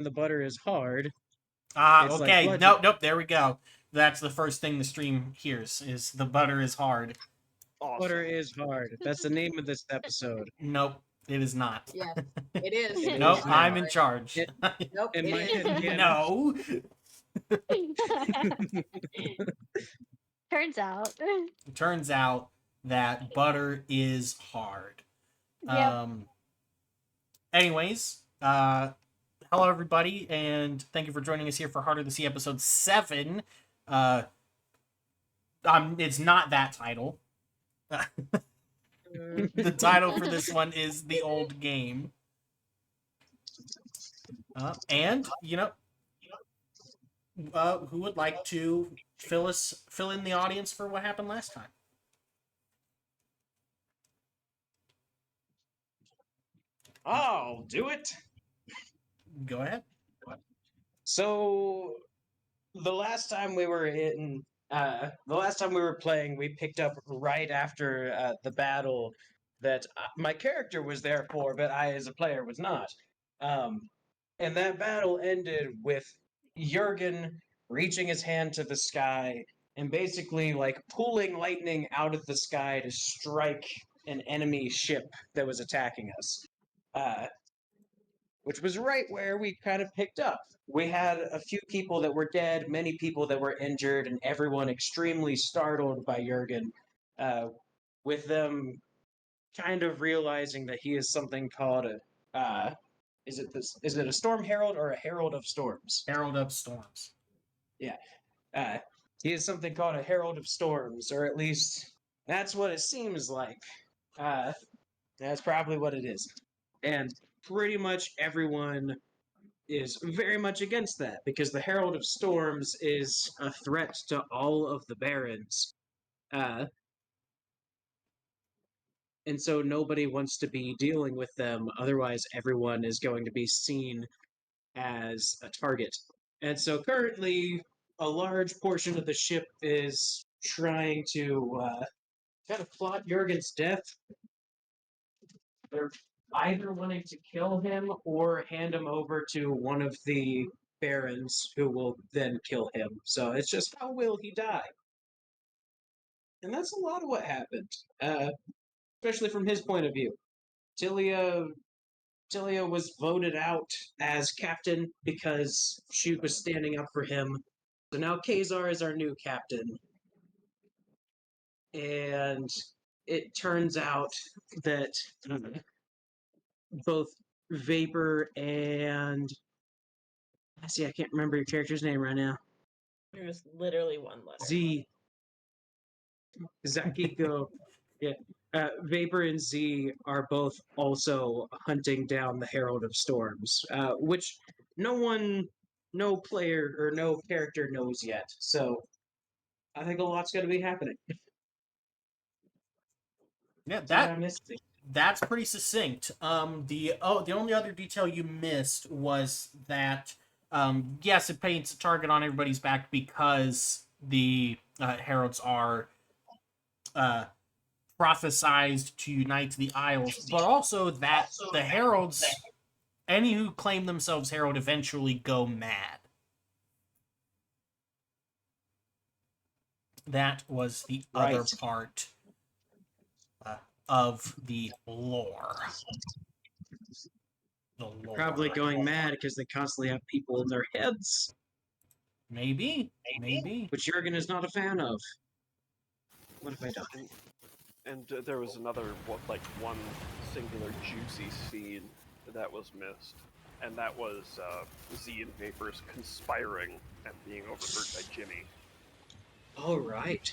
the butter is hard, Ah, it's like okay. bludgeon. Nope. There we go. That's the first thing the stream hears is the butter is hard. Butter Awesome. is hard. That's the name of this episode. Nope, it is not. Yes, it is. It Nope, is I'm now. in charge. It, Nope, in it my is. head canon. No. Turns out. Turns out that butter is hard. Yep. Anyways, hello everybody, and thank you for joining us here for Harder to See episode 7. It's not that title. The title for this one is The Old Game. And, who would like to fill in the audience for what happened last time? I'll do it. Go ahead. So the last time we were playing, we picked up right after the battle that my character was there for, but I as a player was not. And that battle ended with Jurgen reaching his hand to the sky and basically like pulling lightning out of the sky to strike an enemy ship that was attacking us. Which was right where we kind of picked up. We had a few people that were dead, many people that were injured, and everyone extremely startled by Jurgen, with them kind of realizing that he is something called a. Is it a storm herald or a herald of storms? Herald of Storms. Yeah. He is something called a herald of storms, or at least that's what it seems like. That's probably what it is. And pretty much everyone is very much against that because the Herald of Storms is a threat to all of the barons. And so nobody wants to be dealing with them, otherwise, everyone is going to be seen as a target. And so currently, a large portion of the ship is trying to kind of plot Jurgen's death. They're either wanting to kill him or hand him over to one of the barons who will then kill him. So it's just how will he die? And that's a lot of what happened, especially from his point of view. Tilia was voted out as captain because she was standing up for him. So now Kazar is our new captain. And it turns out that both Vapor and see, I can't remember your character's name right now. There's literally one letter. Z. Zakiko. Yeah. Vapor and Z are both also hunting down the Herald of Storms, which no player or no character knows yet. So I think a lot's going to be happening. Yeah, That that's pretty succinct. The only other detail you missed was that yes, it paints a target on everybody's back because the heralds are prophesized to unite the Isles, but also that the heralds, any who claim themselves herald, eventually go mad. That was the other part of the lore. Probably going mad because they constantly have people in their heads. Maybe. Which Jurgen is not a fan of. What have I done? And there was another, one singular juicy scene that was missed. And that was Z and Vapors conspiring and being overheard by Jimmy. All right.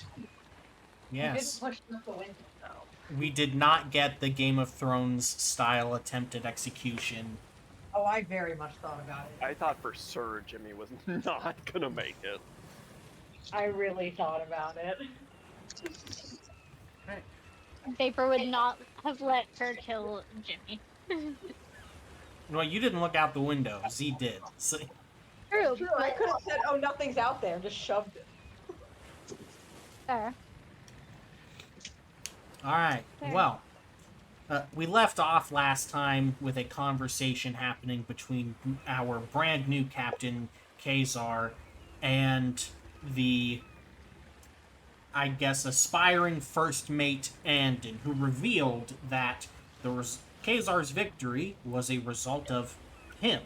Yes. Push out the window, though. We did not get the Game of Thrones style attempted execution. Oh, I very much thought about it. I thought for sure Jimmy was not gonna make it. I really thought about it. Vapor would not have let her kill Jimmy. Well, you didn't look out the window. Z did. So... True. True, I could have said, oh, nothing's out there, just shoved it. Fair. All right. Fair. Well, We left off last time with a conversation happening between our brand new captain, Kazar, and the, I guess, aspiring first mate, Andon, who revealed that Kazar's victory was a result of him,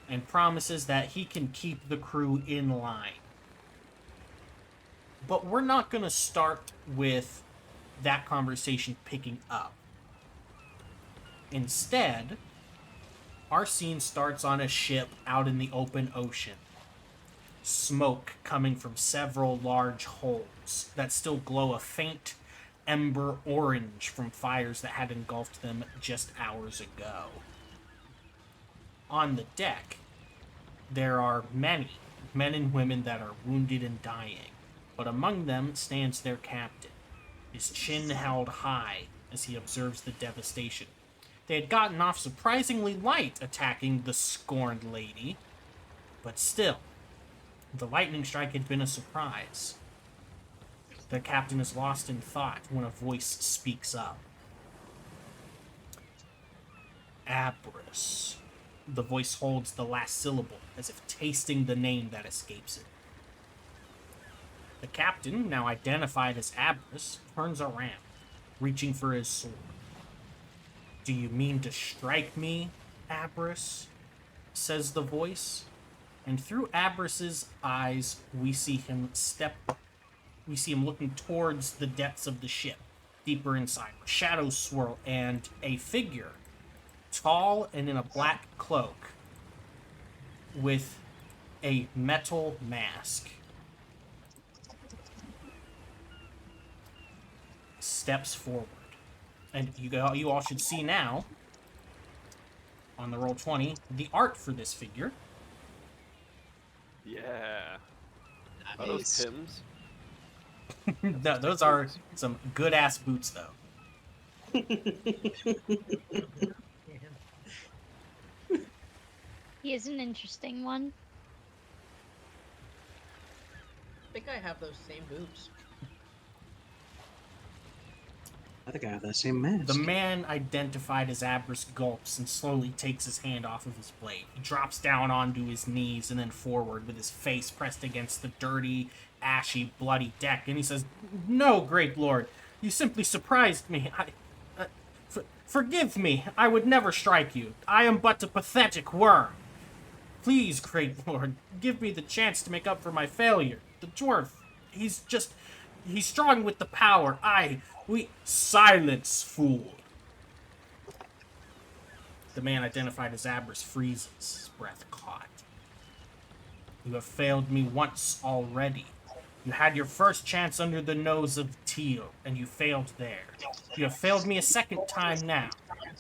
and promises that he can keep the crew in line. But we're not going to start with that conversation picking up. Instead, our scene starts on a ship out in the open ocean. Smoke coming from several large holes that still glow a faint ember orange from fires that had engulfed them just hours ago. On the deck, there are many men and women that are wounded and dying, but among them stands their captain, his chin held high as he observes the devastation. They had gotten off surprisingly light attacking the scorned lady, but still, the lightning strike had been a surprise. The captain is lost in thought when a voice speaks up. Abris. The voice holds the last syllable, as if tasting the name that escapes it. The captain, now identified as Abris, turns around, reaching for his sword. Do you mean to strike me, Abris? Says the voice. And through Abris's eyes, we see him looking towards the depths of the ship, deeper inside, where shadows swirl, and a figure, tall and in a black cloak, with a metal mask, steps forward. And you all should see now, on the Roll20, the art for this figure. Yeah. Are those Tim's? No, those are some good-ass boots, though. He is an interesting one. I think I have those same boots. I think I have that same mask. The man identified as Abris gulps and slowly takes his hand off of his blade. He drops down onto his knees and then forward with his face pressed against the dirty, ashy, bloody deck, and he says, "No, great lord, you simply surprised me. Forgive me, I would never strike you. I am but a pathetic worm. Please, great lord, give me the chance to make up for my failure. The dwarf, he's strong with the power. Silence, fool." The man identified as Abris freezes, his breath caught. "You have failed me once already. You had your first chance under the nose of Teal, and you failed there. You have failed me a second time now.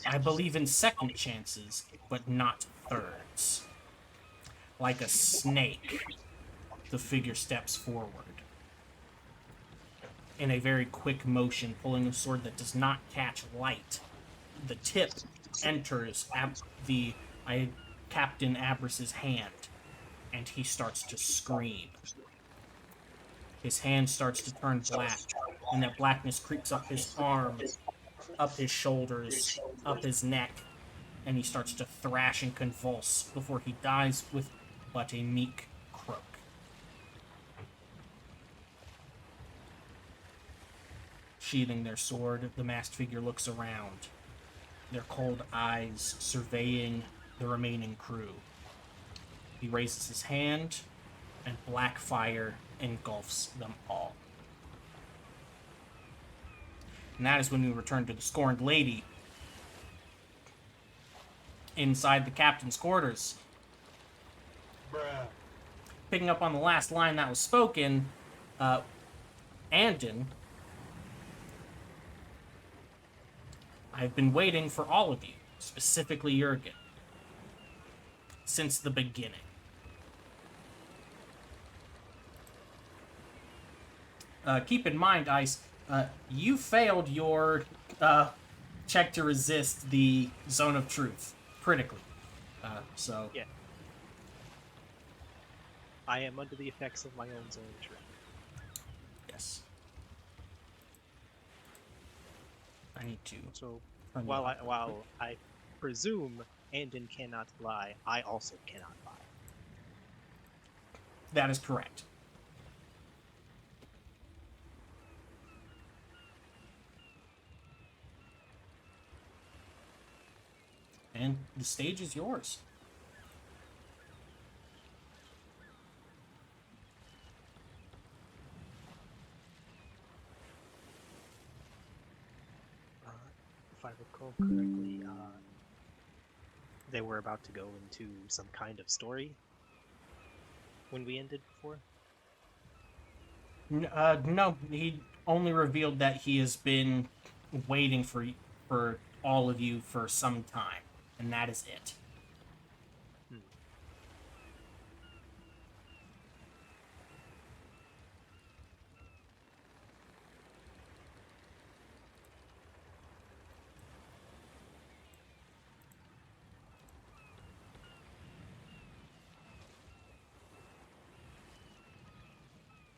I believe in second chances, but not thirds." Like a snake, the figure steps forward. In a very quick motion, pulling a sword that does not catch light. The tip enters Captain Abris's hand, and he starts to scream. His hand starts to turn black, and that blackness creeps up his arm, up his shoulders, up his neck, and he starts to thrash and convulse before he dies with but a meek croak. Sheathing their sword, the masked figure looks around, their cold eyes surveying the remaining crew. He raises his hand, and black fire engulfs them all. And that is when we return to the scorned lady inside the captain's quarters. Bruh. Picking up on the last line that was spoken, Andon, I've been waiting for all of you, specifically Jurgen, since the beginning. Keep in mind, Ice, you failed your check to resist the zone of truth critically. So Yeah. I am under the effects of my own zone of truth. yes. I need to. So turn the while audio. I presume Andon cannot lie, I also cannot lie. That is correct. And the stage is yours. If I recall correctly, they were about to go into some kind of story when we ended before. No, he only revealed that he has been waiting for all of you for some time, and that is it. Hmm.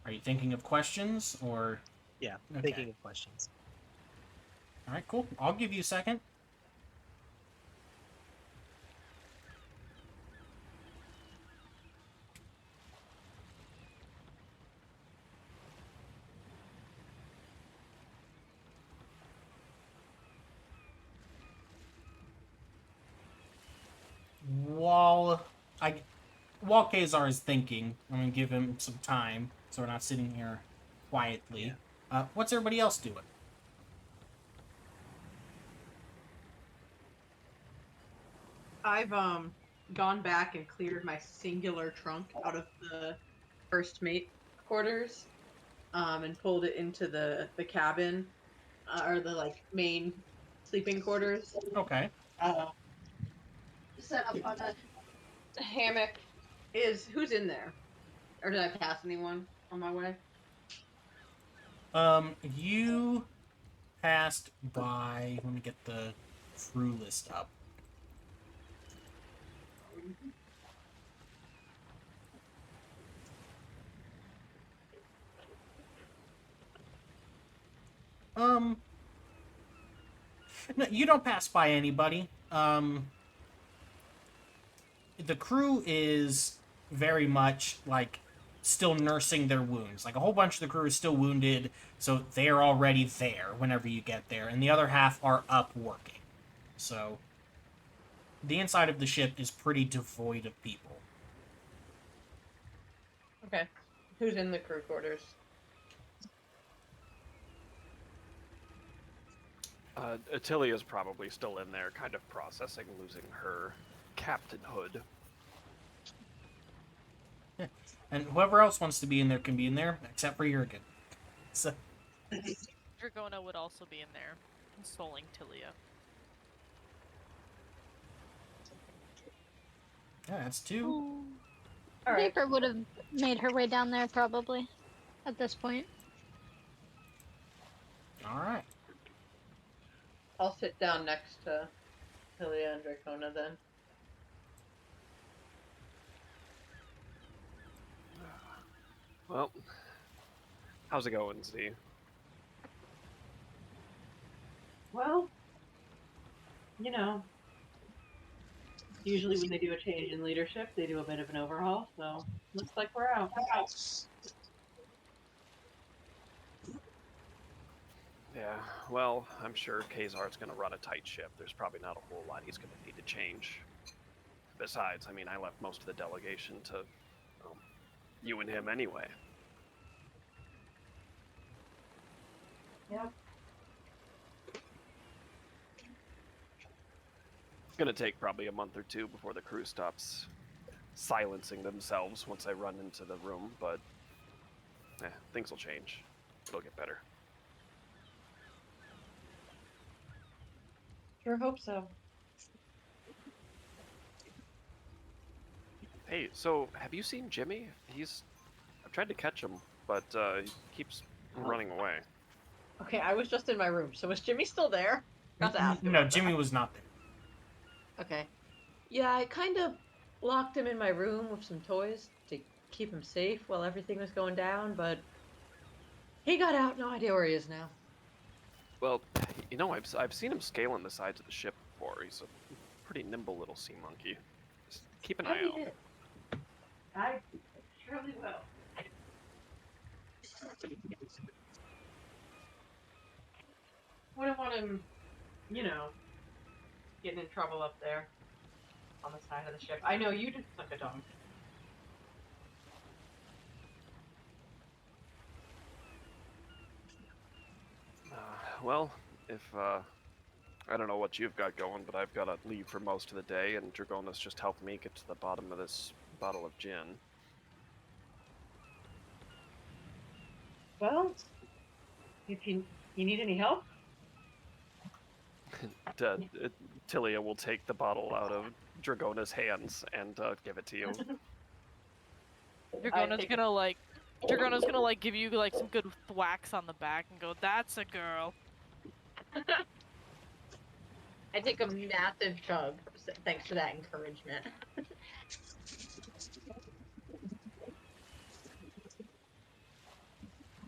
Are you thinking of questions, or... Yeah, Okay. thinking of questions. All right, cool. I'll give you a second. While while Kazar is thinking, I'm gonna give him some time, so we're not sitting here quietly. What's everybody else doing? I've gone back and cleared my singular trunk out of the first mate quarters, and pulled it into the cabin, or the like main sleeping quarters. Okay. Set up on a hammock. Who's in there? Or did I pass anyone on my way? You passed by. Let me get the crew list up. No, you don't pass by anybody. The crew is very much like still nursing their wounds. Like a whole bunch of the crew is still wounded, so they're already there whenever you get there, and the other half are up working. So the inside of the ship is pretty devoid of people. Okay. Who's in the crew quarters? Attilia's probably still in there, kind of processing losing her captainhood. Yeah. And whoever else wants to be in there can be in there, except for Jurgen. So Dragona would also be in there, consoling Tilia. yeah, that's two. All right. Vapor would have made her way down there probably at this point. All right. I'll sit down next to Tilia and Dracona then. Well, how's it going, Z? Well, usually when they do a change in leadership, they do a bit of an overhaul, so looks like we're out. Yeah, well, I'm sure Kazar's going to run a tight ship. There's probably not a whole lot he's going to need to change. Besides, I mean, I left most of the delegation to you and him anyway. Yep. It's going to take probably a month or two before the crew stops silencing themselves once I run into the room, but things will change. It'll get better. Sure hope so. Hey, so have you seen Jimmy? I've tried to catch him, but he keeps running away. Okay, I was just in my room, so was Jimmy still there? Got to ask him No, about Jimmy that. was not there. Okay. Yeah, I kind of locked him in my room with some toys to keep him safe while everything was going down, but he got out. No idea where he is now. Well, you know, I've seen him scaling the sides of the ship before. He's a pretty nimble little sea monkey. Just keep an eye Probably out. is. I surely will. Wouldn't want him, you know, getting in trouble up there on the side of the ship. I know you just took a dump. Well, if I don't know what you've got going, but I've got to leave for most of the day, and Dragona's just helped me get to the bottom of this bottle of gin. Well, if you need any help, Tilia will take the bottle out of Dragona's hands and give it to you. Dragona's gonna like give you like some good thwacks on the back and go, "That's a girl." I take a massive chug. Thanks for that encouragement.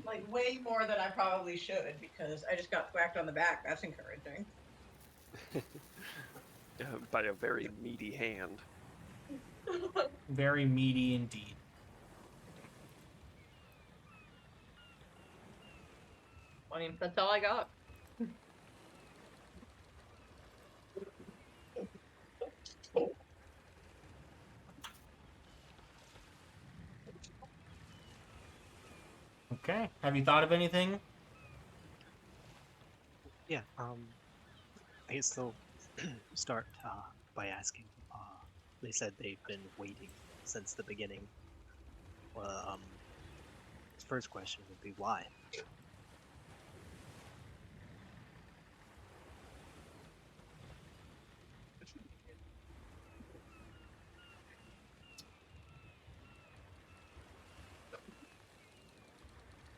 like way more than I probably should because I just got thwacked on the back. That's encouraging. By a very meaty hand. Very meaty indeed. I mean, that's all I got. Okay. Have you thought of anything? Yeah, I guess they'll start by asking. They said they've been waiting since the beginning. Well, the first question would be why?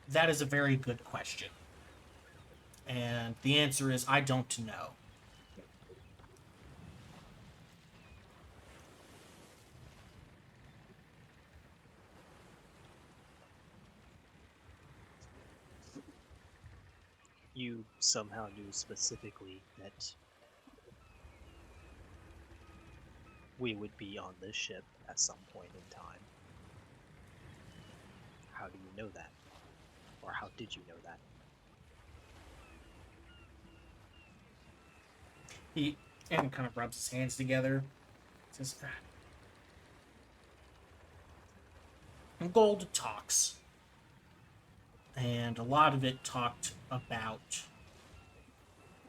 That is a very good question. And the answer is I don't know. You somehow knew specifically that we would be on this ship at some point in time. How do you know that? Or how did you know that? He and kind of rubs his hands together. Says, Gold talks. And a lot of it talked about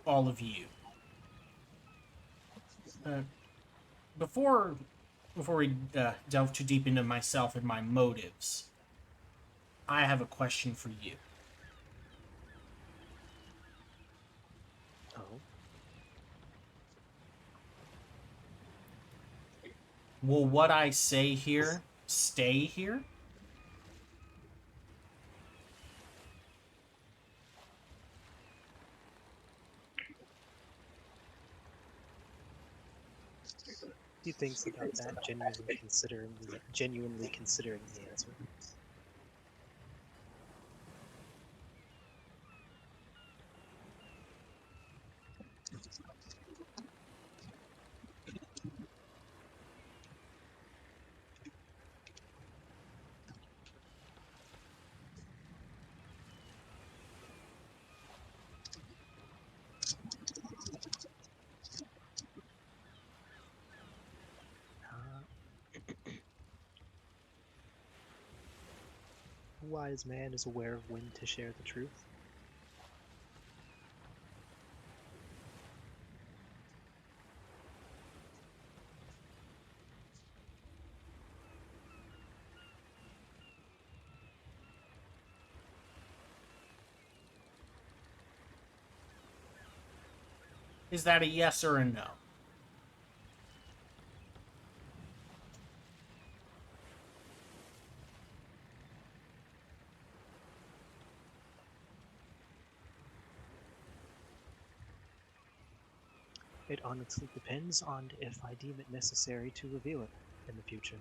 all of you. Before we delve too deep into myself and my motives, I have a question for you. Oh? Will what I say here stay here? He thinks about that, genuinely considering the answer. A wise man is aware of when to share the truth. Is that a yes or a no? It honestly depends on if I deem it necessary to reveal it in the future.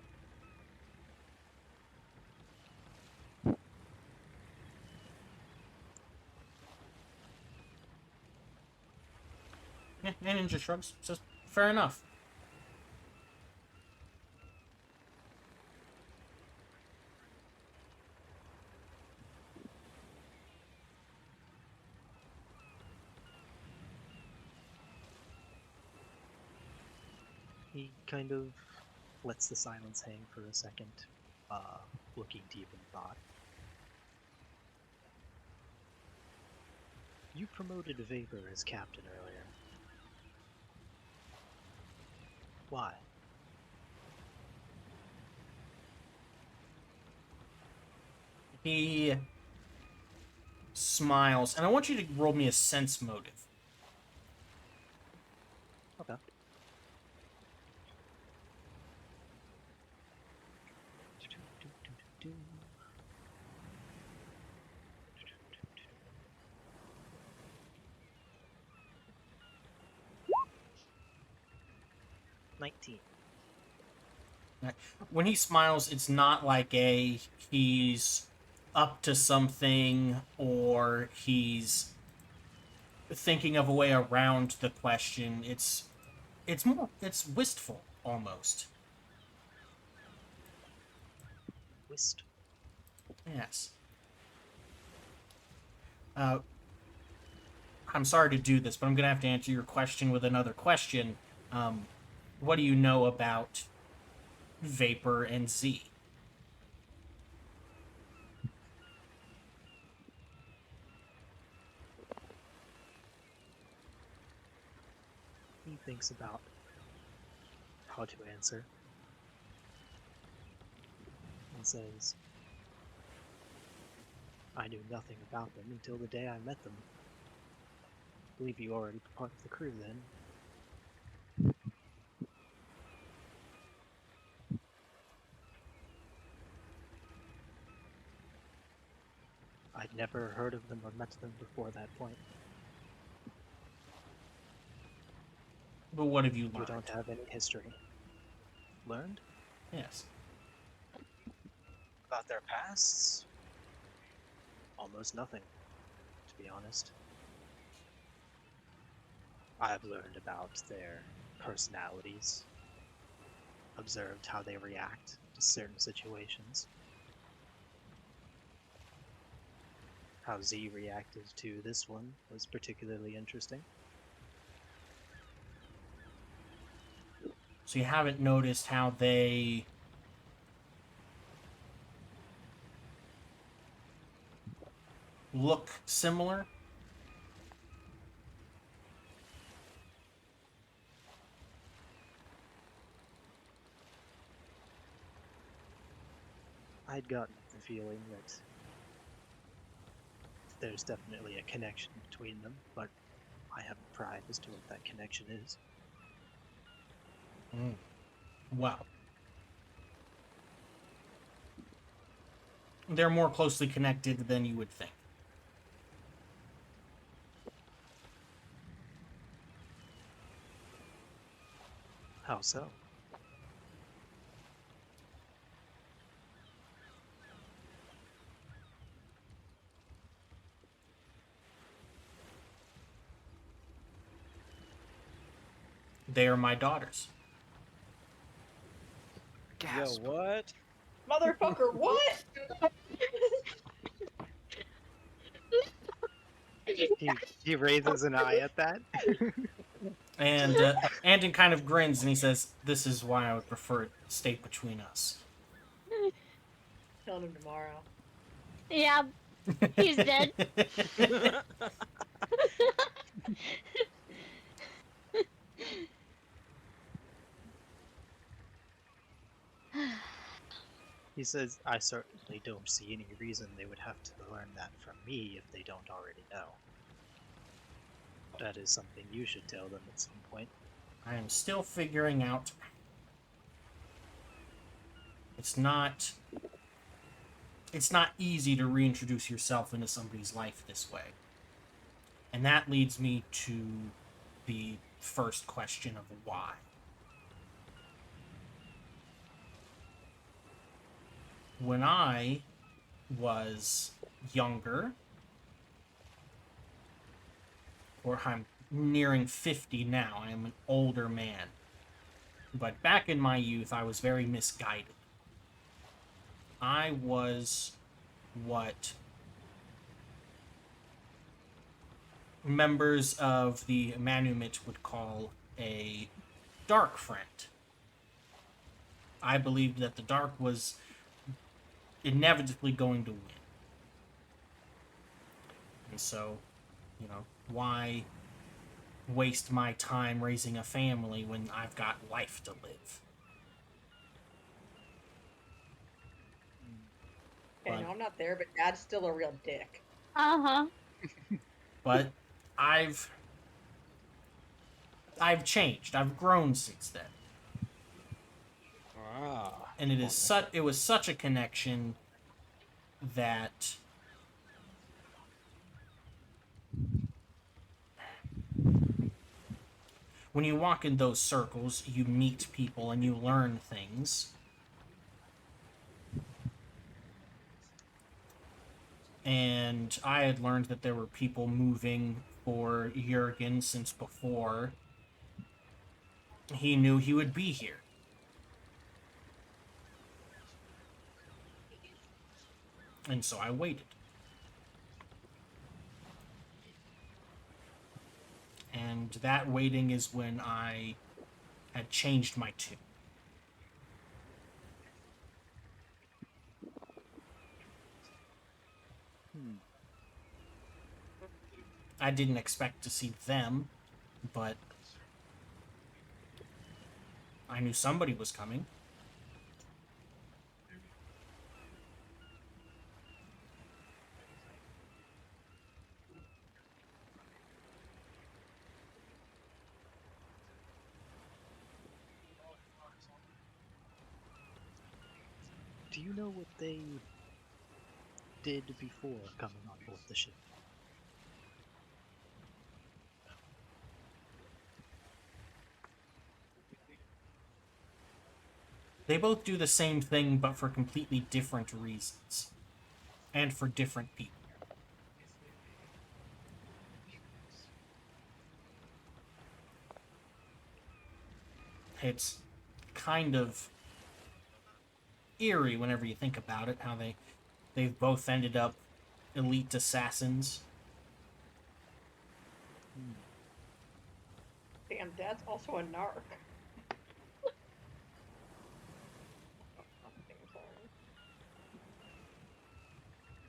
Yeah, and Ninja shrugs. Says, fair enough. He kind of lets the silence hang for a second, looking deep in thought. You promoted Vapor as captain earlier. Why? He smiles, and I want you to roll me a sense motive. Okay. Do-do-do-do-do. 19. When he smiles, it's not like he's up to something or he's thinking of a way around the question. It's wistful almost. Wist. Yes. I'm sorry to do this, but I'm gonna have to answer your question with another question. What do you know about Vapor and Z? He thinks about how to answer and says, I knew nothing about them until the day I met them. I believe you already were part of the crew then. I'd never heard of them or met them before that point. But what have you We learned? don't have any history. Learned? Yes. About their pasts? Almost nothing, to be honest. I've learned about their personalities, observed how they react to certain situations, how Z reacted to this one was particularly interesting. So you haven't noticed how they look similar? I'd gotten the feeling that there's definitely a connection between them, but I haven't pried as to what that connection is. Wow. They're more closely connected than you would think. How so? They are my daughters. Gasp. Yo, what? Motherfucker, what? He raises an eye at that. And Andon kind of grins and he says, "This is why I would prefer it stay between us." Killing him tomorrow. Yeah, he's dead. He says, I certainly don't see any reason they would have to learn that from me if they don't already know. That is something you should tell them at some point. I am still figuring out. It's not easy to reintroduce yourself into somebody's life this way. And that leads me to the first question of why. When I was younger, or I'm nearing 50 now. I am an older man. But back in my youth, I was very misguided. I was what members of the Manumit would call a dark friend. I believed that the dark was inevitably going to win. And so, why waste my time raising a family when I've got life to live? Okay, no, I'm not there, but Dad's still a real dick. Uh-huh. But I've changed. I've grown since then. Ah. And it was such a connection that when you walk in those circles, you meet people and you learn things. And I had learned that there were people moving for Jurgen since before he knew he would be here. And so I waited. And that waiting is when I had changed my tune. I didn't expect to see them, but I knew somebody was coming. Do you know what they did before coming on board the ship? They both do the same thing, but for completely different reasons. And for different people. It's kind of eerie whenever you think about it, how they've both ended up elite assassins. Damn, Dad's also a narc.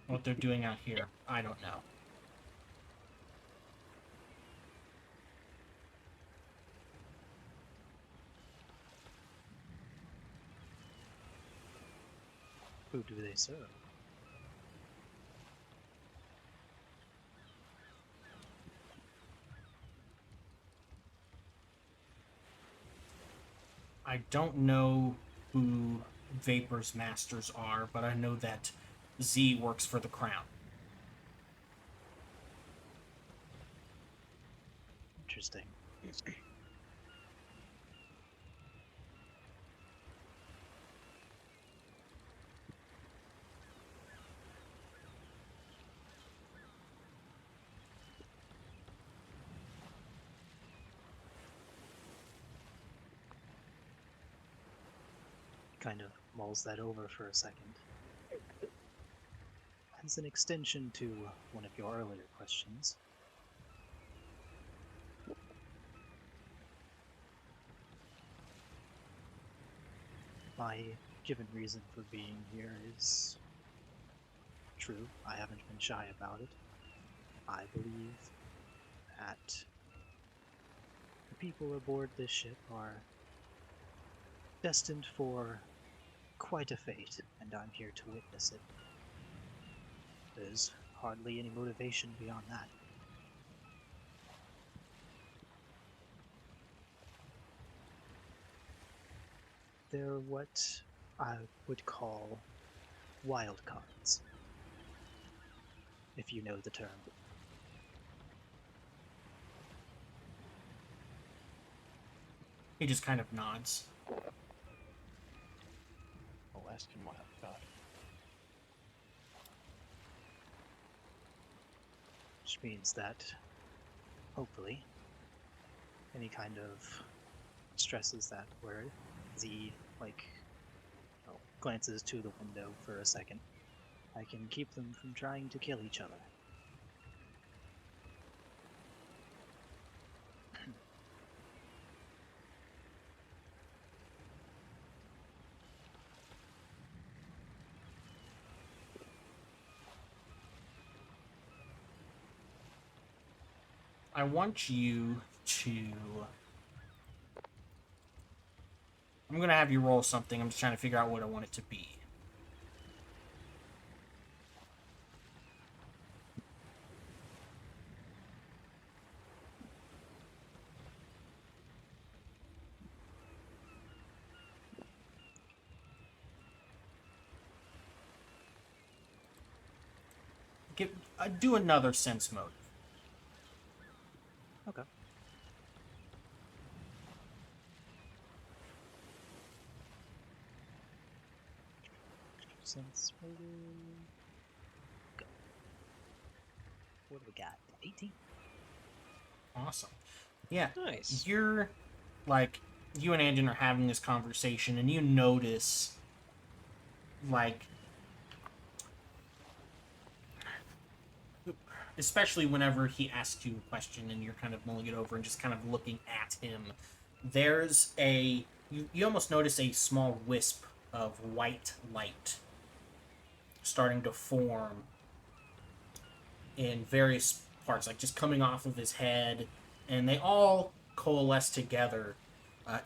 What they're doing out here, I don't know. Who do they serve? I don't know who Vapor's masters are, but I know that Z works for the Crown. Interesting. Kind of mulls that over for a second. As an extension to one of your earlier questions, my given reason for being here is true. I haven't been shy about it. I believe that the people aboard this ship are destined for quite a fate, and I'm here to witness it. There's hardly any motivation beyond that. They're what I would call wild cards, if you know the term. He just kind of nods. I'll ask him wild card. Which means that, hopefully, any kind of stresses that word, Z glances to the window for a second. I can keep them from trying to kill each other. I want you to... I'm going to have you roll something. I'm just trying to figure out what I want it to be. Do another sense motive. Okay. Sense motive. Go. What do we got? 18. Awesome. Yeah. Nice. You're, like, you and Andon are having this conversation, and you notice, like, especially whenever he asks you a question and you're kind of mulling it over and just kind of looking at him, there's a... You almost notice a small wisp of white light starting to form in various parts, like just coming off of his head, and they all coalesce together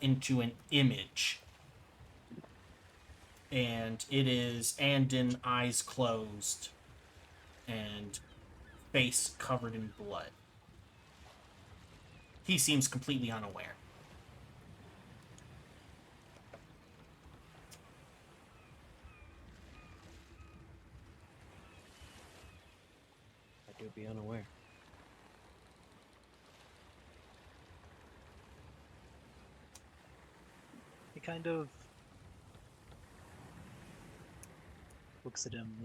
into an image. And it is Andon, eyes closed, and face covered in blood. He seems completely unaware. I do be unaware. He kind of looks at him,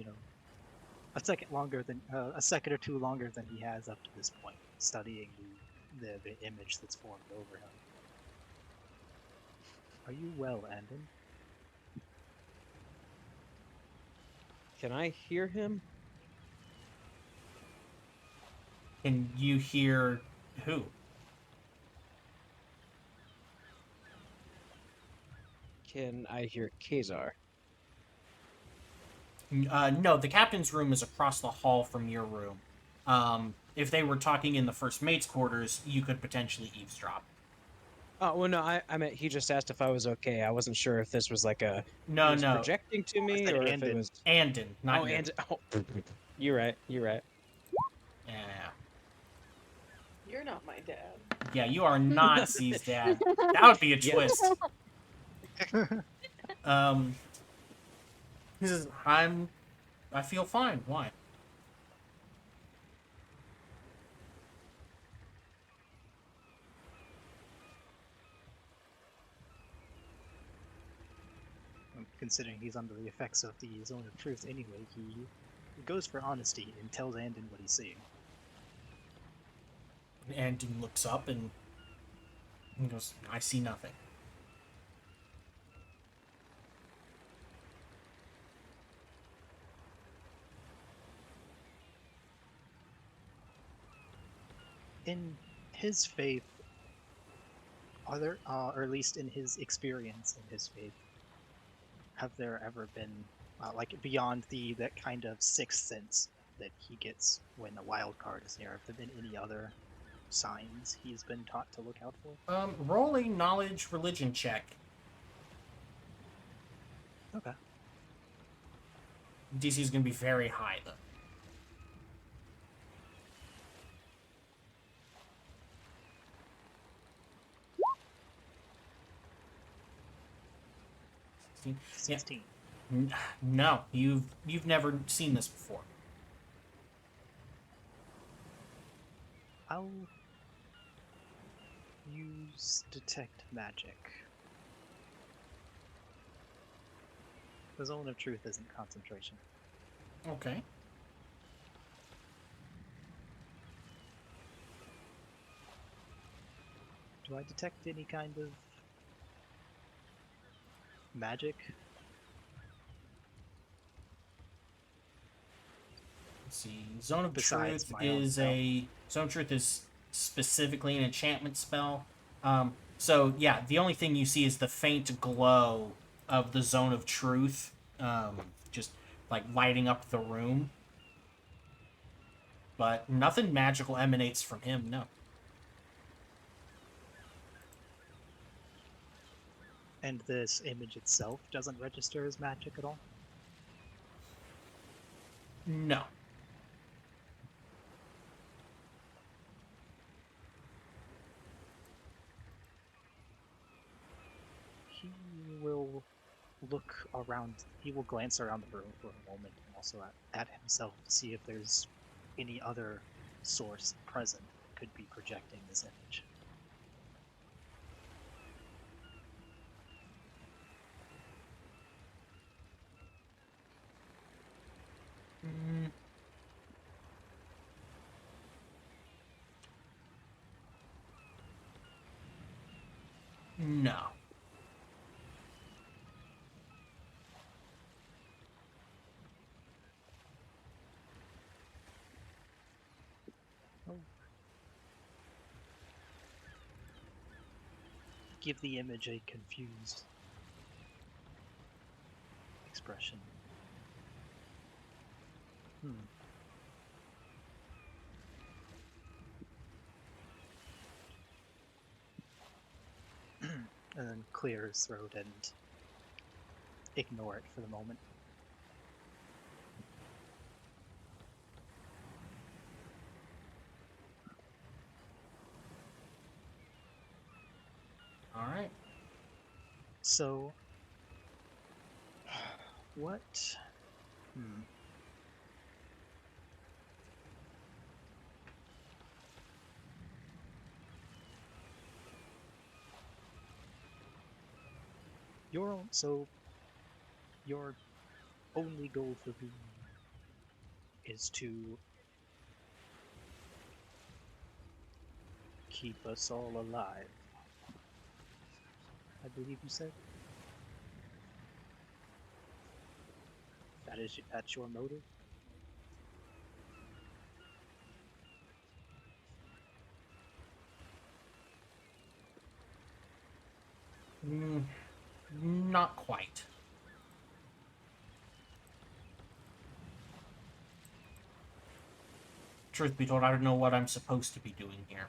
a second or two longer than he has up to this point, studying the image that's formed over him. Are you well, Andon? Can I hear him? Can you hear who? Can I hear Kazar? No, the captain's room is across the hall from your room. If they were talking in the first mate's quarters, you could potentially eavesdrop. Oh, well, no, I meant he just asked if I was okay. I wasn't sure if this was like a... No, he was no. projecting to me, said or if it Andon. was... Andon, not Oh, you. and... Oh, you're right, you're right. Yeah. You're not my dad. Yeah, you are not C's dad. That would be a Yes. twist. He says, I feel fine. Why? Considering he's under the effects of the zone of truth anyway, he goes for honesty and tells Andon what he's seeing. Andon looks up and he goes, I see nothing. In his faith, or at least in his experience in his faith, have there ever been, beyond that kind of sixth sense that he gets when a wild card is near, have there been any other signs he's been taught to look out for? Roll a knowledge religion check. Okay. DC is going to be very high, though. Yeah. 16. No, you've never seen this before. I'll use detect magic. The zone of truth isn't concentration. Okay. Do I detect any kind of magic? Let's see. Zone of Besides Truth my own is spell. Zone of Truth is specifically an enchantment spell. So yeah, the only thing you see is the faint glow of the Zone of Truth, just like lighting up the room. But nothing magical emanates from him. No. And this image itself doesn't register as magic at all? No. He will look around, he will glance around the room for a moment and also at himself to see if there's any other source present that could be projecting this image. Mm. No. Oh. Give the image a confused expression. And then clear his throat and ignore it for the moment. All right. So, what? Your only goal for being is to keep us all alive, I believe you said? That's your motive? Not quite. Truth be told, I don't know what I'm supposed to be doing here.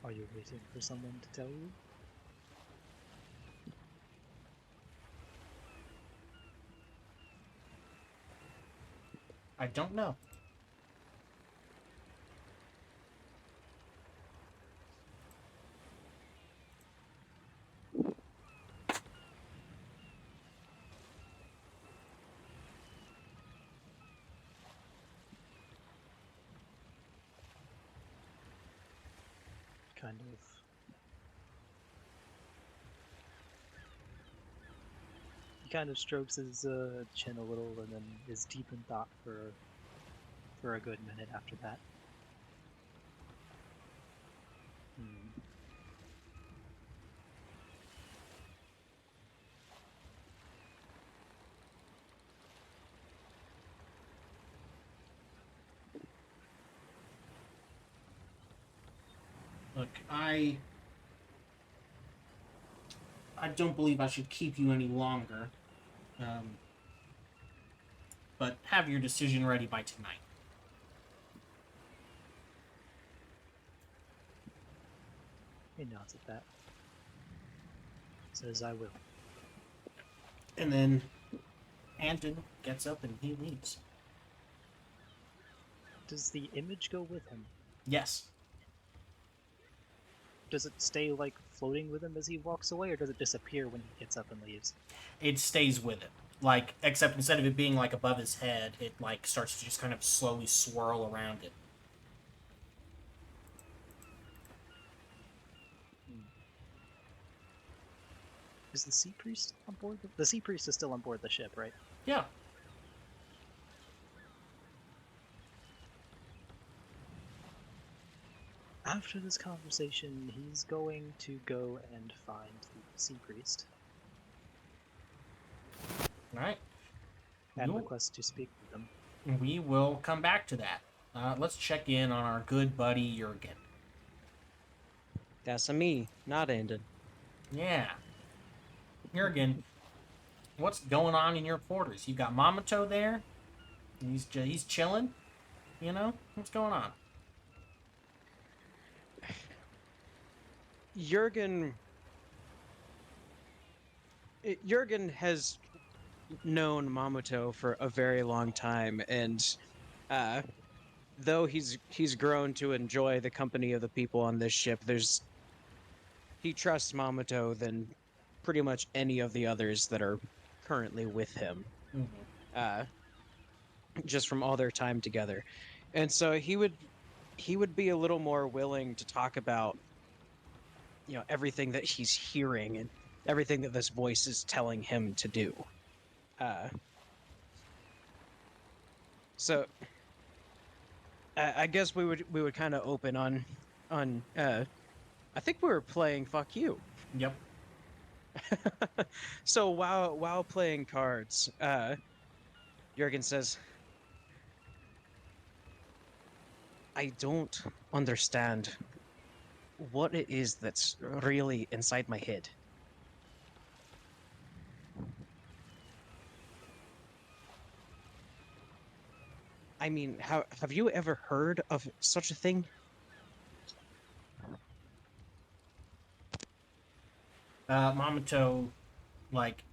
Are you waiting for someone to tell you? I don't know. Kind of. He kind of strokes his chin a little and then is deep in thought for a good minute after that. Look, I don't believe I should keep you any longer. But have your decision ready by tonight. He nods at that. Says, I will. And then Anton gets up and he leaves. Does the image go with him? Yes. Does it stay, like, floating with him as he walks away, or does it disappear when he gets up and leaves? It stays with him. Like, except instead of it being, like, above his head, it, like, starts to just kind of slowly swirl around it. Is the sea priest on board? The sea priest is still on board the ship, right? Yeah. After this conversation, he's going to go and find the sea priest All right. and You'll- request to speak with him. We will come back to that. Let's check in on our good buddy Jurgen. That's a me, not Andon. Yeah. Jurgen, what's going on in your quarters? You got Mamato there? He's chilling? You know? What's going on? Jurgen has known Mamoto for a very long time, and though he's grown to enjoy the company of the people on this ship, he trusts Mamoto than pretty much any of the others that are currently with him. Mm-hmm. Just from all their time together, and so he would be a little more willing to talk about, everything that he's hearing and everything that this voice is telling him to do. So I guess we would kind of open on I think we were playing Fuck You. Yep. So while playing cards, Jurgen says, I don't understand what it is that's really inside my head. I mean, have you ever heard of such a thing? Mamato, like,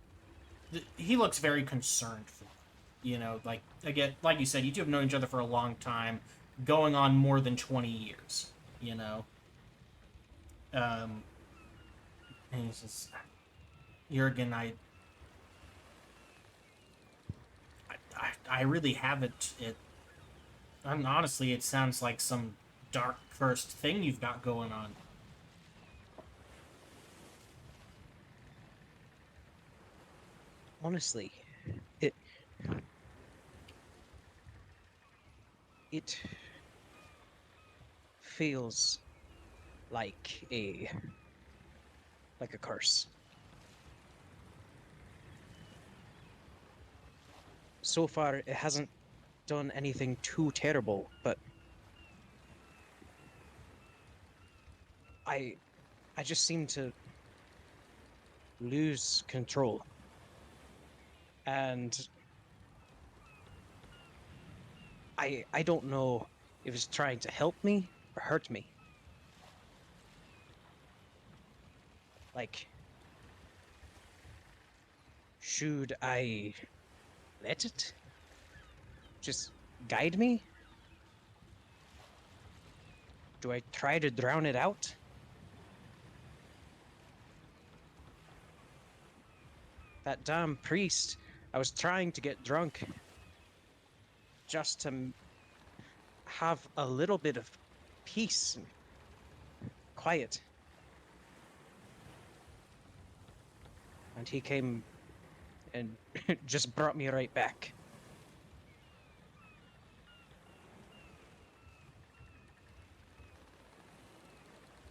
he looks very concerned for you. You know, like, again, like you said, you two have known each other for a long time, going on more than 20 years, you know? And he says, Jurgen, I really haven't. Honestly, it sounds like some dark, cursed thing you've got going on. Honestly, it feels like a curse. So far, it hasn't done anything too terrible, but I just seem to lose control. And I don't know if it's trying to help me or hurt me. Like, should I let it just guide me? Do I try to drown it out? That damn priest, I was trying to get drunk just to have a little bit of peace and quiet. And he came and just brought me right back.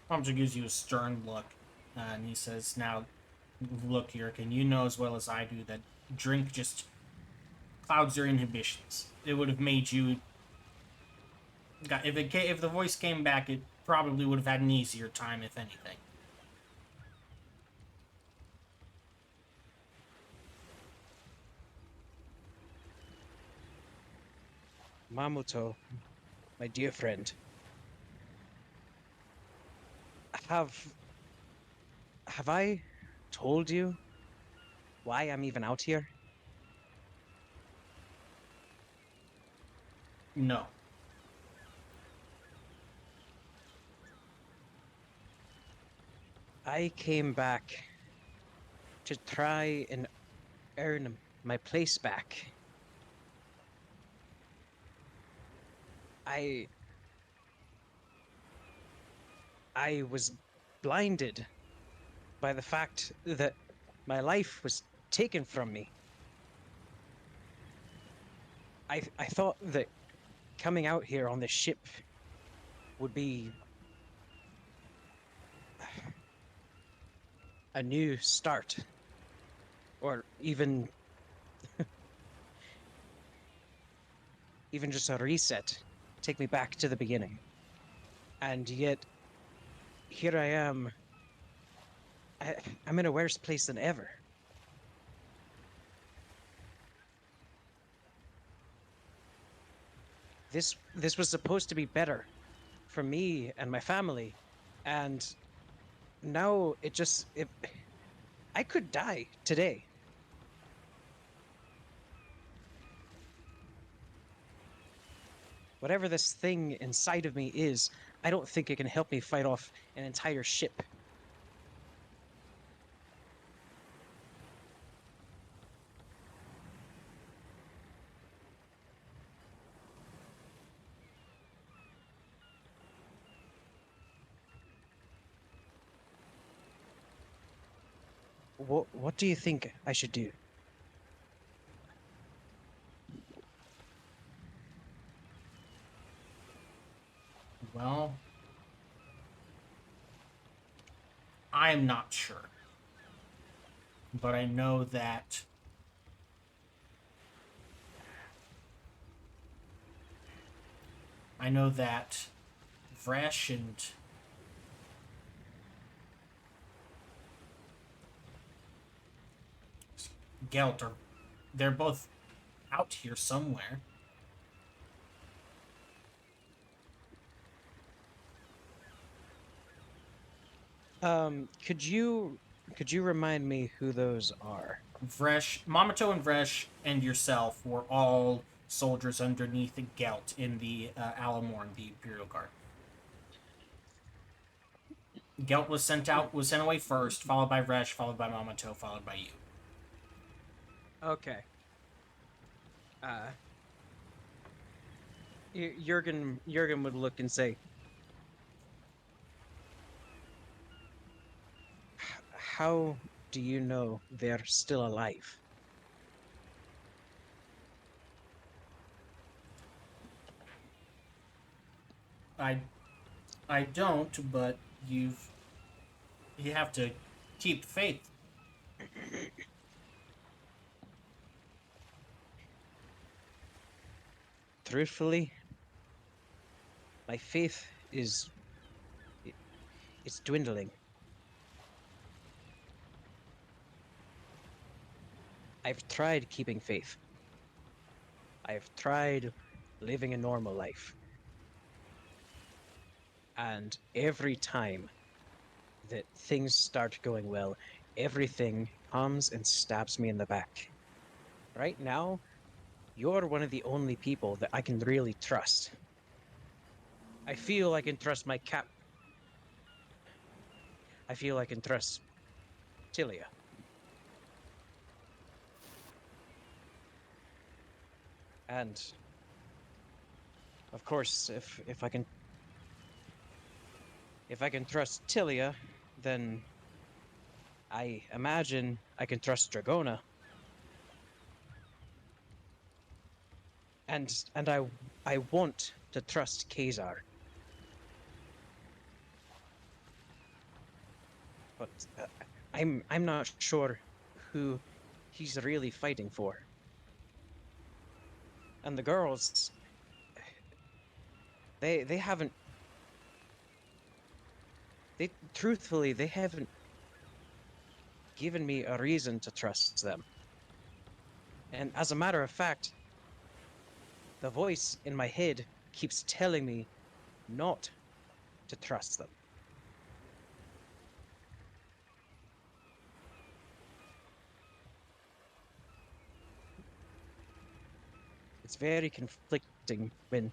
Mamato gives you a stern look, and he says, now, look, Jurgen, you know as well as I do that drink just clouds your inhibitions. It would have made you... If the voice came back, it probably would have had an easier time, if anything. Mamoto, my dear friend, have I told you why I'm even out here? No. I came back to try and earn my place back. I was blinded by the fact that My life was taken from me. I thought that coming out here on this ship would be a new start. Or even even just a reset. Take me back to the beginning. And yet here I am. I'm in a worse place than ever. This was supposed to be better for me and my family, and now I could die today. Whatever this thing inside of me is, I don't think it can help me fight off an entire ship. What do you think I should do? Well, I'm not sure. But I know that Vresh and Gelt are they're both out here somewhere. Could you remind me who those are? Vresh, Mamato and Vresh and yourself were all soldiers underneath Gelt in the Alamorn, the Imperial Guard. Gelt was sent away first, followed by Vresh, followed by Mamato, followed by you. Okay. Jurgen would look and say, "How do you know they're still alive?" I don't, but you have to keep faith. Truthfully, my faith is it's dwindling. I've tried keeping faith. I've tried living a normal life. And every time that things start going well, everything comes and stabs me in the back. Right now, you're one of the only people that I can really trust. I feel I can trust my cap. I feel I can trust Tilia. And of course, if I can trust Tilia, then I imagine I can trust Dragona. And I want to trust Kazar. But I'm not sure who he's really fighting for. And the girls, they haven't truthfully they haven't given me a reason to trust them. And as a matter of fact, the voice in my head keeps telling me not to trust them. It's very conflicting when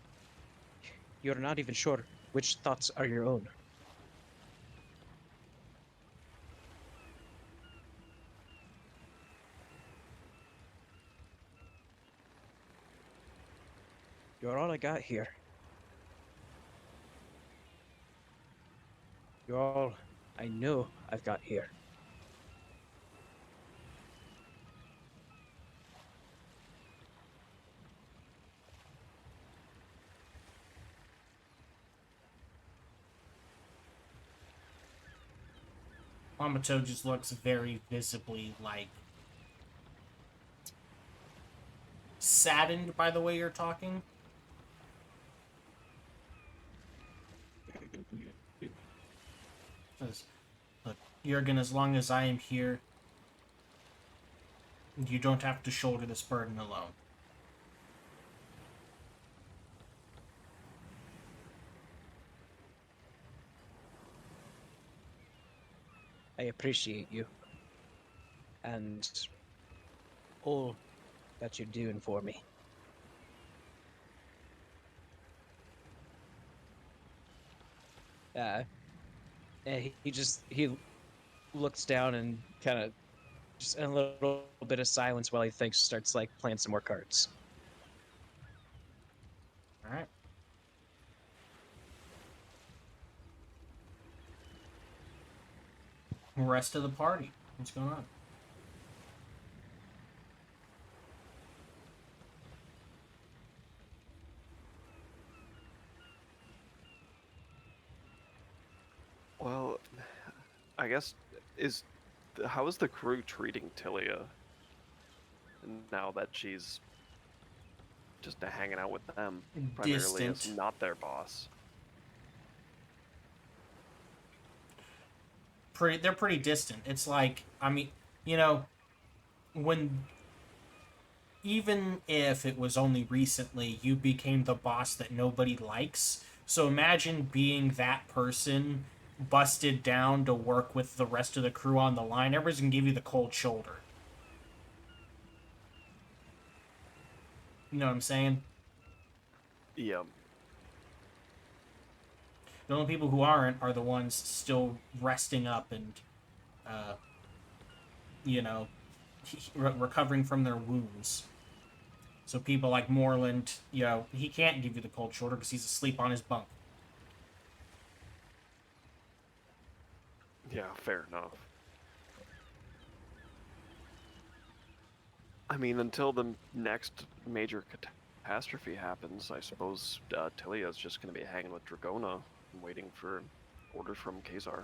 you're not even sure which thoughts are your own. You're all I got here. You're all I know I've got here. Hamato just looks very visibly, like, saddened by the way you're talking. Says, look, Jurgen, as long as I am here, you don't have to shoulder this burden alone. I appreciate you. And all that you're doing for me. He looks down and kind of just in a little bit of silence while he thinks, starts like playing some more cards. All right. Rest of the party, what's going on? Well, I guess how is the crew treating Tilia now that she's just hanging out with them, primarily as Distant. not their boss? They're pretty distant. It's like, I mean, when, even if it was only recently, you became the boss that nobody likes. So imagine being that person busted down to work with the rest of the crew on the line. Everybody's gonna give you the cold shoulder. You know what I'm saying? Yeah. The only people who aren't are the ones still resting up and, recovering from their wounds. So people like Moreland, he can't give you the cold shoulder because he's asleep on his bunk. Yeah, fair enough. I mean, until the next major catastrophe happens, I suppose Tilia's just going to be hanging with Dragona, waiting for orders from Kazar.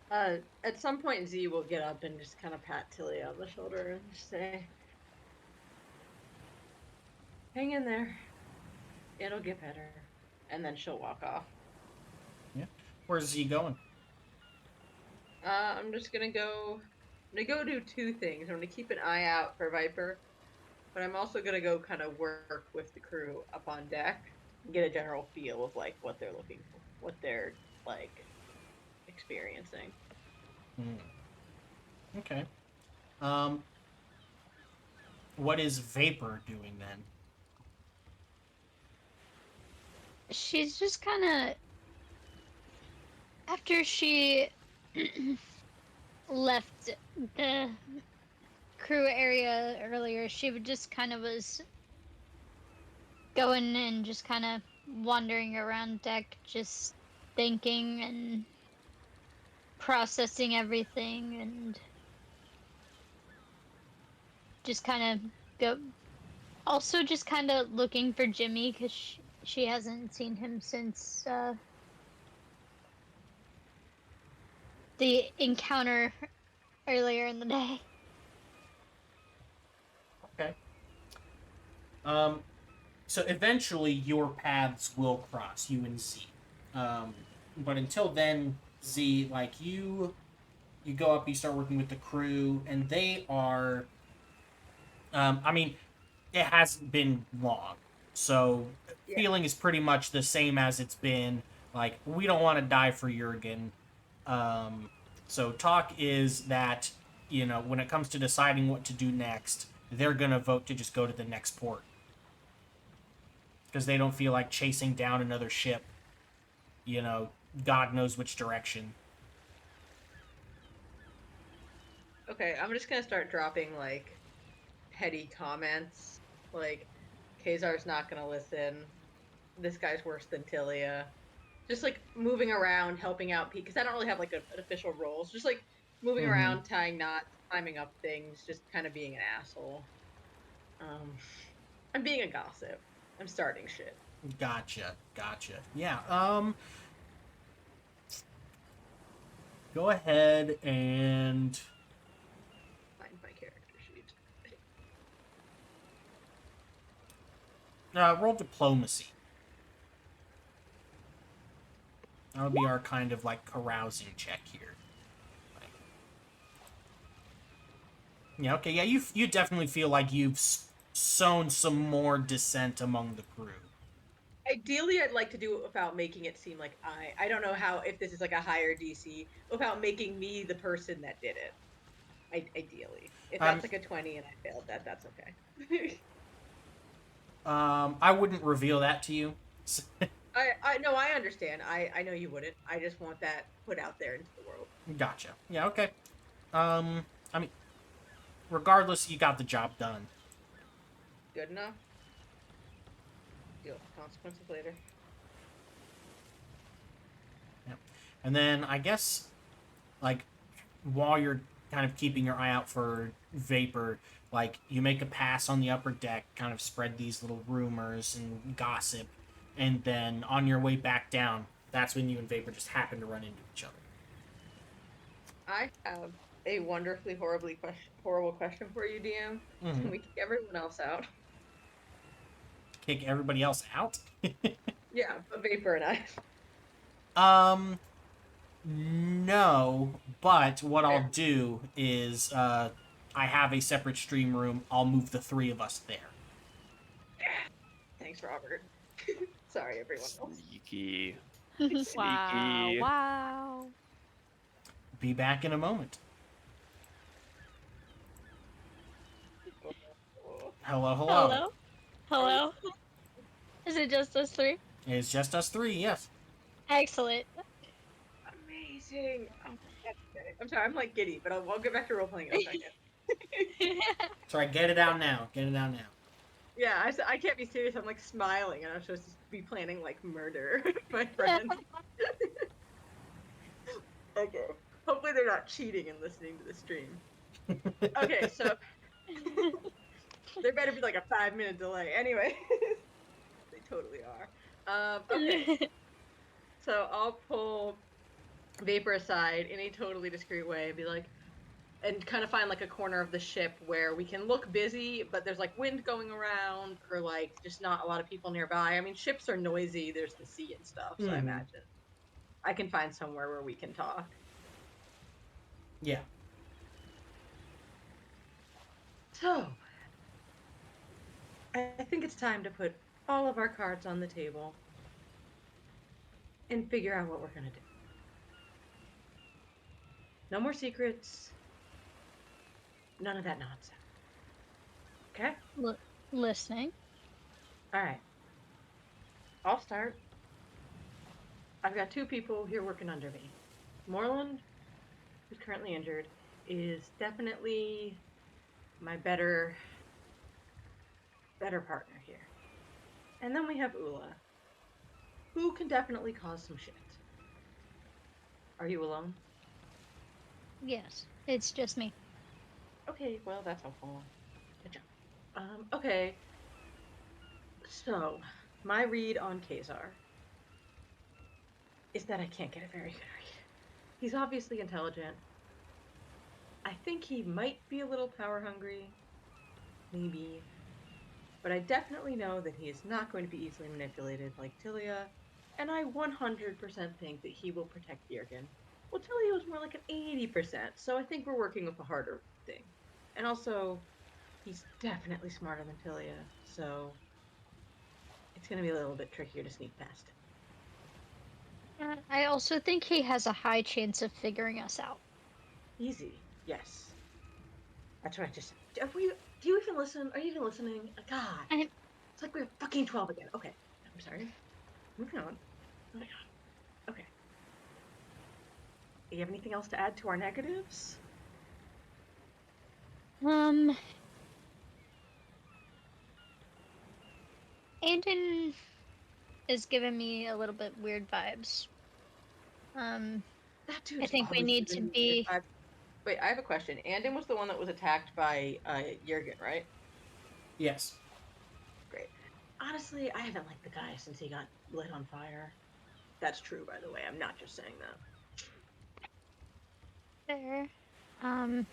At some point, Z will get up and just kind of pat Tilly on the shoulder and just say, "Hang in there. It'll get better." And then she'll walk off. Yeah. Where's Z going? I'm just gonna go. I'm gonna go do two things. I'm gonna keep an eye out for Viper, but I'm also gonna go kind of work with the crew up on deck and get a general feel of like what they're looking for, what they're like experiencing. Okay. What is Vapor doing then? She's just kind of, after she left the crew area earlier, she would just kind of was going and just kind of wandering around deck, just thinking and processing everything, and just kind of go. Also, just kind of looking for Jimmy because she hasn't seen him since the encounter earlier in the day. Okay. So eventually your paths will cross, you and Z. But until then, Z, like you go up, you start working with the crew, and they are. I mean, it hasn't been long, so feeling is pretty much the same as it's been. Like, we don't want to die for Jurgen. So talk is that, when it comes to deciding what to do next, they're gonna vote to just go to the next port because they don't feel like chasing down another ship. God knows which direction. Okay, I'm just gonna start dropping like petty comments, like Kazar's not gonna listen. This guy's worse than Tilia. Just like moving around, helping out Pete, because I don't really have like an official role. So just like moving around, tying knots, climbing up things, just kind of being an asshole. I'm being a gossip. I'm starting shit. Gotcha. Yeah. Go ahead and Find my character sheet. roll diplomacy. That would be our kind of like carousing check here. Yeah, okay, yeah, you definitely feel like you've sown some more dissent among the crew. Ideally, I'd like to do it without making it seem like I don't know how, if this is like a higher DC, without making me the person that did it. Ideally. If that's like a 20 and I failed that's okay. I wouldn't reveal that to you. I no, I understand. I know you wouldn't. I just want that put out there into the world. Gotcha. Yeah, okay. I mean, regardless, you got the job done. Good enough. Deal with the consequences later. Yep. And then I guess, like, while you're kind of keeping your eye out for Vapor, like, you make a pass on the upper deck, kind of spread these little rumors and gossip, and then on your way back down, that's when you and Vapor just happen to run into each other. I have a wonderfully horrible question for you, DM. Mm-hmm. Can we kick everyone else out? Kick everybody else out? Yeah, but Vapor and I. No, but what I'll Fair. do is, I have a separate stream room. I'll move the three of us there. Thanks, Robert. Sorry, everyone else. Sneaky. Wow. Sneaky. Wow. Be back in a moment. Hello, hello. Hello? Hello? Is it just us three? It's just us three, yes. Excellent. Amazing. Oh, I'm sorry, I'm like giddy, but I'll get back to role playing in a second. Sorry, get it out now. Get it out now. Yeah, I can't be serious. I'm like smiling, and I'm supposed to be planning like murder, my friend. Okay. Hopefully they're not cheating and listening to the stream. Okay, so there better be like a 5-minute delay. Anyway, they totally are. Okay. So I'll pull Vapor aside in a totally discreet way and be like, and kind of find like a corner of the ship where we can look busy, but there's like wind going around or like just not a lot of people nearby. I mean, ships are noisy. There's the sea and stuff, so I imagine I can find somewhere where we can talk. Yeah. So, I think it's time to put all of our cards on the table and figure out what we're gonna do. No more secrets. None of that nonsense. Okay? Listening. Alright. I'll start. I've got 2 people here working under me. Moreland, who's currently injured, is definitely my better partner here. And then we have Ula, who can definitely cause some shit. Are you alone? Yes, it's just me. Okay, well, that's helpful. Good job. Okay. So, my read on Kazar is that I can't get a very good read. He's obviously intelligent. I think he might be a little power hungry. Maybe. But I definitely know that he is not going to be easily manipulated like Tilia, and I 100% think that he will protect Jürgen. Well, Tilia was more like an 80%, so I think we're working with a harder thing. And also, he's definitely smarter than Tilia, so it's going to be a little bit trickier to sneak past him. I also think he has a high chance of figuring us out. Easy, yes. That's what I just said. Do you even listen? Are you even listening? God. It's like we're fucking 12 again. Okay. I'm sorry. Moving on. Okay. Do you have anything else to add to our negatives? Andon is giving me a little bit weird vibes. That dude's I think we always need to giving me be. weird vibes. Wait, I have a question. Andon was the one that was attacked by Jürgen, right? Yes. Great. Honestly, I haven't liked the guy since he got lit on fire. That's true, by the way. I'm not just saying that. Fair. Um,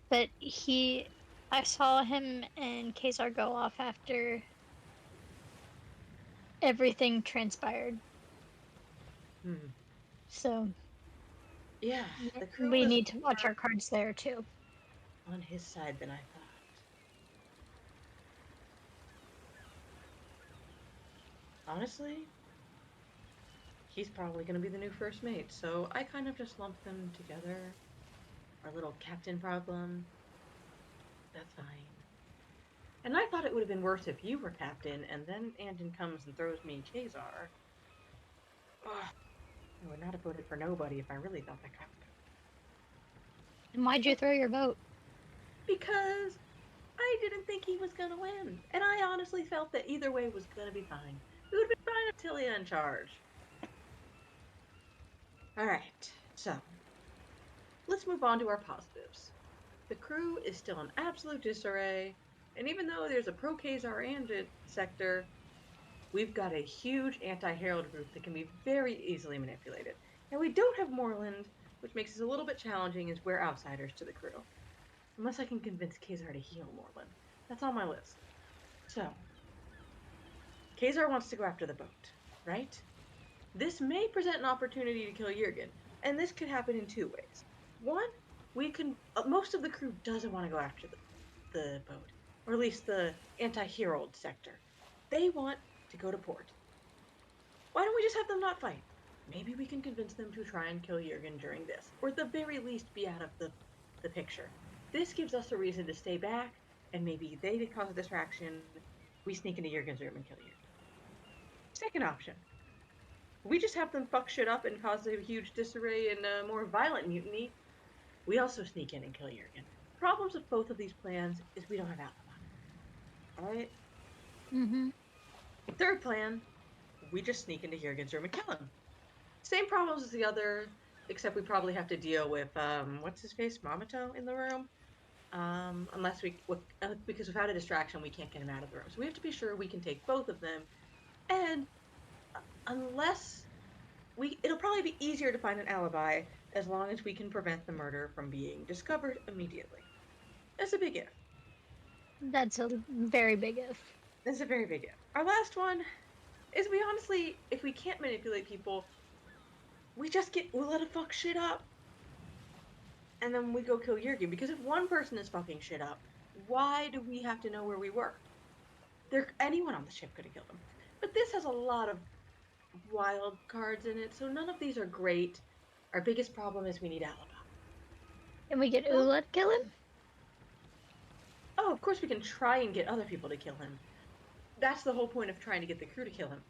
but I saw him and Kazar go off after everything transpired. Hmm. So Yeah, the crew we was need to watch our cards there too. on his side than I thought. Honestly, he's probably going to be the new first mate, so I kind of just lumped them together. Our little captain problem. That's fine. And I thought it would have been worse if you were captain, and then Andon comes and throws me Kazar. Ugh, I would not have voted for nobody if I really thought that guy was And why'd you throw your vote? because I didn't think he was gonna win, and I honestly felt that either way was gonna be fine. It would have been fine with Tilia in charge. All right, so let's move on to our positives. The crew is still in absolute disarray, and even though there's a pro Kazar Andon sector, we've got a huge anti-Herald group that can be very easily manipulated. And we don't have Moreland, which makes it a little bit challenging as we're outsiders to the crew. Unless I can convince Kazar to heal Moreland. That's on my list. So, Kazar wants to go after the boat, right? This may present an opportunity to kill Jurgen, and this could happen in two ways. One, we can. Most of the crew doesn't want to go after the boat, or at least the anti-Herald sector. They want to go to port. Why don't we just have them not fight? Maybe we can convince them to try and kill Jurgen during this, or at the very least be out of the picture. This gives us a reason to stay back, and maybe they cause a distraction. We sneak into Jurgen's room and kill Jurgen. Second option, we just have them fuck shit up and cause a huge disarray and a more violent mutiny. We also sneak in and kill Jurgen. Problems with both of these plans is we don't have alibi. Alright? Mm-hmm. Third plan, we just sneak into Jurgen's room and kill him. Same problems as the other, except we probably have to deal with what's his face, Mamato in the room. Unless because without a distraction, we can't get him out of the room. So we have to be sure we can take both of them. And unless it'll probably be easier to find an alibi as long as we can prevent the murder from being discovered immediately. That's a big if. That's a very big if. That's a very big if. Our last one is we honestly, if we can't manipulate people, we let it fuck shit up. And then we go kill Jurgen. Because if one person is fucking shit up, why do we have to know where we were? Anyone on the ship could have killed him. But this has a lot of wild cards in it, so none of these are great. Our biggest problem is we need alibi. Can we get Well, Ula to kill him? oh, of course we can try and get other people to kill him. That's the whole point of trying to get the crew to kill him.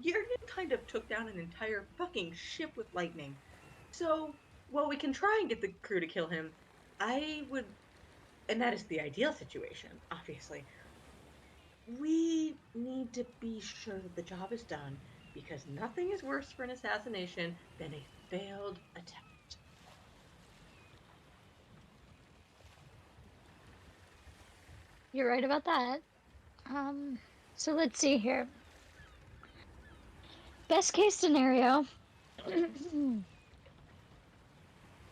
Jurgen kind of took down an entire fucking ship with lightning. So, while we can try and get the crew to kill him, I would, and that is the ideal situation, obviously. We need to be sure that the job is done because nothing is worse for an assassination than a failed attempt. You're right about that. So let's see here. Best case scenario,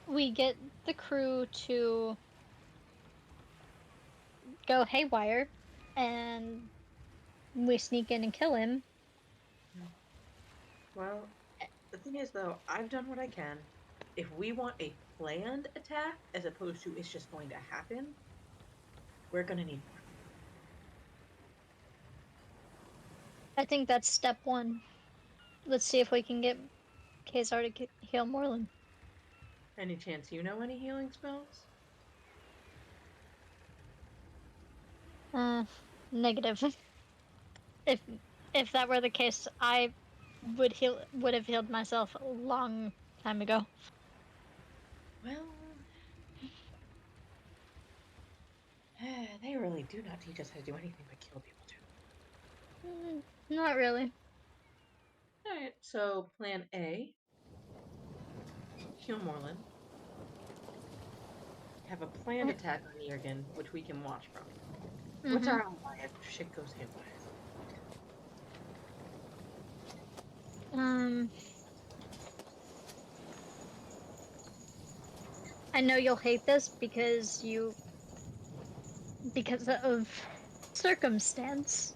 we get the crew to go haywire and we sneak in and kill him. Well, the thing is, though, I've done what I can. If we want a planned attack as opposed to it's just going to happen, we're going to need more. I think that's step one. Let's see if we can get Kazar to heal Moreland. Any chance you know any healing spells? Negative. If if that were the case, I would have healed myself a long time ago. Well, they really do not teach us how to do anything but kill people, too. Not really. Alright, so plan A, heal Moreland. Have a planned attack on Jurgen, which we can watch from. What's our alibi if shit goes haywire? I know you'll hate this because of circumstance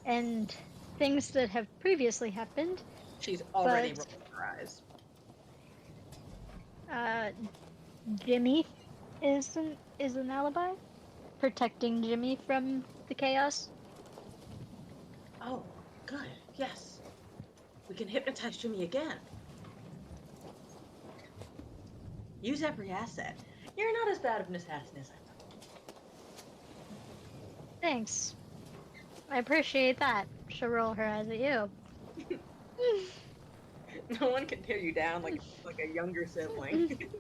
and things that have previously happened. She's already But- rolling her eyes. Jimmy is an alibi, protecting Jimmy from the chaos. Oh, good. Yes. We can hypnotize Jimmy again. Use every asset. You're not as bad of an assassin as I thought. Thanks. I appreciate that. She'll roll her eyes at you. No one can tear you down like a younger sibling.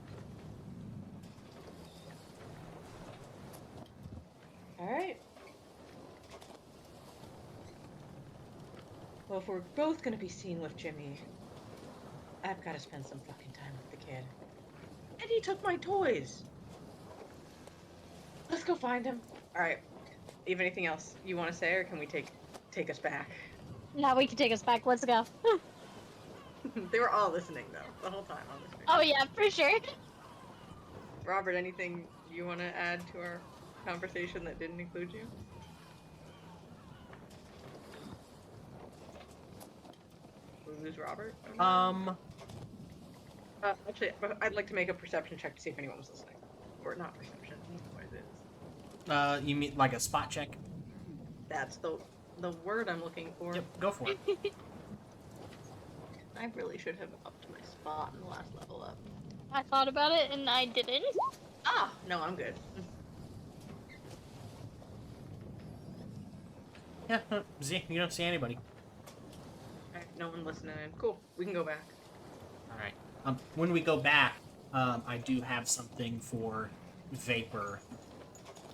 All right. Well, if we're both gonna be seen with Jimmy, I've got to spend some fucking time with the kid. And he took my toys. Let's go find him. All right. You have anything else you want to say, or can we take us back? Now we can take us back. Let's go. They were all listening though, the whole time on the screen. Oh yeah, for sure. Robert, anything you want to add to our conversation that didn't include you? We lose Robert? Actually, I'd like to make a perception check to see if anyone was listening. Or not perception, what it is. You mean like a spot check? That's the word I'm looking for. Yep, go for it. I really should have upped my spot in the last level up. I thought about it and I didn't. Ah, no, I'm good. Yeah, Z, you don't see anybody. Alright, no one listening in. Cool, we can go back. All right. When we go back, I do have something for Vapor.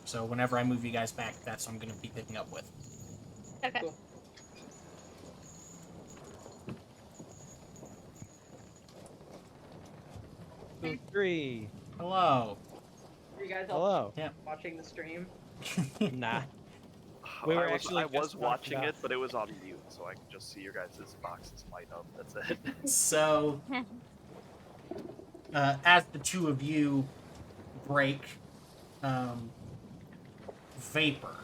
So whenever I move you guys back, that's what I'm going to be picking up with. Okay. Cool. Two, three. Hello. Are you guys all Hello. watching the stream? Nah. We were I was just watching walking it, but it was on mute, so I could just see your guys' boxes light up. That's it. So, as the two of you break Vapor,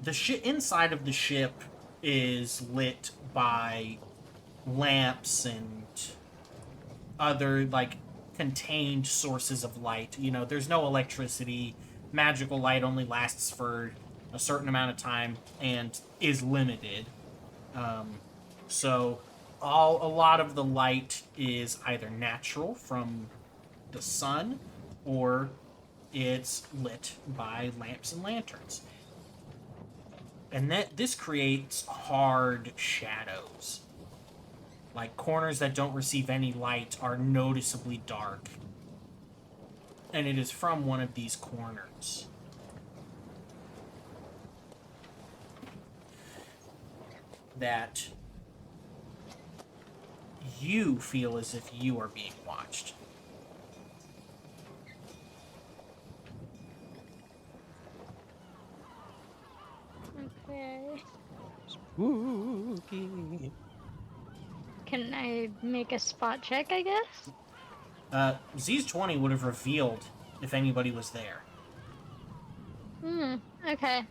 the inside of the ship is lit by lamps and other like contained sources of light. You know, there's no electricity. Magical light only lasts for a certain amount of time and is limited. So a lot of the light is either natural from the sun or it's lit by lamps and lanterns. And this creates hard shadows. Like, corners that don't receive any light are noticeably dark. And it is from one of these corners that you feel as if you are being watched. Okay. Spooky. Can I make a spot check, I guess? Z's 20 would have revealed if anybody was there. Okay.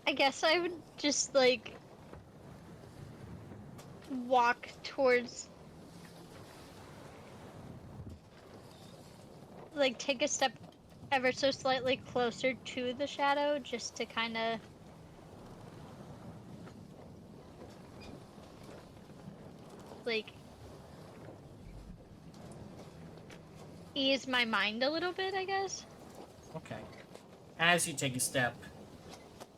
I guess I would just, like, walk towards, like, take a step ever so slightly closer to the shadow just to kind of like ease my mind a little bit, I guess. Okay. As you take a step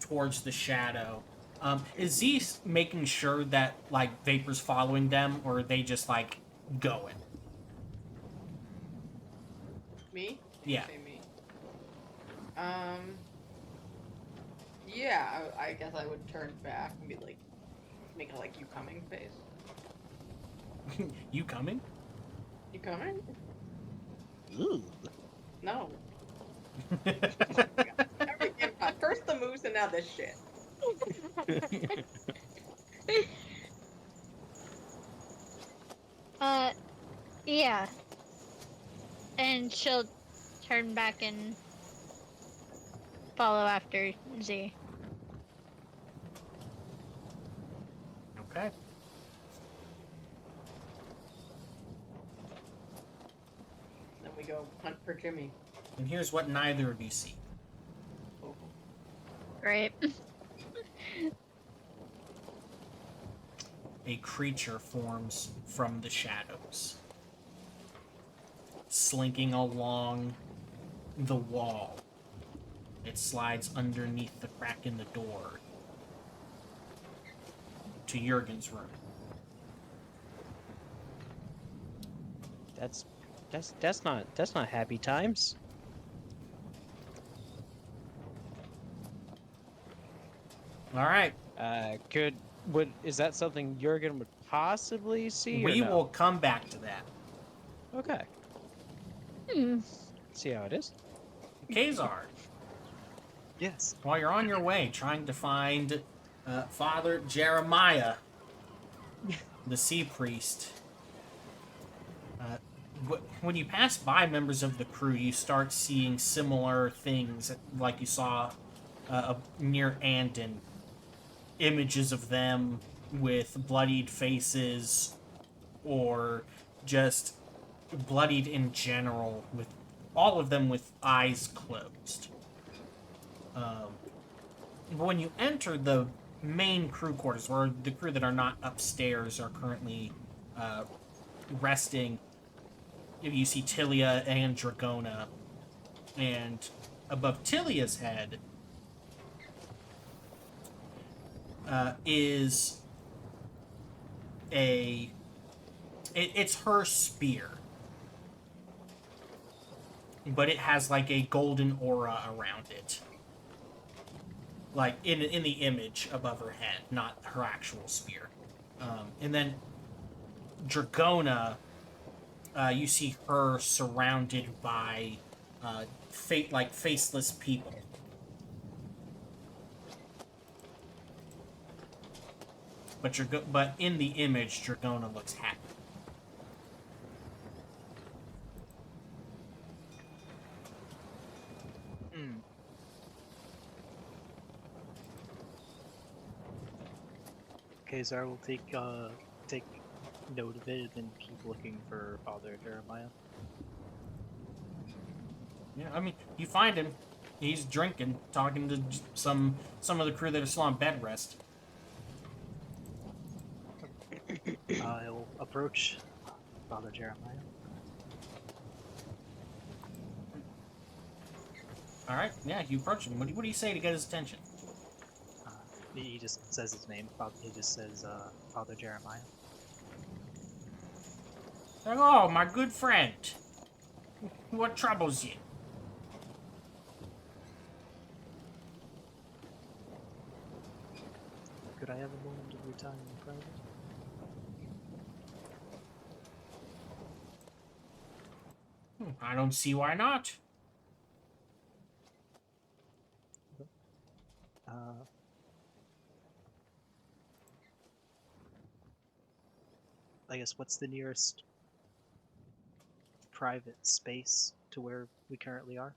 towards the shadow, is Z making sure that, like, Vapor's following them, or are they just, like, going? Me? Yeah. Say me. Yeah, I guess I would turn back and be like, make a like you coming face. You coming? You coming? Ooh. No. Everything. First the moose and now this shit. Uh, yeah. And she'll turn back and follow after Z. Okay. Then we go hunt for Jimmy. And here's what neither of you see. Oh. Great. A creature forms from the shadows, slinking along the wall. It slides underneath the crack in the door to Jurgen's room. That's not happy times. All right. Is that something Jurgen would possibly see? We or no? will come back to that. Okay. Hmm. See how it is. Kazar, Yes. while you're on your way trying to find Father Jeremiah, the sea priest, when you pass by members of the crew, you start seeing similar things like you saw near Andon. Images of them with bloodied faces or just bloodied in general, with all of them with eyes closed. When you enter the main crew quarters, where the crew that are not upstairs are currently resting, you see Tilia and Dragona, and above Tilia's head is it's her spear, but it has like a golden aura around it, like in the image above her head, not her actual spear. And then Dragona, you see her surrounded by faceless people. But in the image, Dragona looks happy. Hmm. Kazar will take note of it and keep looking for Father Jeremiah. Yeah, I mean, you find him. He's drinking, talking to some of the crew that are still on bed rest. I'll approach Father Jeremiah. All right, yeah, you approach him. What do you say to get his attention? He just says his name. He just says Father Jeremiah. Oh, my good friend. What troubles you? Could I have a moment of your time in private? I don't see why not. I guess what's the nearest private space to where we currently are?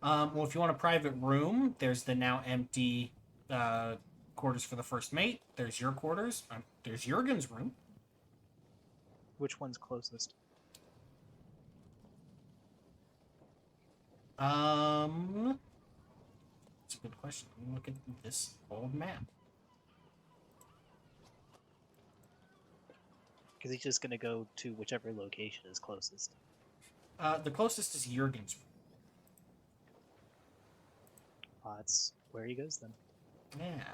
Well, if you want a private room, there's the now empty quarters for the first mate. There's your quarters. There's Jurgen's room. Which one's closest? That's a good question. Let me look at this old map. Because he's just gonna go to whichever location is closest. The closest is Jurgen's room. That's where he goes then. Yeah.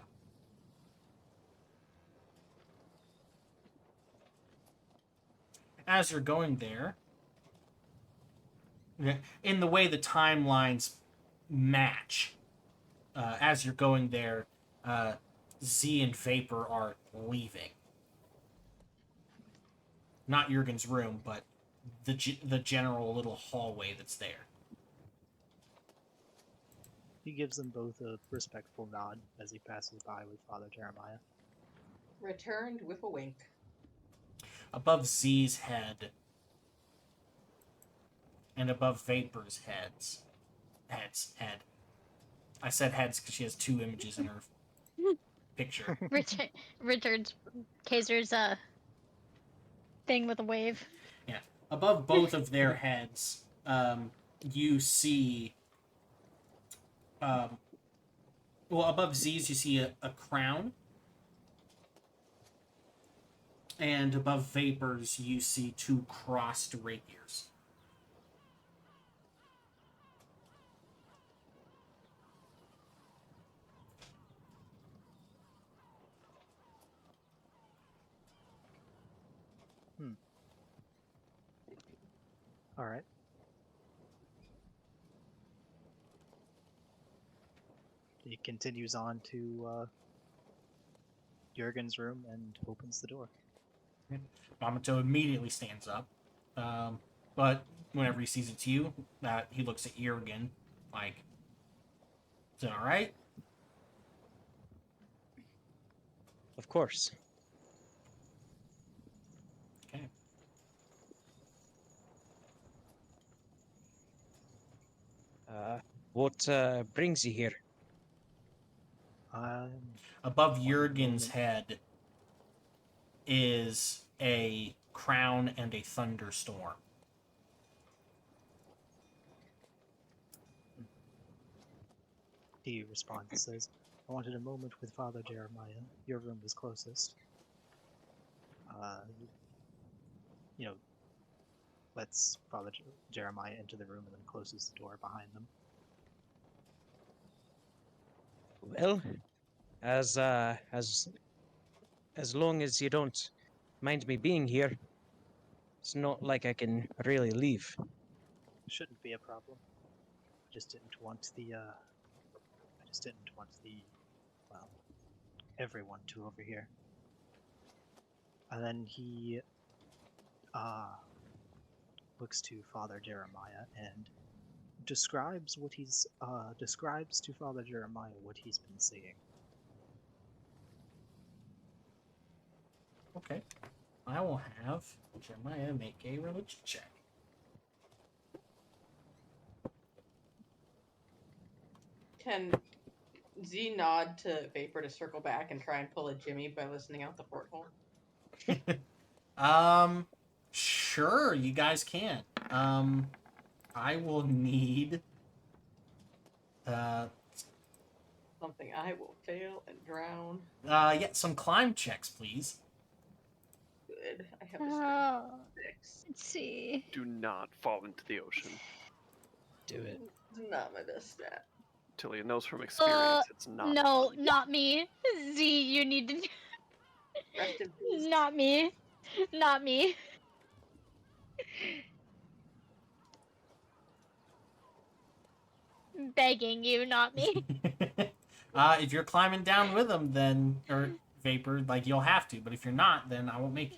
As you're going there, in the way the timelines match, as you're going there, Z and Vapor are leaving. Not Jurgen's room, but the general little hallway that's there. He gives them both a respectful nod as he passes by with Father Jeremiah. Returned with a wink. Above Z's head and above Vapor's head. I said heads because she has two images in her picture. Richard's Kaiser's thing with a wave. Yeah. Above both of their heads, you see... above Z's, you see a crown. And above Vapor's, you see two crossed rapiers. All right. He continues on to Jurgen's room and opens the door. Yamato immediately stands up. But whenever he sees it's you, he looks at Jurgen like, is it alright? Of course. Okay. What brings you here? Above Jurgen's head is a crown and a thunderstorm. He responds and says, I wanted a moment with Father Jeremiah. Your room is closest. Lets Father Jeremiah into the room and then closes the door behind them. Well, as long as you don't mind me being here, it's not like I can really leave. Shouldn't be a problem. Just didn't want everyone to overhear. And then he looks to Father Jeremiah and describes to Father Jeremiah what he's been seeing. Okay. I will have Jeremiah make a religion check. Can Z nod to Vapor to circle back and try and pull a Jimmy by listening out the porthole? Sure, you guys can. I will need Something I will fail and drown. some climb checks, please. Good. I have a 6. Let's see. Do not fall into the ocean. Do it. It's not my best stat. Tilly knows from experience it's not. No, not me. Z, you need to. Rest in peace. Not me. Not me. Begging you, not me. If you're climbing down with them, then or Vapor, like you'll have to. But if you're not, then I won't make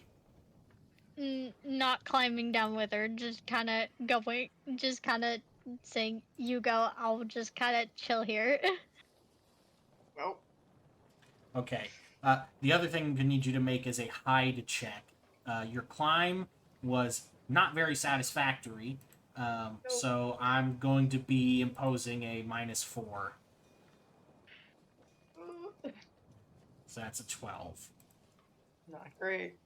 you. Not climbing down with her, just kind of going, just kind of saying, you go, I'll just kind of chill here. Oh. Okay. The other thing I need you to make is a hide check. Your climb was not very satisfactory, so I'm going to be imposing a -4. So that's a 12. Not great.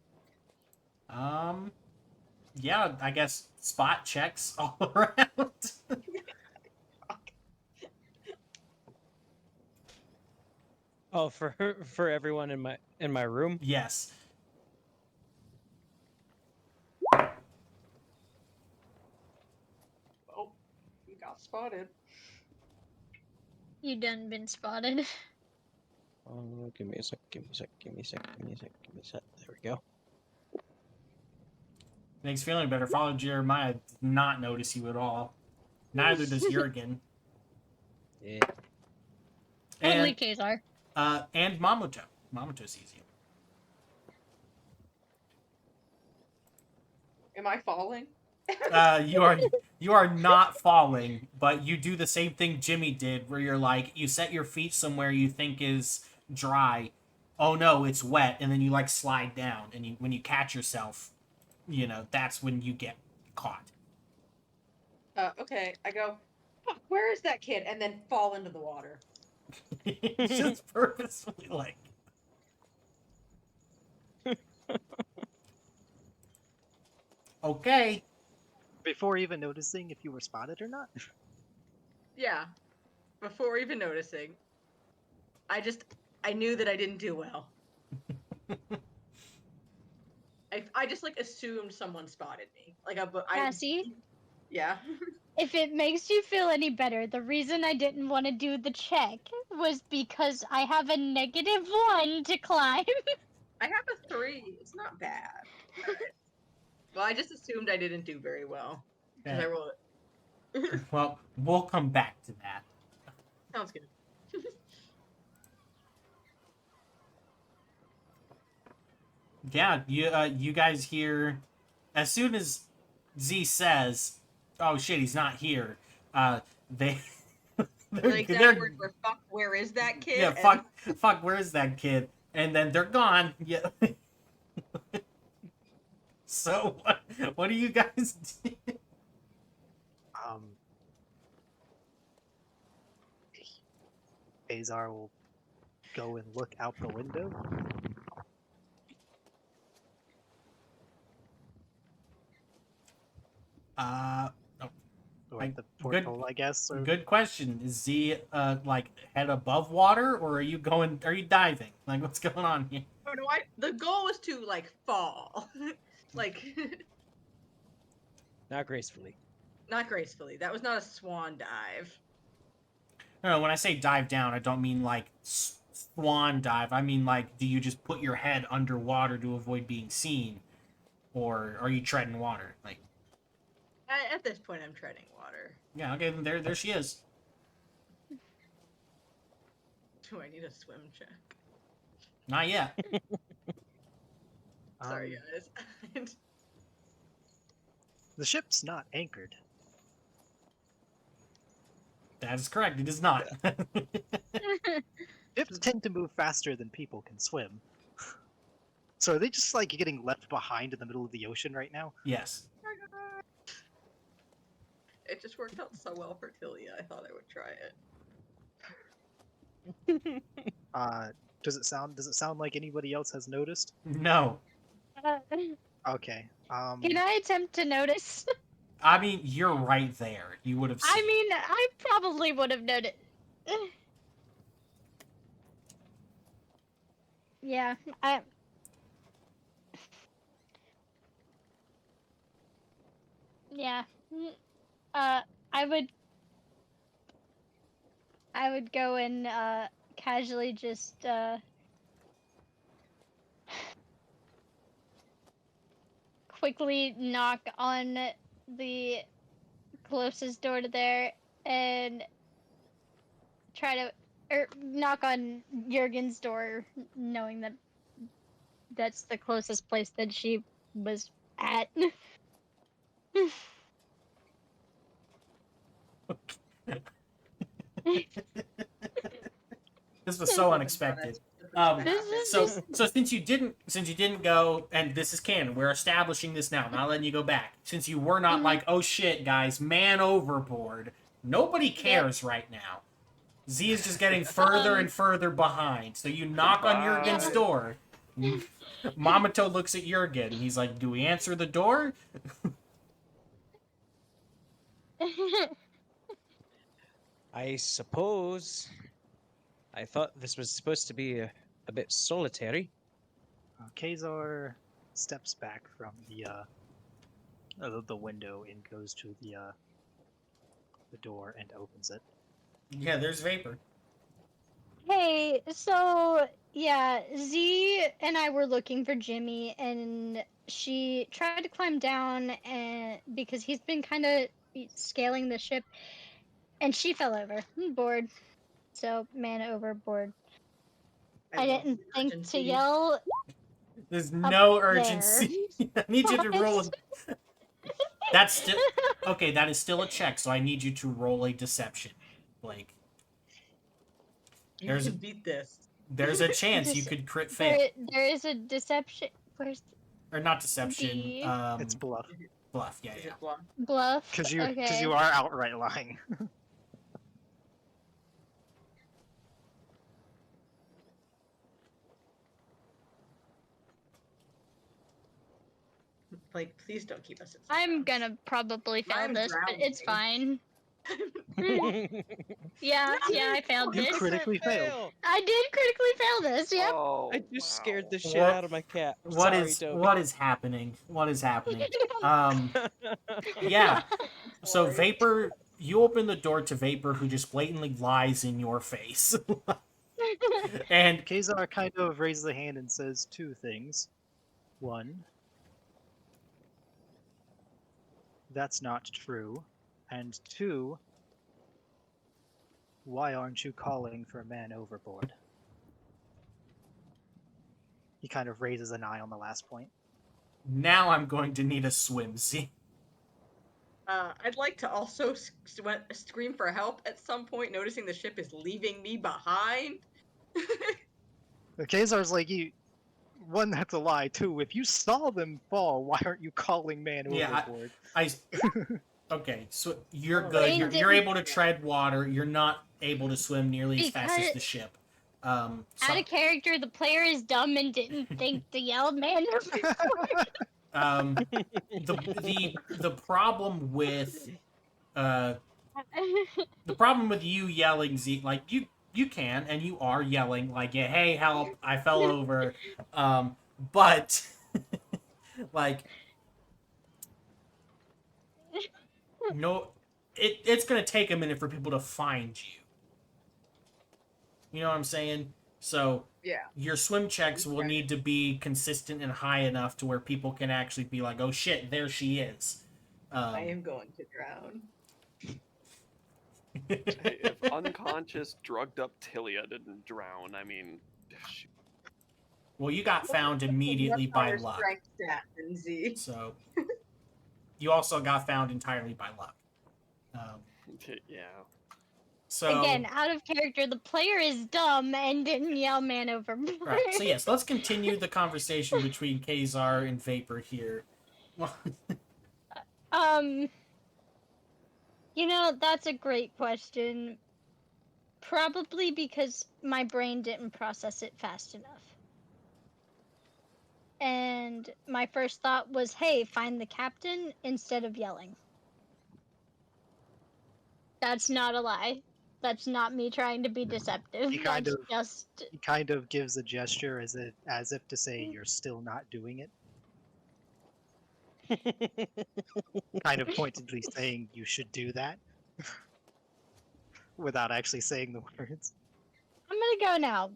Yeah, I guess spot checks all around. Oh, for everyone in my room. Yes. Oh, you got spotted. You done been spotted. Oh, give me a sec. Give me a sec. Give me a sec. Give me a sec. Give me a sec. There we go. Makes feeling better. Father Jeremiah did not notice you at all. Neither does Jurgen. Yeah. Only And Kazar. and Mamoto. Mamoto sees you. Am I falling? You are not falling, but you do the same thing Jimmy did, where you're like you set your feet somewhere you think is dry. Oh no, it's wet, and then you like slide down, and when you catch yourself, that's when you get caught. Okay, I go, "Fuck, where is that kid?" And then fall into the water. Just purposefully like. Okay. Before even noticing if you were spotted or not. Yeah, before even noticing. I knew that I didn't do well. I just like assumed someone spotted me. Like Cassie, yeah. if it makes you feel any better, the reason I didn't want to do the check was because I have a -1 to climb. I have a 3. It's not bad. All right. Well, I just assumed I didn't do very well because I Okay. rolled. Well, we'll come back to that. Sounds good. Yeah, you guys hear as soon as Z says, "Oh shit, he's not here." They The exact words were "fuck, where is that kid?" yeah, fuck, where is that kid? And then they're gone. Yeah. So what do you guys do? Azar will go and look out the window. Oh, Or I- at the porthole, I guess. Or... good question. Is Z like head above water, or are you diving? Like, what's going on here? Oh no! The goal was to like fall, like Not gracefully. not gracefully. That was not a swan dive. No, when I say dive down, I don't mean like swan dive. I mean like, do you just put your head underwater to avoid being seen, or are you treading water? Like, At this point, I'm treading water. yeah, okay, then there she is. Do I need a swim check? Not yet. Sorry, guys. The ship's not anchored. That is correct. It is not. Ships tend to move faster than people can swim. So are they just like getting left behind in the middle of the ocean right now? Yes. It just worked out so well for Tilia. I thought I would try it. Does it sound like anybody else has noticed? No. Okay. Can I attempt to notice? I mean, you're right there. You would have seen. I mean, I probably would have noticed. Yeah, yeah. I would go and casually just quickly knock on the closest door to there and try to knock on Jurgen's door, knowing that that's the closest place that she was at. This was so unexpected. So since you didn't go, and this is canon, we're establishing this now, not letting you go back. Since you were not like, oh shit, guys, man overboard. Nobody cares right now. Z is just getting further and further behind. So you knock on Jurgen's door. Mamato looks at Jurgen. He's like, do we answer the door? I suppose. I thought this was supposed to be a bit solitary. Kazar steps back from the window and goes to the door and opens it. Yeah, there's vapor. Hey, so yeah, Z and I were looking for Jimmy, and she tried to climb down, and because he's been kind of scaling the ship, and she fell over. I'm bored. So, man overboard. I love didn't the think to urgency. yell There's up no there. urgency. I need you to roll a... That's still... Okay, that is still a check, so I need you to roll a deception, Blake. You There's can beat this. There's a chance you Dece- could crit fail. there is a deception. Where's Or not deception, the It's bluff. bluff, yeah, Is yeah. it bluff? bluff? Because Okay. you are outright lying. Like, please don't keep us at I'm suspense. gonna probably fail I'm this, but it's drowning. fine. Yeah, I failed You this. critically failed. I did critically fail this. Yep. Oh, I just scared the shit What- out of my cat. What Sorry, is Toby. what is happening? What is happening? Yeah. So Sorry. Vapor, you open the door to Vapor, who just blatantly lies in your face. And Kazar kind of raises a hand and says two things. One, that's not true. And two, why aren't you calling for man overboard? He kind of raises an eye on the last point. now I'm going to need a swimsy. I'd like to also scream for help at some point, noticing the ship is leaving me behind. Kazar's like, one, that's a lie. Two, if you saw them fall, why aren't you calling man Yeah, overboard? Okay, so you're All good. right. You're able to tread water. You're not able to swim nearly as fast as Because- the ship. Out of character, the player is dumb and didn't think to yell man overboard. The problem with the problem with you yelling Z, like you can and you are yelling like, yeah, hey, help, I fell over, but like no, it's gonna take a minute for people to find you. You know what I'm saying? So Yeah. your swim checks will need to be consistent and high enough to where people can actually be like, oh shit, there she is. I am going to drown. Hey, if unconscious, drugged up Tilia didn't drown, I mean, shoot. Well, you got found immediately by Higher luck. strength stat than Z. So you also got found entirely by luck. Yeah. So Again, out of character, the player is dumb and didn't yell man overboard. right. So yes, let's continue the conversation between Kazar and Vapor here. You know, that's a great question. Probably because my brain didn't process it fast enough. And my first thought was, hey, find the captain instead of yelling. That's not a lie. That's not me trying to be deceptive. He kind That's of- just He kind of gives a gesture as if to say you're still not doing it. Kind of pointedly saying you should do that. Without actually saying the words. I'm gonna go now.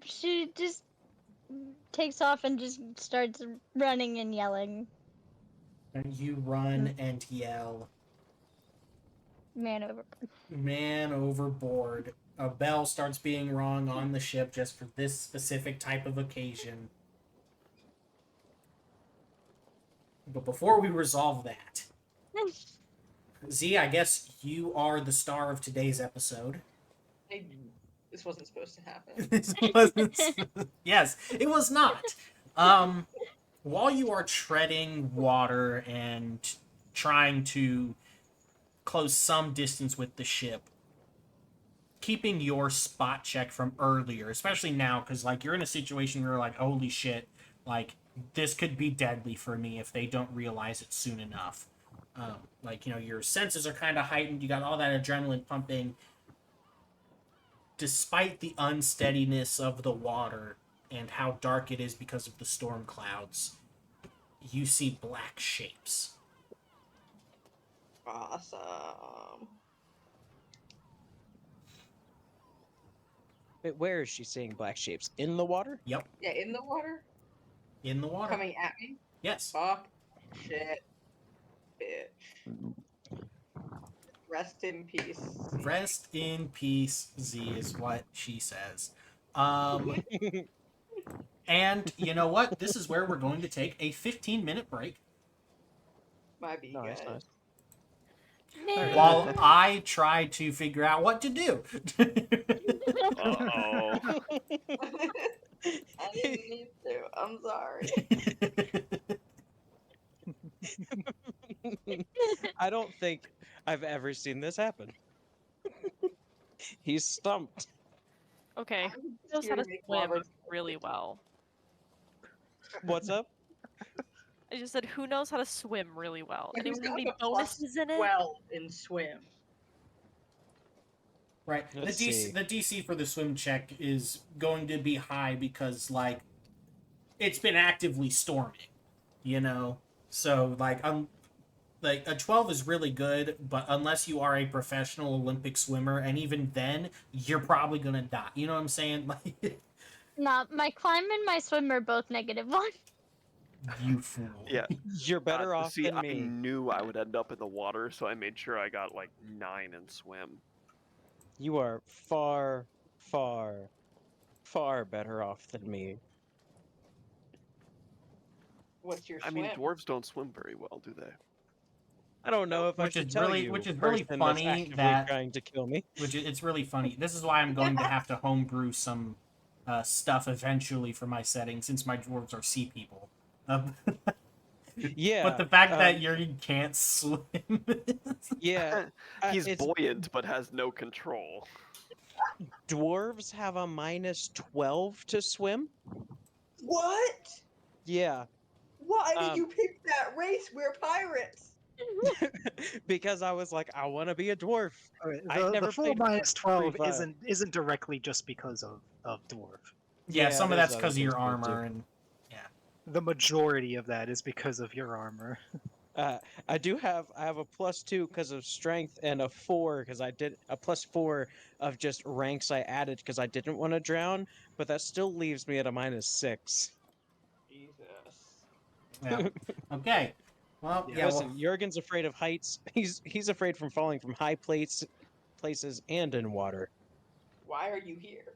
She just takes off and just starts running and yelling. And you run and yell, Man overboard. man overboard. A bell starts being rung on the ship just for this specific type of occasion. But before we resolve that, Z, I guess you are the star of today's episode. This wasn't supposed to happen. This wasn't- yes, it was not. While you are treading water and trying to close some distance with the ship, keeping your spot check from earlier, especially now, because like you're in a situation where you're like, holy shit, like this could be deadly for me if they don't realize it soon enough. Like, you know, your senses are kind of heightened. You got all that adrenaline pumping. Despite the unsteadiness of the water and how dark it is because of the storm clouds, you see black shapes. Awesome. Wait, where is she seeing black shapes? In the water? Yep, Yeah, in the water? in the water. Coming at me? Yes. Fuck. Shit. Bitch. Rest in peace. Rest in peace, Z is what she says. And you know what? This is where we're going to take a 15-minute break Might be Nice, good. nice. while I try to figure out what to do. Uh-oh. I didn't need to. I'm sorry. I don't think I've ever seen this happen. He's stumped. Okay, I'm who just knows here how to to make swim Robert really well? What's up? I just said, who knows how to swim really well? Who's Anyone have got any the plus bonuses in it? 12 in swim. Right. Let's the see. DC for the swim check is going to be high because like it's been actively storming, you know. So like like a 12 is really good, but unless you are a professional Olympic swimmer, and even then, you're probably gonna die. You know what I'm saying? Like, Nah, my climb and my swim are both -1. you fool. Yeah. You're better off See, than I me. knew I would end up in the water, so I made sure I got like 9 in swim. You are far, far, far better off than me. What's your I swim? mean, dwarves don't swim very well, do they? I don't know if I Which should is tell really- you, which is really person funny that's actively that- trying to kill me. It's really funny. This is why I'm going to have to homebrew some stuff eventually for my setting, since my dwarves are sea people. Yeah, But the fact that you can't swim. yeah, He's it's- buoyant but has no control. dwarves have a -12 to swim. What? Yeah, Why did Um, you pick that race? We're pirates. because I was like, I want to be a dwarf. Okay, I've never the full played -12 Free Fire. isn't directly just because of dwarf. Yeah, some of there's that's other because of things your to it, too. armor and The majority of that is because of your armor. I have a +2 because of strength and a 4 because I did a +4 of just ranks I added because I didn't want to drown, but that still leaves me at a -6. Jesus. yeah. Okay. Well, Yeah, yeah. Listen, Jurgen's afraid of heights. He's afraid from falling from high places and in water. Why are you here?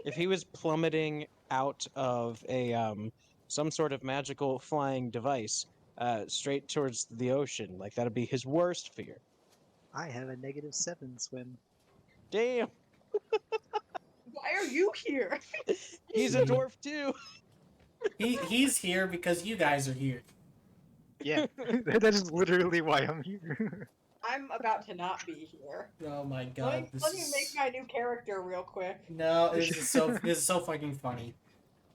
If he was plummeting out of a some sort of magical flying device straight towards the ocean, like that'd be his worst fear. I have a -7 swim. Damn, Why are you here? he's a dwarf too. he's here because you guys are here. Yeah, that is literally why I'm here. I'm about to not be here. Oh my Let god. me, let me make my new character real quick. No, this is so fucking funny.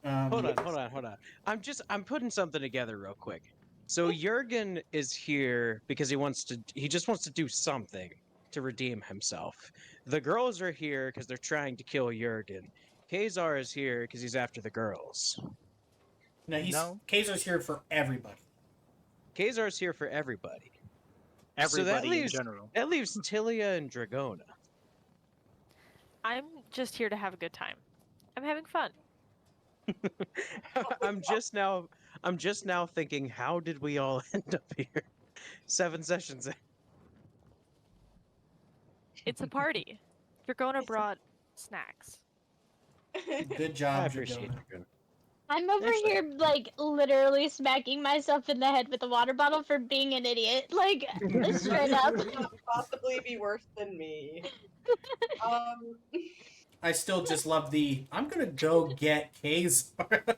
Hold on. I'm putting something together real quick. So Jurgen is here because he just wants to do something to redeem himself. The girls are here because they're trying to kill Jurgen. Kazar is here because he's after the girls. No. Kazar's here for everybody. Kazar is here for everybody. Everybody in leaves- general. That leaves Tilia and Dragona. I'm just here to have a good time. I'm having fun. I'm just now thinking, how did we all end up here? 7 sessions in. It's a party. You're going abroad. Snacks. Good I job, appreciate Dragona. you. I'm over Actually- here, like, literally smacking myself in the head with a water bottle for being an idiot. Like, straight up. Could not possibly be worse than me. I still just love the I'm gonna go get Kazar.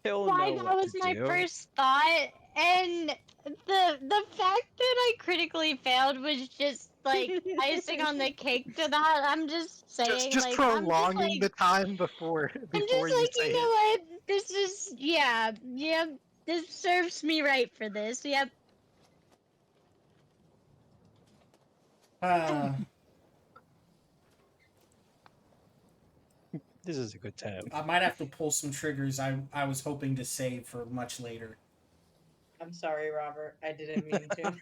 He'll Why know that what was to my do. first thought, and the fact that I critically failed was just like icing on the cake to that. I'm just saying, Just like, prolonging the time before I'm just you like, say you know it. what? This is yep. This serves me right for this. Yep. This is a good time. I might have to pull some triggers I was hoping to save for much later. I'm sorry, Robert. I didn't mean to.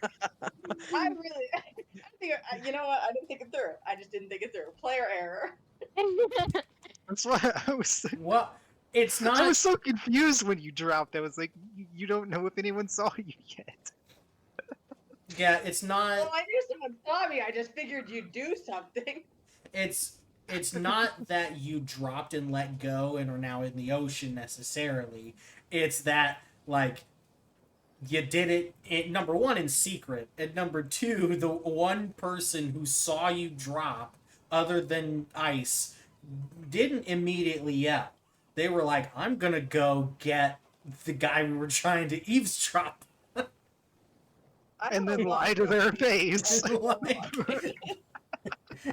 I really, you know what? I didn't think it through. I just didn't think it through. Player error. That's why I was. What? It's not. I was so confused when you dropped. I was like, you don't know if anyone saw you yet. Yeah, it's not. Well, I knew someone saw me. I just figured you'd do something. It's not that you dropped and let go and are now in the ocean necessarily. It's that like you did it number one in secret, and number two, the one person who saw you drop, other than Ice, didn't immediately yell. They were like, "I'm gonna go get the guy we were trying to eavesdrop." I And don't then know lie why. to their face.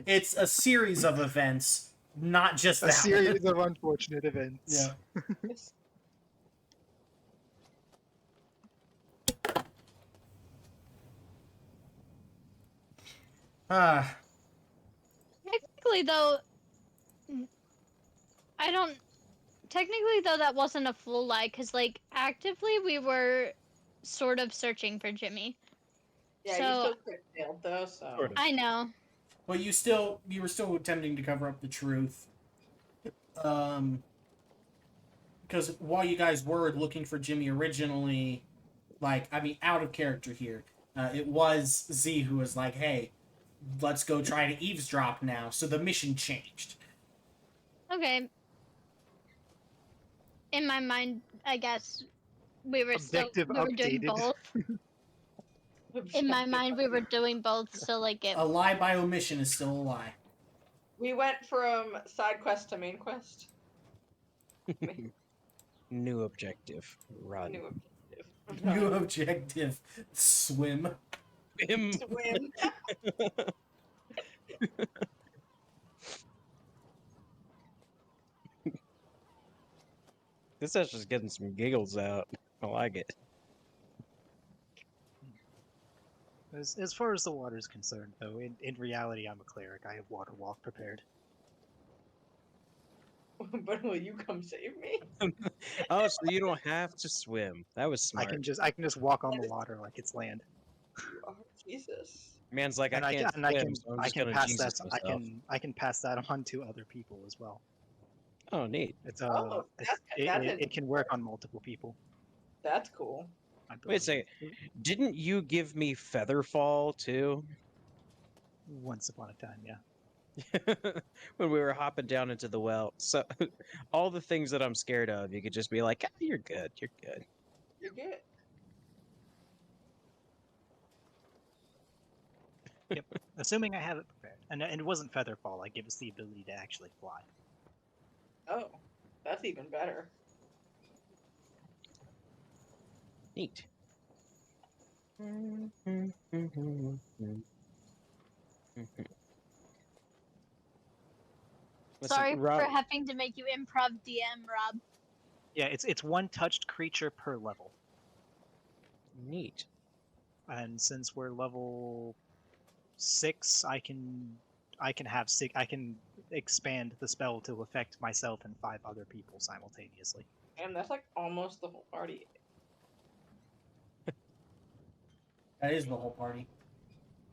It's a series of events, not just A that series one. of unfortunate events. Yeah. Ah, Technically, though, I don't. Technically, though, that wasn't a full lie, because, like, actively we were sort of searching for Jimmy. Yeah, you So, still crit failed though, so. Sort of. I know. well, you were still attempting to cover up the truth. Because while you guys were looking for Jimmy originally, like, I mean, out of character here, it was Z who was like, "Hey, let's go try to eavesdrop now." So the mission changed. Okay. In my mind, I guess we were Objective we were doing updated. both. In my mind, we were doing both, so like it. A lie by omission is still a lie. We went from side quest to main quest. New objective. Run. New objective. New Run. objective: swim. Swim. This is just getting some giggles out. I like it. As far as the water is concerned, though, in reality, I'm a cleric. I have water walk prepared. But will you come save me? Oh, so you don't have to swim. That was I smart. can just walk on the water like it's land. Oh, Jesus. Man's like, And I can't swim, so I'm I just can gonna pass Jesus that myself. I can pass that on to other people as well. Oh, neat. It's Oh, it can work on multiple people. That's cool. I Wait a believe. second. Didn't you give me Featherfall too? Once upon a time, yeah. When we were hopping down into the well. So all the things that I'm scared of, you could just be like, ah, you're good, you're good. You're good. Assuming I have it prepared, and it wasn't featherfall. Like give us the ability to actually fly. Oh, that's even better. Neat. Listen, Sorry Rob, for having to make you improv DM, Rob. Yeah, it's one touched creature per level, neat. and since we're level 6, I can I can expand the spell to affect myself and 5 other people simultaneously. And that's like almost the whole party. That is the whole party.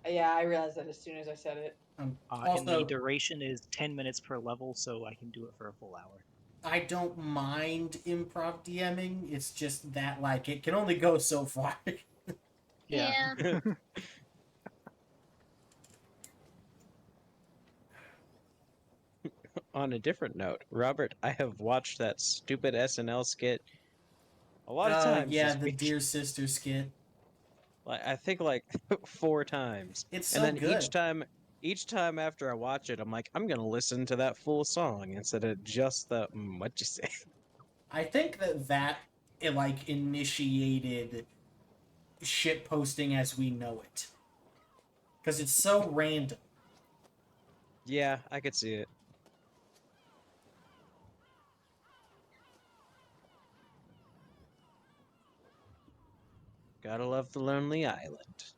Yeah, I realized that as soon as I said it. And Also, the duration is 10 minutes per level, so I can do it for a full hour. I don't mind improv DMing. It's just that like it can only go so far. Yeah. On a different note, Robert, I have watched that stupid SNL skit a lot of times. Yeah, this the week. Dear Sister skit. Like I think like 4 times. It's so And then good. each time after I watch it, I'm like, I'm gonna listen to that full song instead of just the what you say. I think that it like initiated shit posting as we know it. Because it's so random. Yeah, I could see it. Gotta love the Lonely Island.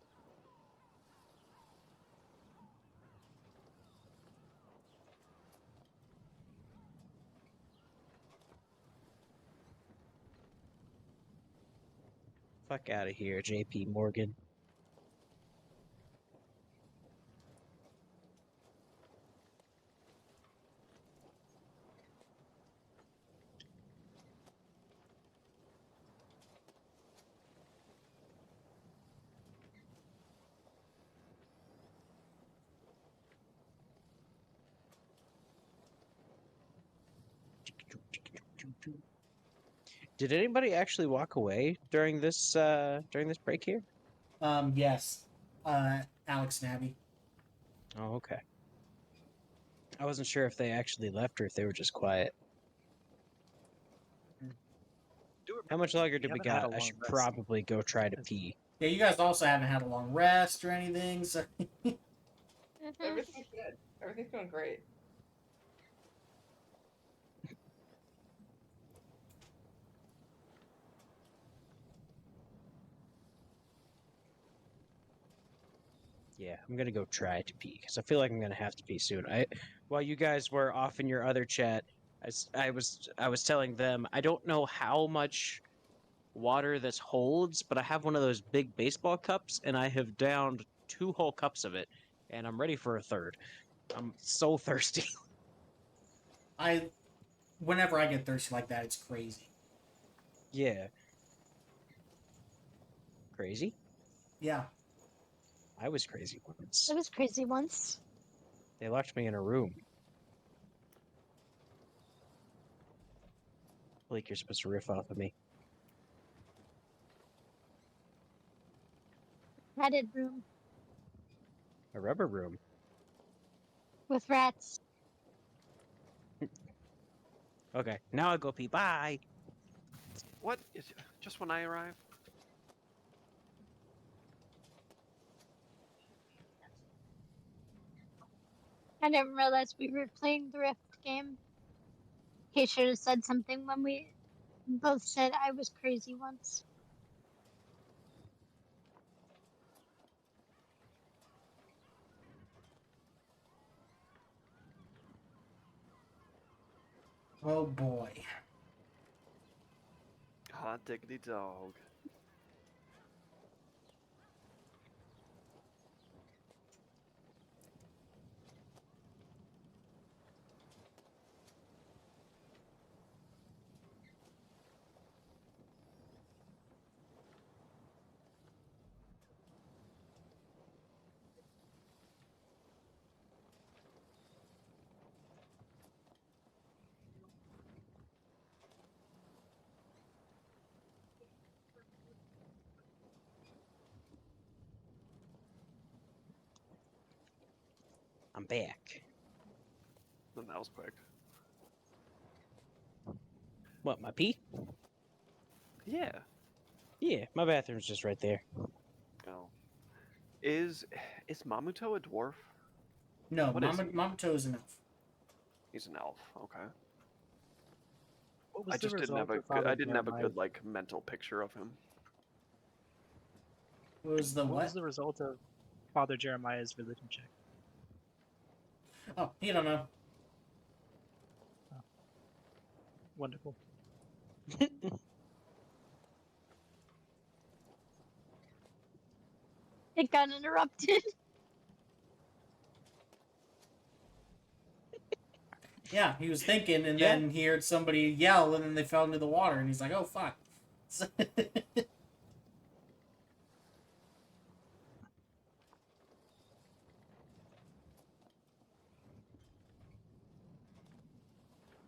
Fuck out of here, JP Morgan. Did anybody actually walk away during this break here? Yes. Alex and Abby. Oh, okay. I wasn't sure if they actually left or if they were just quiet. How much longer do we haven't had got? a I long should rest. probably go try to pee. Yeah, you guys also haven't had a long rest or anything, so Mhm. Everything's good. Everything's going great. Yeah, I'm gonna go try to pee because I feel like I'm gonna have to pee soon. While you guys were off in your other chat, I was telling them I don't know how much water this holds, but I have one of those big baseball cups and I have downed 2 whole cups of it, and I'm ready for a third. I'm so thirsty. whenever I get thirsty like that, it's crazy. Yeah. Crazy? Yeah. I was crazy once. It was crazy once. They locked me in a room. Blake, you're supposed to riff off of me. Ratted room A rubber room. with rats. Okay, now I'll go pee. Bye. What is just when I arrive? I didn't realize we were playing the Rift game. He should have said something when we both said I was crazy once. Oh boy. Hot diggity dog. I'm back. Then that was quick. What, my pee? Yeah. Yeah, my bathroom's just right there. Oh. Is Mamuto a dwarf? No, What is he? Mamato is an elf. He's an elf. Okay. What was I the just didn't result have a of Father I didn't have a Jeremiah's- good like mental picture of him. What was the What what? was the result of Father Jeremiah's religion check? Oh, you don't know. Wonderful. It got interrupted. Yeah, he was thinking, and Yeah. then he heard somebody yell, and then they fell into the water, and he's like, "Oh fuck."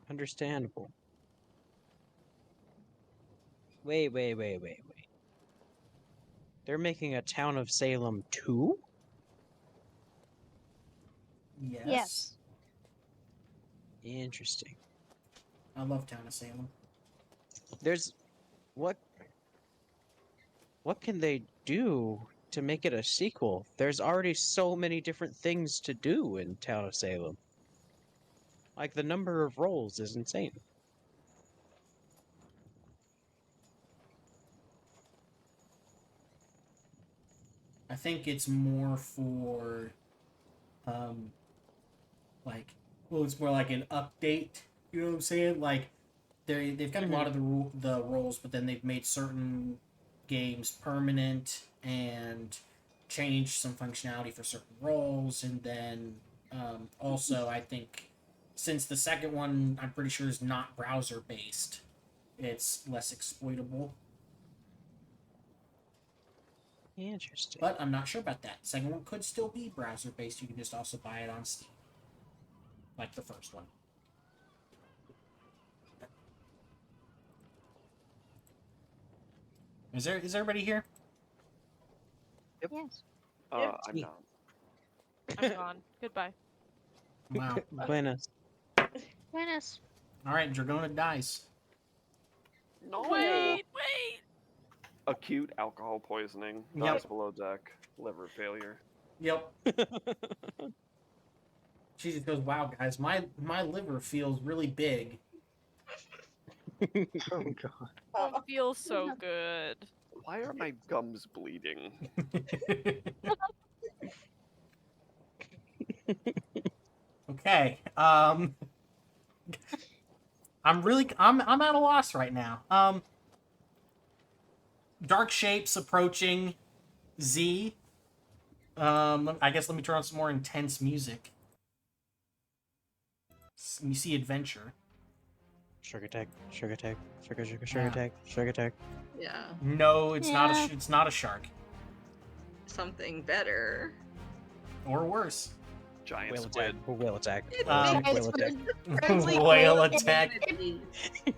Understandable. Wait. They're making a town of Salem too? Yes. Yes. Interesting. I love Town of Salem. There's what can they do to make it a sequel? There's already so many different things to do in Town of Salem. Like the number of roles is insane. I think it's more for, um, like, well, it's more like an update. You know what I'm saying? Like, they've got a lot of the roles, but then they've made certain games permanent and changed some functionality for certain roles, and then also I think since the second one I'm pretty sure is not browser based, it's less exploitable. Interesting. But I'm not sure about that. Second one could still be browser based. You can just also buy it on Steam, like the first one. Is everybody here? Yes. I'm not. I'm gone. Goodbye. Wow. Buenas. Buenas. All right, Dragona dies. No. Wait. Acute alcohol poisoning. Yep. Dies below deck. Liver failure. Yep. She just goes, "Wow, guys, my liver feels really big." Oh god. Don't feel so good. Why are my gums bleeding? Okay. I'm at a loss right now. Dark shapes approaching Z. I guess let me turn on some more intense music. You see adventure. Sugar tag, sugar tag, sugar Yeah. tag, sugar tag. Yeah. No, it's not Yeah. it's not a shark. Something better. Or worse. Giant Whale squid. attack. Whale attack. Um, Whale attack. Friendly Whale whale attack. community.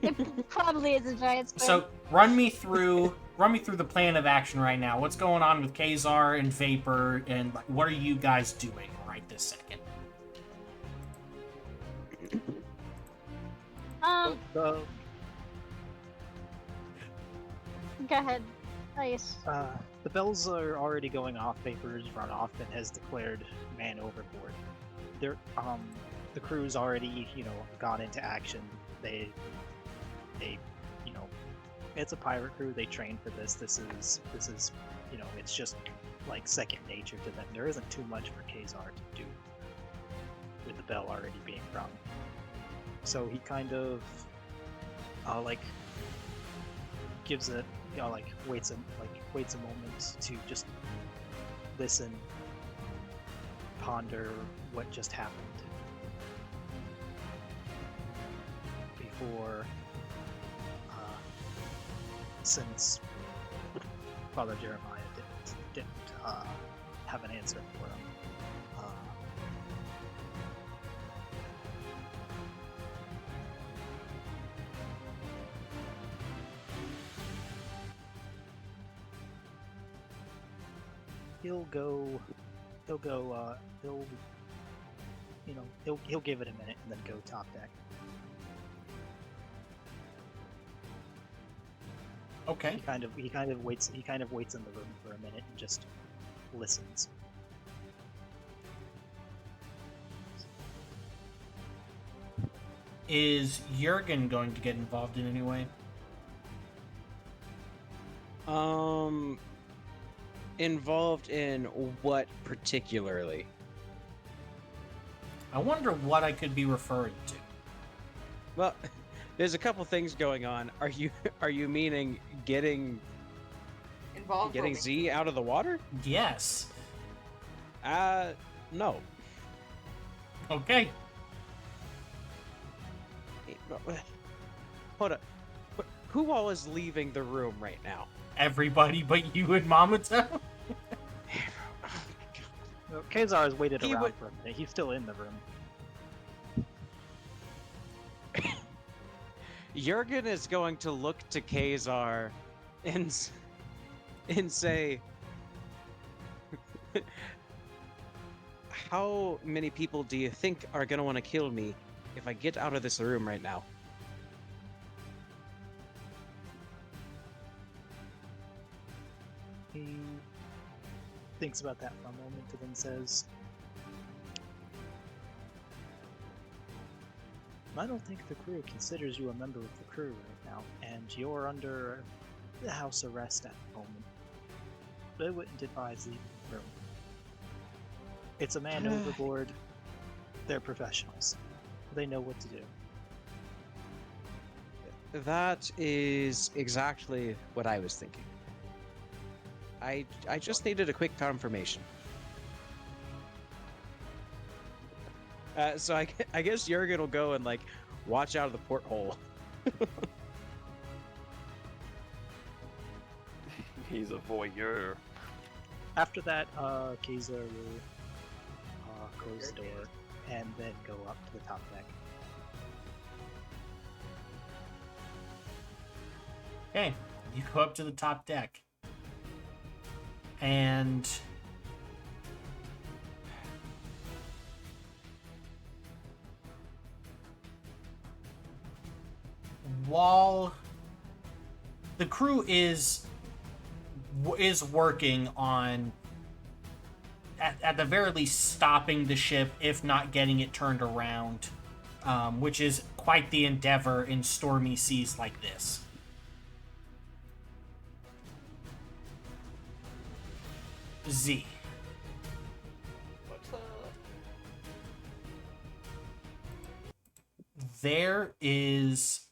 It probably is a giant squid. So run me through the plan of action right now. What's going on with Kazar and Vapor, and like, what are you guys doing right this second? The Go ahead, Ice. the bells are already going off. Vapor's run off and has declared man overboard. They're the crew's already gone into action. They it's a pirate crew. They train for this. This is it's just like second nature to them. There isn't too much for Kazar to do with the bell already being rung. So he kind of gives it waits a moment to just listen, ponder what just happened before since Father Jeremiah didn't have an answer for him. He'll give it a minute and then go top deck. Okay. He kind of waits in the room for a minute and just listens. Is Jurgen going to get involved in any way? Involved in what particularly? I wonder what I could be referring to. Well, there's a couple things going on. Are you meaning getting Involved. Z out of the water? Yes. No. Okay. Hold up. Who all is leaving the room right now? Everybody but you and Mamato? Well, Kazar has waited He around would- for a minute. He's still in the room. Jurgen is going to look to Kazar and say, how many people do you think are going to want to kill me if I get out of this room right now? He thinks about that for a moment and then says, I don't think the crew considers you a member of the crew right now, and you're under the house arrest at the moment. But I wouldn't advise leaving the room. It's a man overboard. They're professionals. They know what to do. That is exactly what I was thinking. I just needed a quick confirmation. So I guess Jurgen will go and watch out of the porthole. He's a voyeur. After that, Kaiser will close the door and then go up to the top deck. Okay. You go up to the top deck. And while the crew is working on, at the very least, stopping the ship, if not getting it turned around, which is quite the endeavor in stormy seas like this. Z. What's up? There is,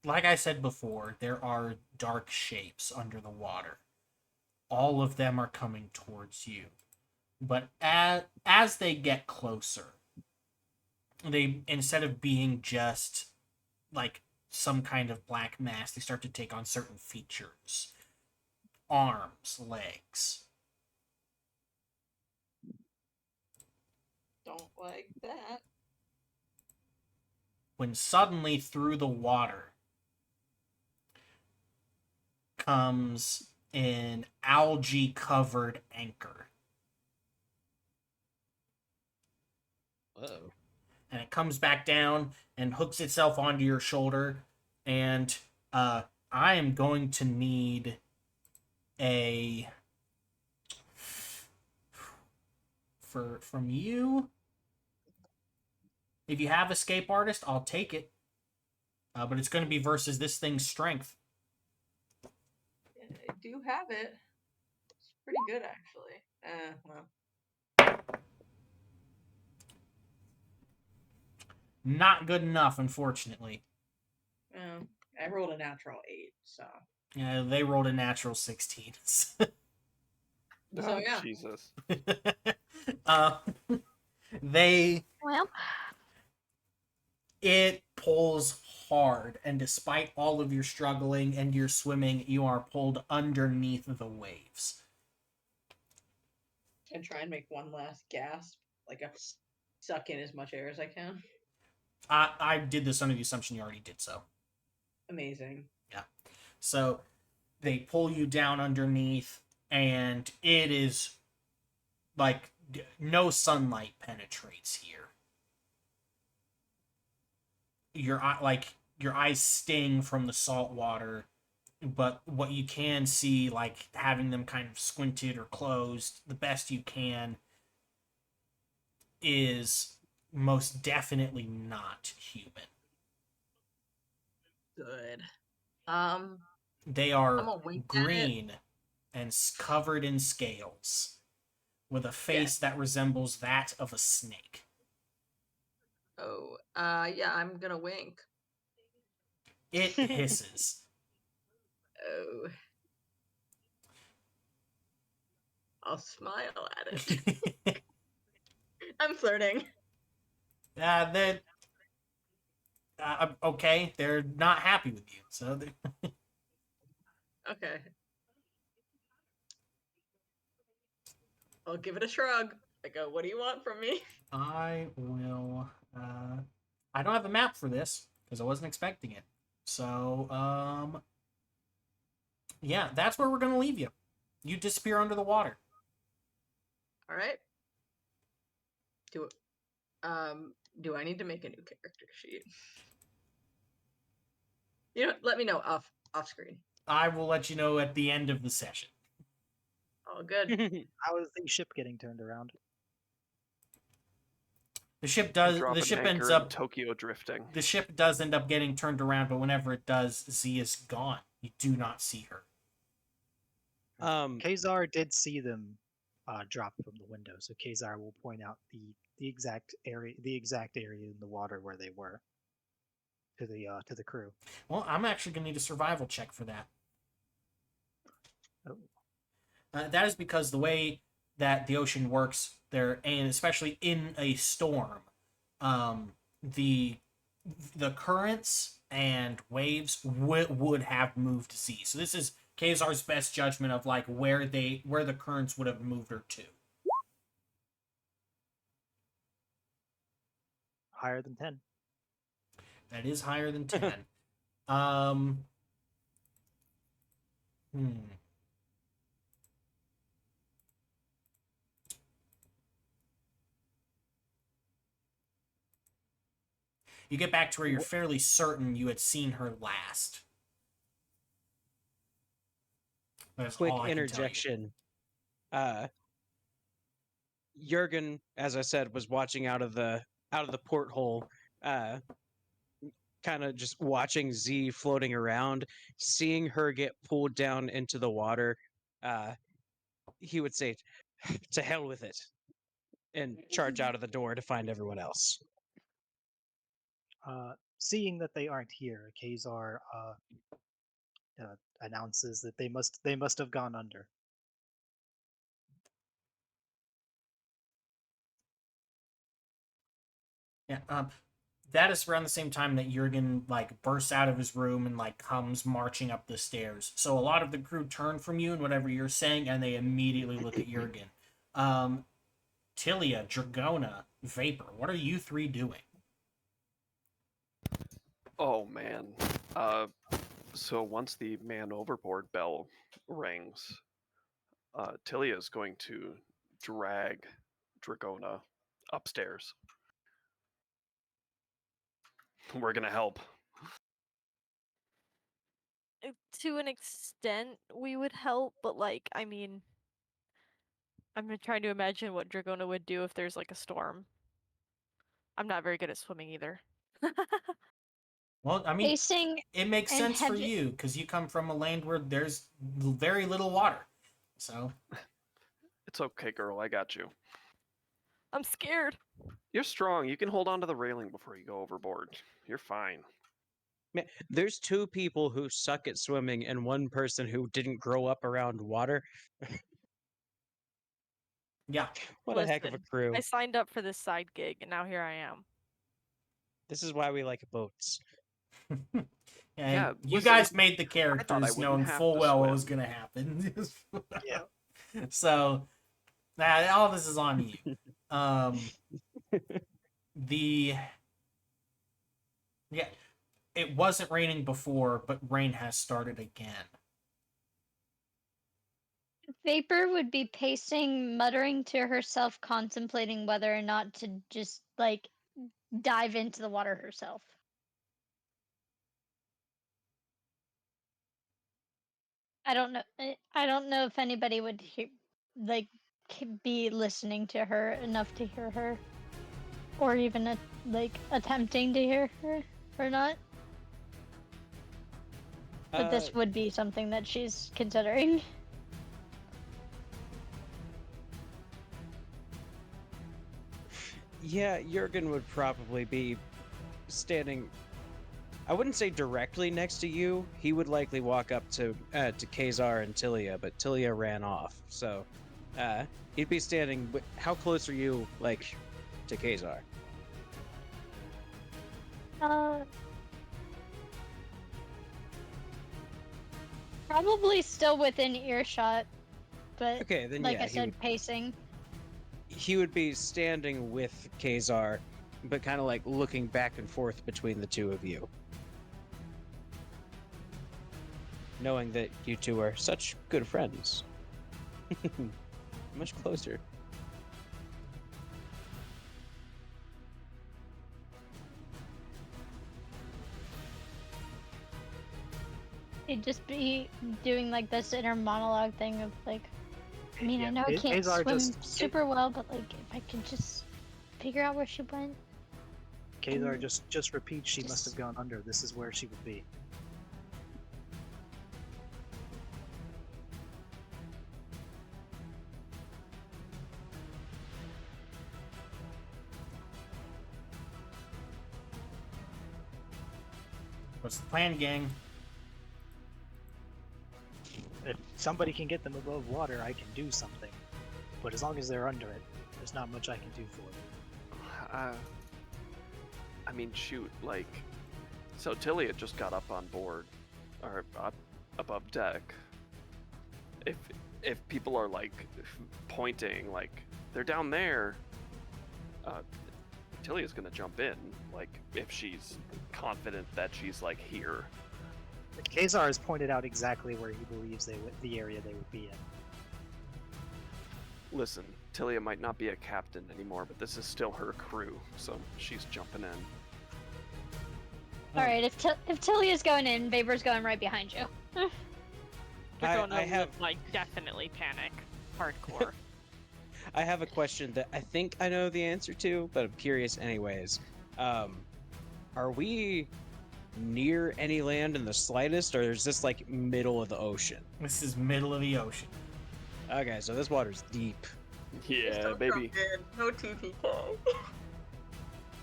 like I said before, there are dark shapes under the water. All of them are coming towards you. But as they get closer, they, instead of being just like some kind of black mass, they start to take on certain features. Arms, legs. Don't like that. When suddenly through the water comes an algae covered anchor. Whoa. And it comes back down and hooks itself onto your shoulder. And I am going to need from you. If you have escape artist, I'll take it. But it's going to be versus this thing's strength. I do have it. It's pretty good, actually. Well. Not good enough, unfortunately. I rolled a natural 8, so. Yeah, they rolled a natural 16. So, yeah. Jesus. They Well, it pulls hard, and despite all of your struggling and your swimming, you are pulled underneath the waves. And try and make one last gasp. Like, I suck in as much air as I can. I did this under the assumption you already did so. Amazing. Yeah. So they pull you down underneath, and it is like no sunlight penetrates here. Your eyes sting from the salt water, but what you can see, like having them kind of squinted or closed the best you can, is most definitely not human. Good. They I'm are gonna wink at it. green and covered in scales, with a face that resembles that of a snake. Oh, yeah, I'm gonna wink. It hisses. Oh. I'll smile at it. I'm flirting. Okay, they're not happy with you, so Okay. I'll give it a shrug. I go, what do you want from me? I will. I don't have a map for this because I wasn't expecting it. So, yeah, that's where we're gonna leave you. You disappear under the water. All right. Do I need to make a new character sheet? You know, let me know off screen. I will let you know at the end of the session. All good. How is the ship getting turned around? The ship Drop The an ship anchor ends in up. Tokyo drifting. The ship does end up getting turned around, but whenever it does, Z is gone. You do not see her. Kazar did see them drop from the window, so Kazar will point out the exact area in the water where they were to the crew. Well, I'm actually gonna need a survival check for that. Oh. That is because the way that the ocean works there, and especially in a storm, the currents and waves would have moved Z. So this is Kazar's best judgment of like where the currents would have moved her to. Higher than 10. That is higher than 10. Hmm. You get back to where you're fairly certain you had seen her last. That's Quick all I can tell you. interjection. Jurgen, as I said, was watching out of the porthole, kind of just watching Z floating around, seeing her get pulled down into the water. He would say, "To hell with it," and charge out of the door to find everyone else. Seeing that they aren't here, Kazar announces that they must have gone under. Yeah. That is around the same time that Jurgen like bursts out of his room and like comes marching up the stairs. So a lot of the crew turn from you and whatever you're saying, and they immediately look at Jurgen. Tilia, Dragona, Vapor, what are you three doing? Oh man. So once the man overboard bell rings, Tilia is going to drag Dragona upstairs. We're gonna help. To an extent, we would help, but like, I mean, I'm trying to imagine what Dragona would do if there's like a storm. I'm not very good at swimming either. Well, I mean, Pacing it makes and sense for hedge- you because you come from a land where there's very little water. So It's okay, girl. I got you. I'm scared. You're strong. You can hold on to the railing before you go overboard. You're fine. Man, there's two people who suck at swimming and one person who didn't grow up around water. yeah, What a heck of a Listen, crew. I signed up for this side gig, and now here I am. This is why we like boats. and Yeah, you listen, guys made the I characters wouldn't knowing have full to well what swim. was going to happen. Yeah. So, all this is on you. Yeah, it wasn't raining before, but rain has started again. Vapor would be pacing, muttering to herself, contemplating whether or not to just like dive into the water herself. I don't know if anybody would hear, like, be listening to her enough to hear her, or even like attempting to hear her or not. But this would be something that she's considering. Yeah, Jurgen would probably be standing. I wouldn't say directly next to you. He would likely walk up to Kazar and Tilia, but Tilia ran off. So, he'd be standing. How close are you, like, to Kazar? Probably still within earshot, but Okay, then like yeah, I said, pacing. he would be standing with Kazar, but kind of like looking back and forth between the two of you. Knowing that you two are such good friends. Much closer. He'd just be doing like this inner monologue thing of like, I mean, I know I can't Kazar swim just- super well, but like if I could just figure out where she went. Kazar just repeats she must have gone under. This is where she would be. What's the plan, gang? If somebody can get them above water, I can do something. But as long as they're under it, there's not much I can do for them. I mean, shoot, like, so Tilia just got up on board, or up above deck. If people are like pointing, like they're down there, Tilia's gonna jump in, like if she's confident that she's like here. Kazar has pointed out exactly where he believes the area they would be in. Listen, Tilia might not be a captain anymore, but this is still her crew, so she's jumping in. All right, if Tilia's going in, Vapor's going right behind you. Dragona I have would, like, definitely panic. Hardcore. I have a question that I think I know the answer to, but I'm curious anyways. Are we near any land in the slightest, or is this like middle of the ocean? This is middle of the ocean. Okay, so this water's deep. Yeah, Don't baby. jump in. No TPK.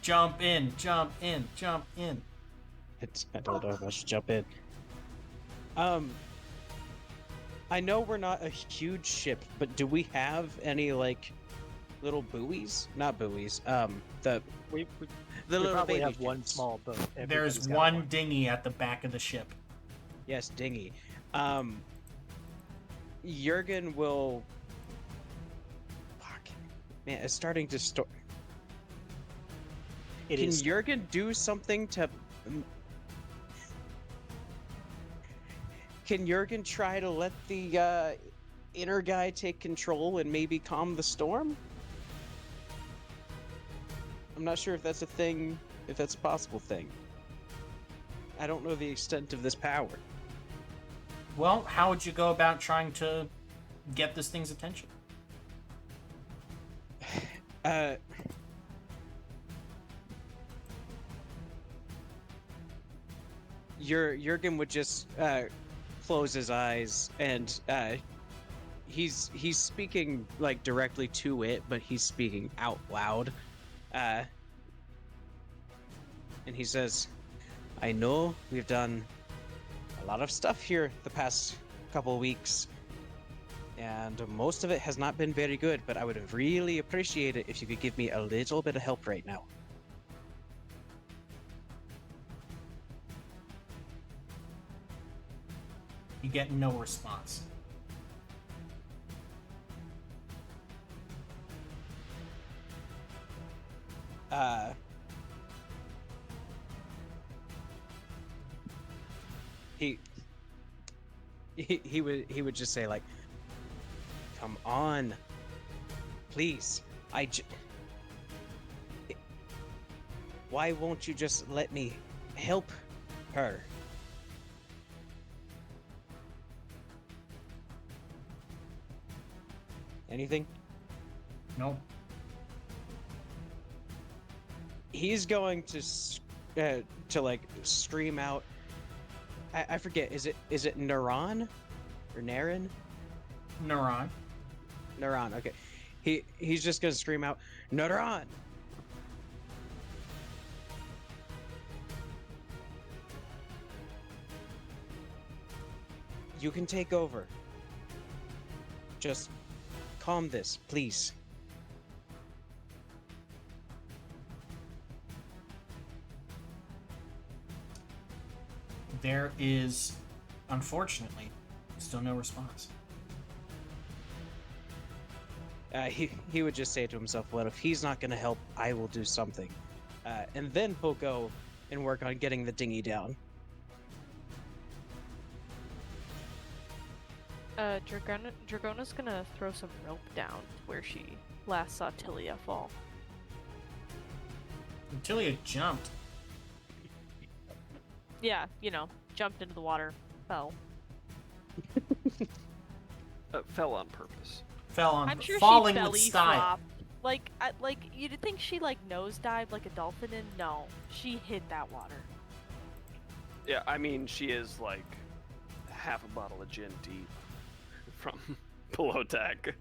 Jump in, jump in, jump in. I don't know if I should jump in. I know we're not a huge ship, but do we have any like little buoys? Not buoys. The We little probably baby have one ships. small boat. There's Everybody's got one dinghy at the back of the ship. Yes, dinghy. Jurgen will. Fuck, man, it's starting to store. It Can is Jurgen do something to? Can Jurgen try to let the inner guy take control and maybe calm the storm? I'm not sure if that's a thing, if that's a possible thing. I don't know the extent of this power. Well, how would you go about trying to get this thing's attention? Jurgen would just close his eyes and he's speaking like directly to it, but he's speaking out loud. And he says, I know we've done a lot of stuff here the past couple weeks, and most of it has not been very good, but I would really appreciate it if you could give me a little bit of help right now. You get no response. He would just say like, come on, please, why won't you just let me help her? Anything? Nope. He's going to like scream out. I forget. Is it Naran or Naren? Neuron. Naran. Okay. He's just gonna scream out, Naran. You can take over. Just calm this, please. There is, unfortunately, still no response. He would just say to himself, well, if he's not going to help, I will do something. And then he'll go and work on getting the dinghy down. Dragona's gonna throw some rope down where she last saw Tilia fall. Tilia jumped. Yeah, jumped into the water, fell. Fell on purpose. Fell on I'm sure falling she with belly style. flopped. Like you'd think she nose dived like a dolphin in. No, she hit that water. Yeah, I mean, she is like half a bottle of gin deep from below deck,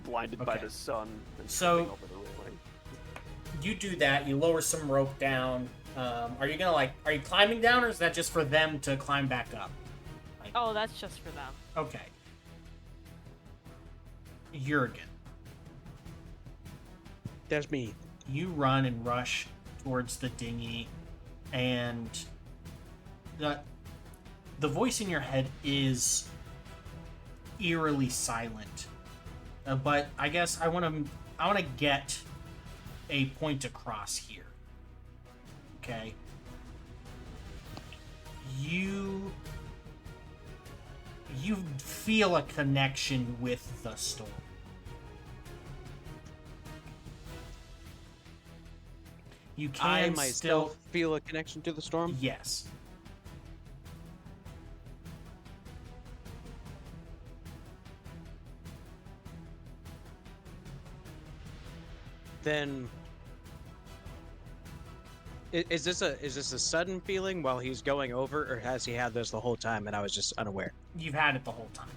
blinded by Okay. the sun and So- tripping over the railing. You do that. You lower some rope down. Are you climbing down, or is that just for them to climb back up? Oh, that's just for them. Okay. Jurgen, There's me. you run and rush towards the dinghy, and the voice in your head is eerily silent. But I guess I want to get a point across here. Okay. you feel a connection with the storm. You can I myself still feel a connection to the storm. yes. Then is this a sudden feeling while he's going over, or has he had this the whole time and I was just unaware? You've had it the whole time.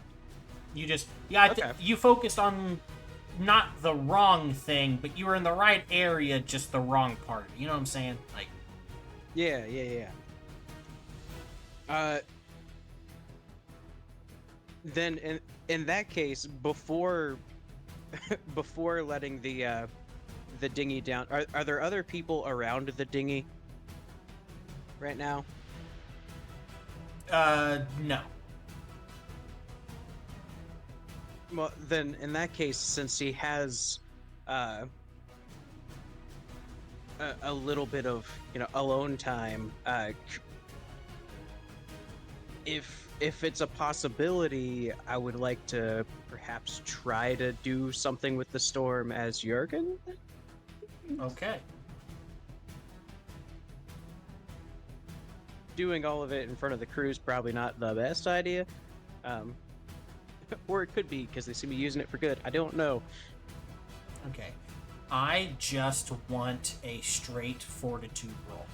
You just Okay. you focused on not the wrong thing, but you were in the right area, just the wrong part. You know what I'm saying? Like, Yeah. Then in that case, before before letting the dinghy down, are there other people around the dinghy right now? no. Well, then in that case, since he has a little bit of alone time, if it's a possibility, I would like to perhaps try to do something with the storm as Jurgen. Okay. Doing all of it in front of the crew is probably not the best idea. Or it could be, because they seem to be using it for good. I don't know. Okay. I just want a straight fortitude roll.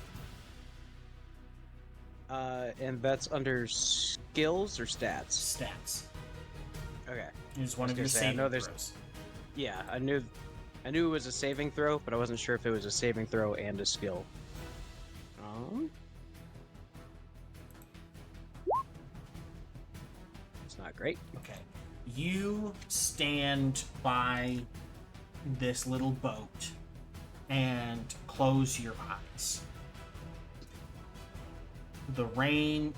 And that's under skills or stats? Stats. Okay. Is one I of was your gonna say, I know saving there's- throws. Yeah, I knew it was a saving throw, but I wasn't sure if it was a saving throw and a skill. It's not great. Okay. You stand by this little boat and close your eyes. The rain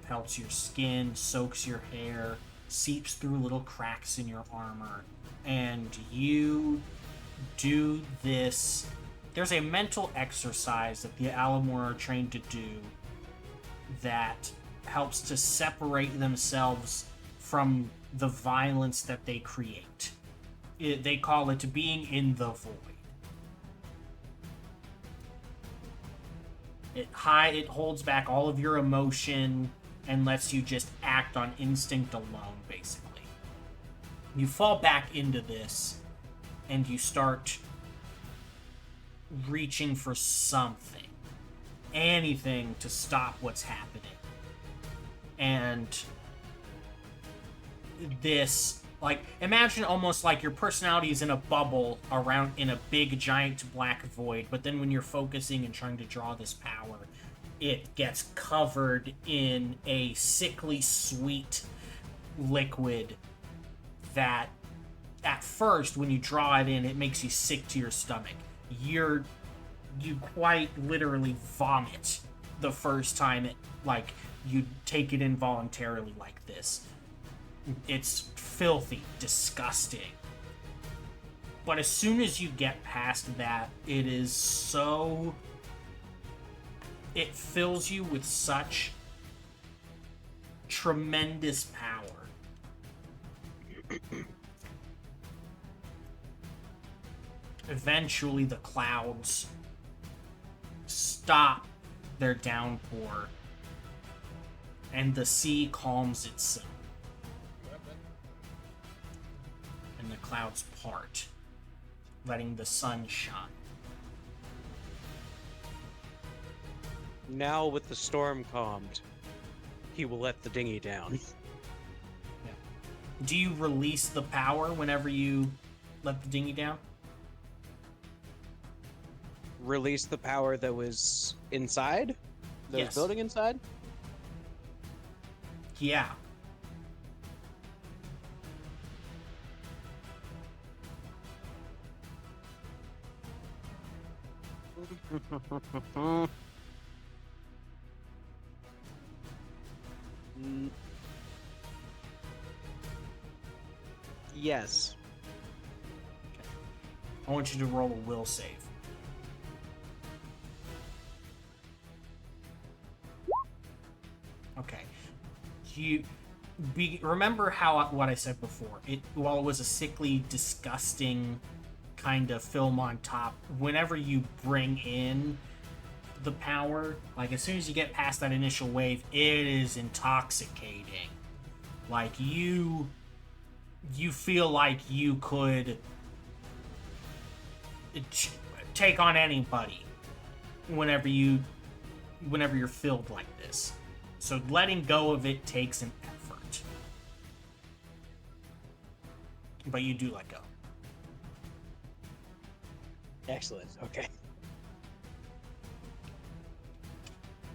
pelts your skin, soaks your hair, seeps through little cracks in your armor, and you do this. There's a mental exercise that the Alamor are trained to do that helps to separate themselves from the violence that they create. They call it being in the void. It holds back all of your emotion and lets you just act on instinct alone, basically. You fall back into this and you start reaching for something, anything to stop what's happening. And this, like, imagine almost like your personality is in a bubble around in a big giant black void, but then when you're focusing and trying to draw this power, it gets covered in a sickly sweet liquid that at first when you draw it in, it makes you sick to your stomach. You quite literally vomit the first time you take it involuntarily like this. It's filthy, disgusting. But as soon as you get past that, it fills you with such tremendous power. Eventually, the clouds stop their downpour, and the sea calms itself. And the clouds part, letting the sun shine. Now, with the storm calmed, he will let the dinghy down. Do you release the power whenever you let the dinghy down? Release the power that was inside? That Yes. was building inside? Yeah. Mm. Yes. I want you to roll a will save. remember how what I said before. While it was a sickly, disgusting kind of film on top, whenever you bring in the power, like as soon as you get past that initial wave, it is intoxicating. Like you feel like you could take on anybody whenever you're filled like this. So letting go of it takes an effort. But you do let go. Excellent. Okay.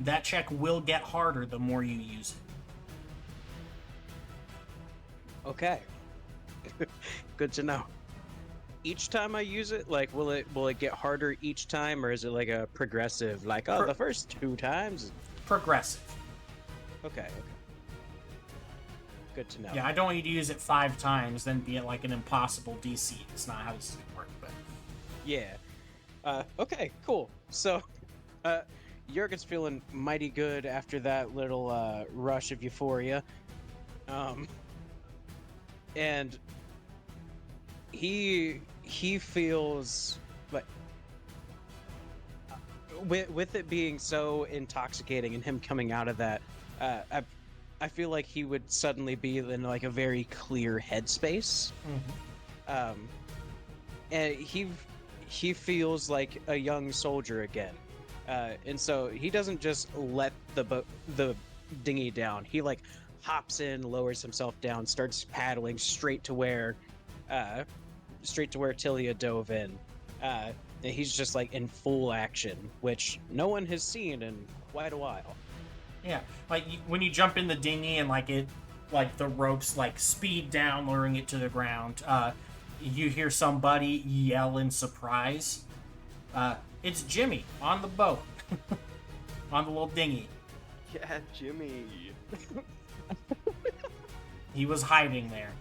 That check will get harder the more you use it. Okay. Good to know. Each time I use it, like, will it get harder each time, or is it like a progressive? Like, the first 2 times. Progressive. Okay. Good to know. Yeah, I don't want you to use it 5 times, then be at like an impossible DC. It's not how this is gonna work, but Yeah. Okay. Cool. So, Jurgen's feeling mighty good after that little rush of euphoria. And he feels like with it being so intoxicating and him coming out of that, I feel like he would suddenly be in like a very clear headspace. And he feels like a young soldier again, and so he doesn't just let the dinghy down. He like hops in, lowers himself down, starts paddling straight to where Tilia dove in. And he's just like in full action, which no one has seen in quite a while. yeah, like when you jump in the dinghy and like the ropes like speed down, lowering it to the ground. You hear somebody yell in surprise. It's Jimmy on the boat, on the little dinghy. Yeah, Jimmy. He was hiding there.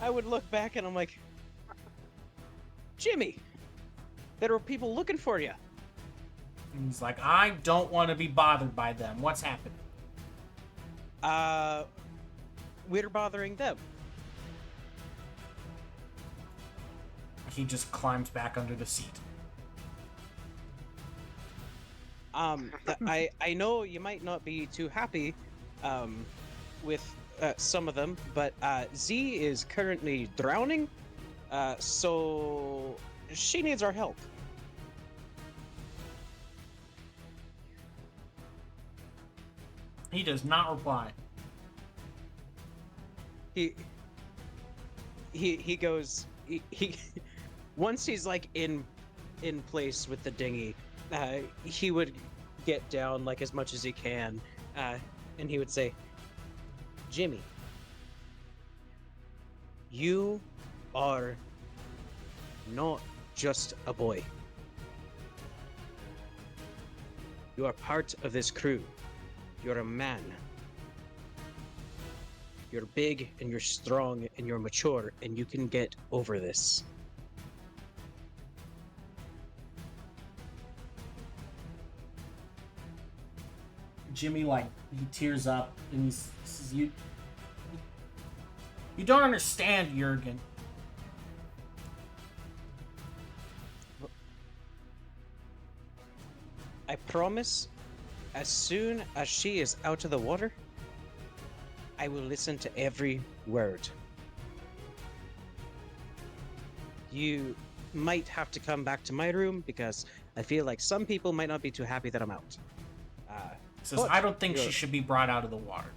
I would look back and I'm like, Jimmy, there were people looking for you. And he's like, I don't want to be bothered by them. What's happening? We're bothering them. He just climbs back under the seat. I know you might not be too happy with some of them, but Z is currently drowning, so she needs our help. He does not reply. He goes he once he's like in place with the dinghy, he would get down like as much as he can, and he would say, Jimmy, you are not just a boy. You are part of this crew. You're a man. You're big and you're strong and you're mature and you can get over this. Jimmy, like, he tears up and he says, you don't understand, Jurgen. I promise, as soon as she is out of the water, I will listen to every word. You might have to come back to my room because I feel like some people might not be too happy that I'm out. He says, I don't think she should be brought out of the water.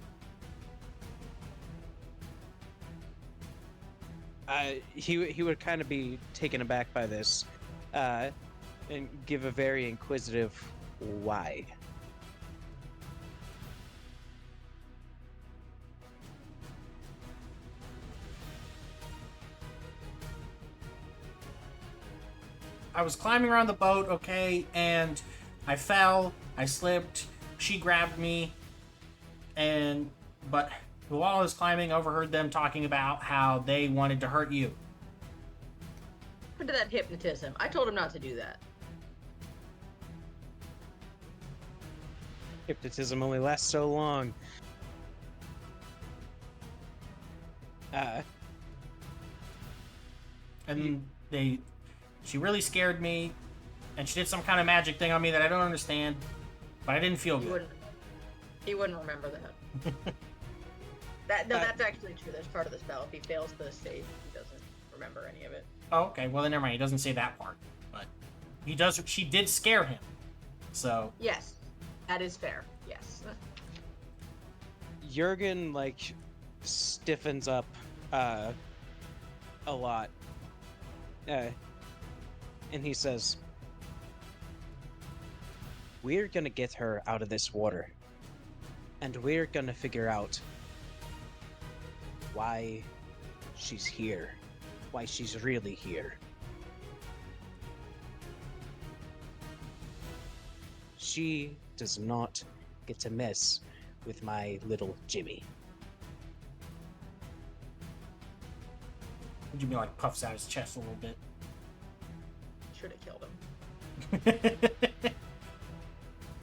He would kind of be taken aback by this, and give a very inquisitive why. I was climbing around the boat, okay, and I fell, I slipped, she grabbed me, but while I was climbing, I overheard them talking about how they wanted to hurt you. What did that hypnotism? I told him not to do that. Hypnotism only lasts so long. And she really scared me, and she did some kind of magic thing on me that I don't understand, but I didn't feel good. He wouldn't remember that. That's actually true. That's part of the spell. If he fails the save, he doesn't remember any of it. Oh, okay. Well, then never mind. He doesn't say that part, but he does. She did scare him, so. Yes, that is fair. Yes. Jurgen like stiffens up a lot, and he says, "We're gonna get her out of this water, and we're gonna figure out why she's here, why she's really here. She does not get to mess with my little Jimmy." Jimmy like puffs out his chest a little bit. Should have killed him.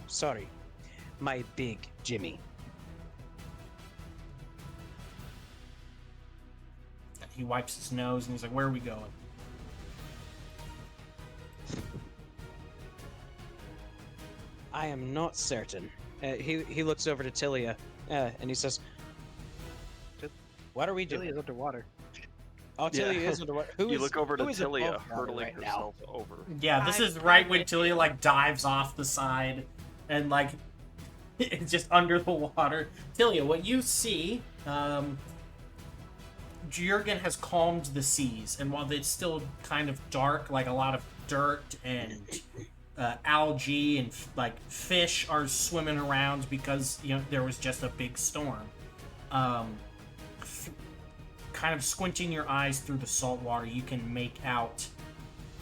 Sorry, my big Jimmy. He wipes his nose and he's like, "Where are we going?" I am not certain. He looks over to Tilia, and he says, "What are we doing?" Tilia's underwater. Oh, Tilia is underwater. You look over to who is Tilia, above water hurtling right now? herself over. Yeah, this is right when Tilia like dives off the side and like it's just under the water. Tilia, what you see, Jurgen has calmed the seas, and while it's still kind of dark, like a lot of dirt and algae and like fish are swimming around because there was just a big storm. Kind of squinting your eyes through the salt water, you can make out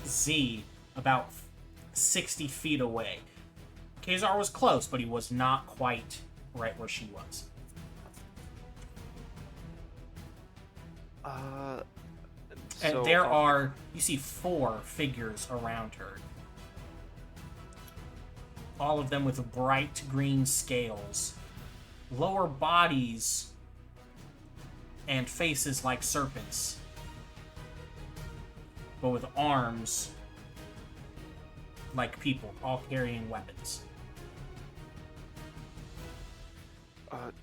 Z about 60 feet away. Kazar was close, but he was not quite right where she was. And there are, you see 4 figures around her. All of them with bright green scales. Lower bodies and faces like serpents. But with arms like people, all carrying weapons.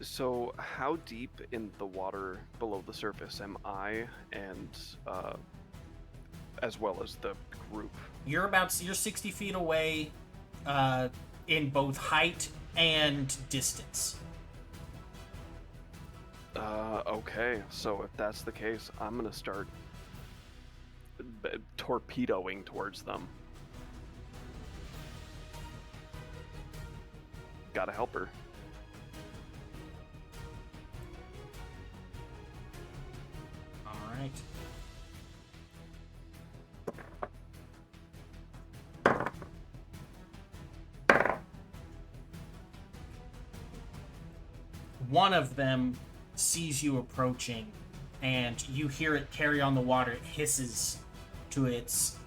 So how deep in the water below the surface am I, and as well as the group? You're 60 feet away in both height and distance. Okay, so if that's the case, I'm gonna start torpedoing towards them. Gotta help her. Alright. One of them sees you approaching, and you hear it carry on the water. It hisses to its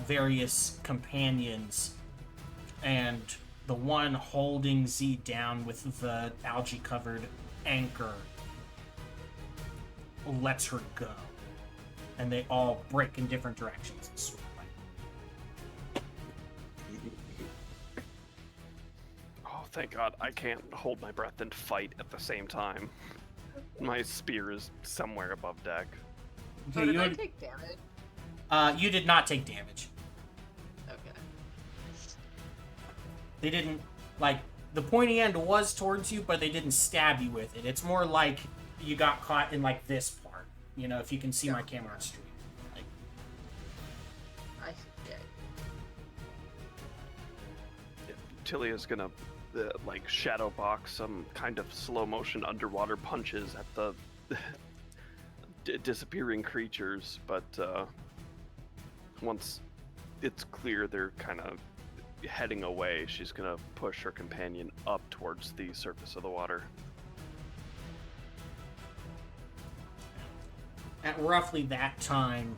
various companions, and the one holding Z down with the algae-covered anchor lets her go, and they all break in different directions and swim away. Oh, thank God, I can't hold my breath and fight at the same time. My spear is somewhere above deck. So did I take damage? You did not take damage. Okay. They didn't, the pointy end was towards you, but they didn't stab you with it. It's more like you got caught in, this part. If you can see my camera on stream. I see. Yeah. Tilia's gonna, shadow box some kind of slow motion underwater punches at the disappearing creatures, but once it's clear they're kind of heading away, she's gonna push her companion up towards the surface of the water. At roughly that time,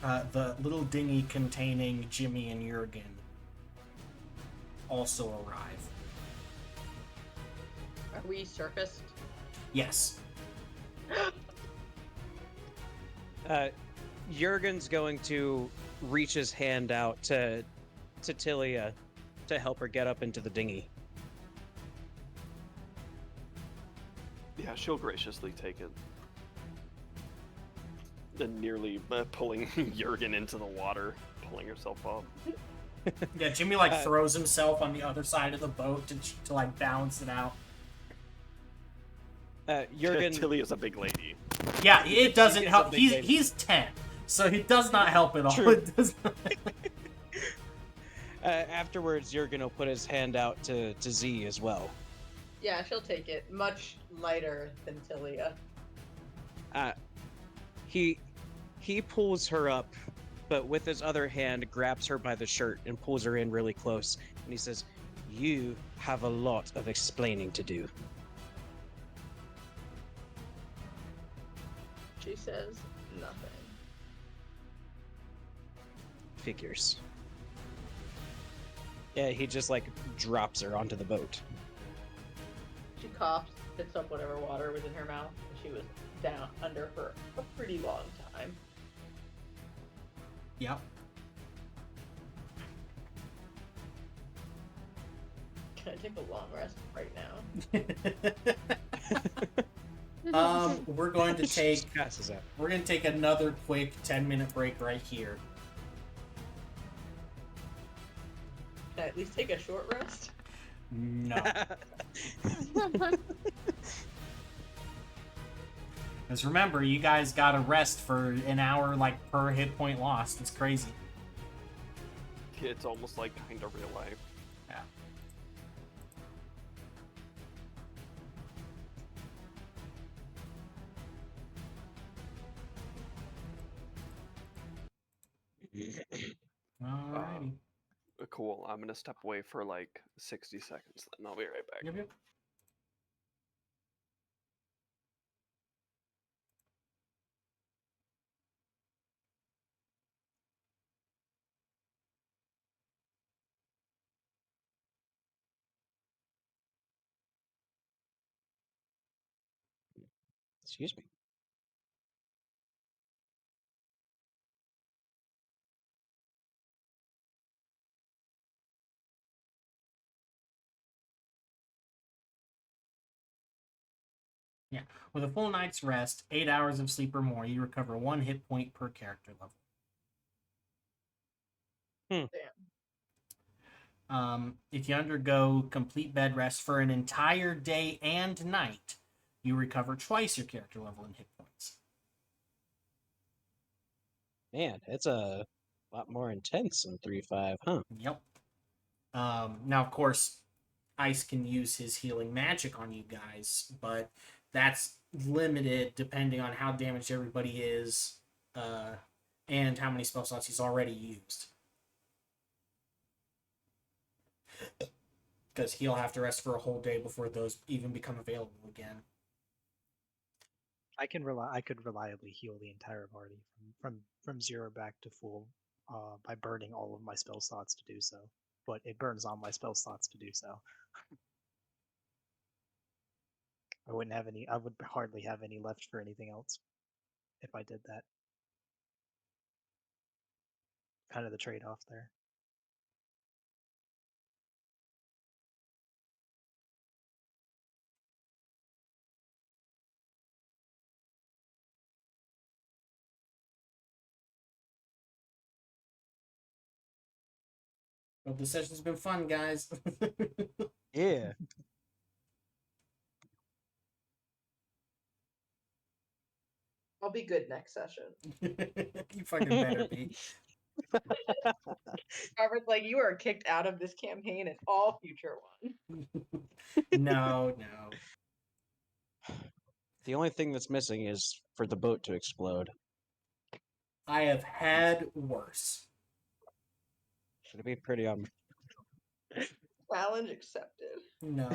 the little dinghy containing Jimmy and Jurgen also arrive. Are we surfaced? Yes. Jurgen's going to reach his hand out to Tilia to help her get up into the dinghy. Yeah, she'll graciously take it. And nearly pulling Jurgen into the water, pulling herself up. Yeah, Jimmy throws himself on the other side of the boat to like balance it out. Jurgen. Tilia's a big lady. Yeah, it doesn't She's a help. big lady. He's 10, so it does not help at all. True. It does not... Afterwards, Jurgen will put his hand out to Z as well. Yeah, she'll take it. Much lighter than Tilia. He pulls her up, but with his other hand grabs her by the shirt and pulls her in really close. And he says, "You have a lot of explaining to do." She says nothing. Figures. Yeah, he just drops her onto the boat. She coughs, spits up whatever water was in her mouth, and she was down under for a pretty long time. Yep. Can I take a long rest right now? We're going to take Passes out. we're going to take another quick 10-minute break right here. Can I at least take a short rest? No. Because remember, you guys got to rest for an hour, per hit point lost. It's crazy. It's almost like kind of real life. Yeah. Alrighty. Cool. I'm gonna step away for 60 seconds, then I'll be right back. Yep, yep. Excuse me. Yeah. With a full night's rest, 8 hours of sleep or more, you recover 1 hit point per character level. If you undergo complete bed rest for an entire day and night, you recover twice your character level in hit points. Man, it's a lot more intense than 3-5, huh? Yep. Now, of course, Ice can use his healing magic on you guys, but that's limited depending on how damaged everybody is and how many spell slots he's already used. Because he'll have to rest for a whole day before those even become available again. I could reliably heal the entire party from 0 back to full by burning all of my spell slots to do so. But it burns all my spell slots to do so. I would hardly have any left for anything else if I did that. Kind of the trade-off there. But the session's been fun, guys. Yeah. I'll be good next session. You fucking better be. Robert's like, you are kicked out of this campaign and all future ones. No. The only thing that's missing is for the boat to explode. I have had worse. Should be pretty Challenge accepted. No.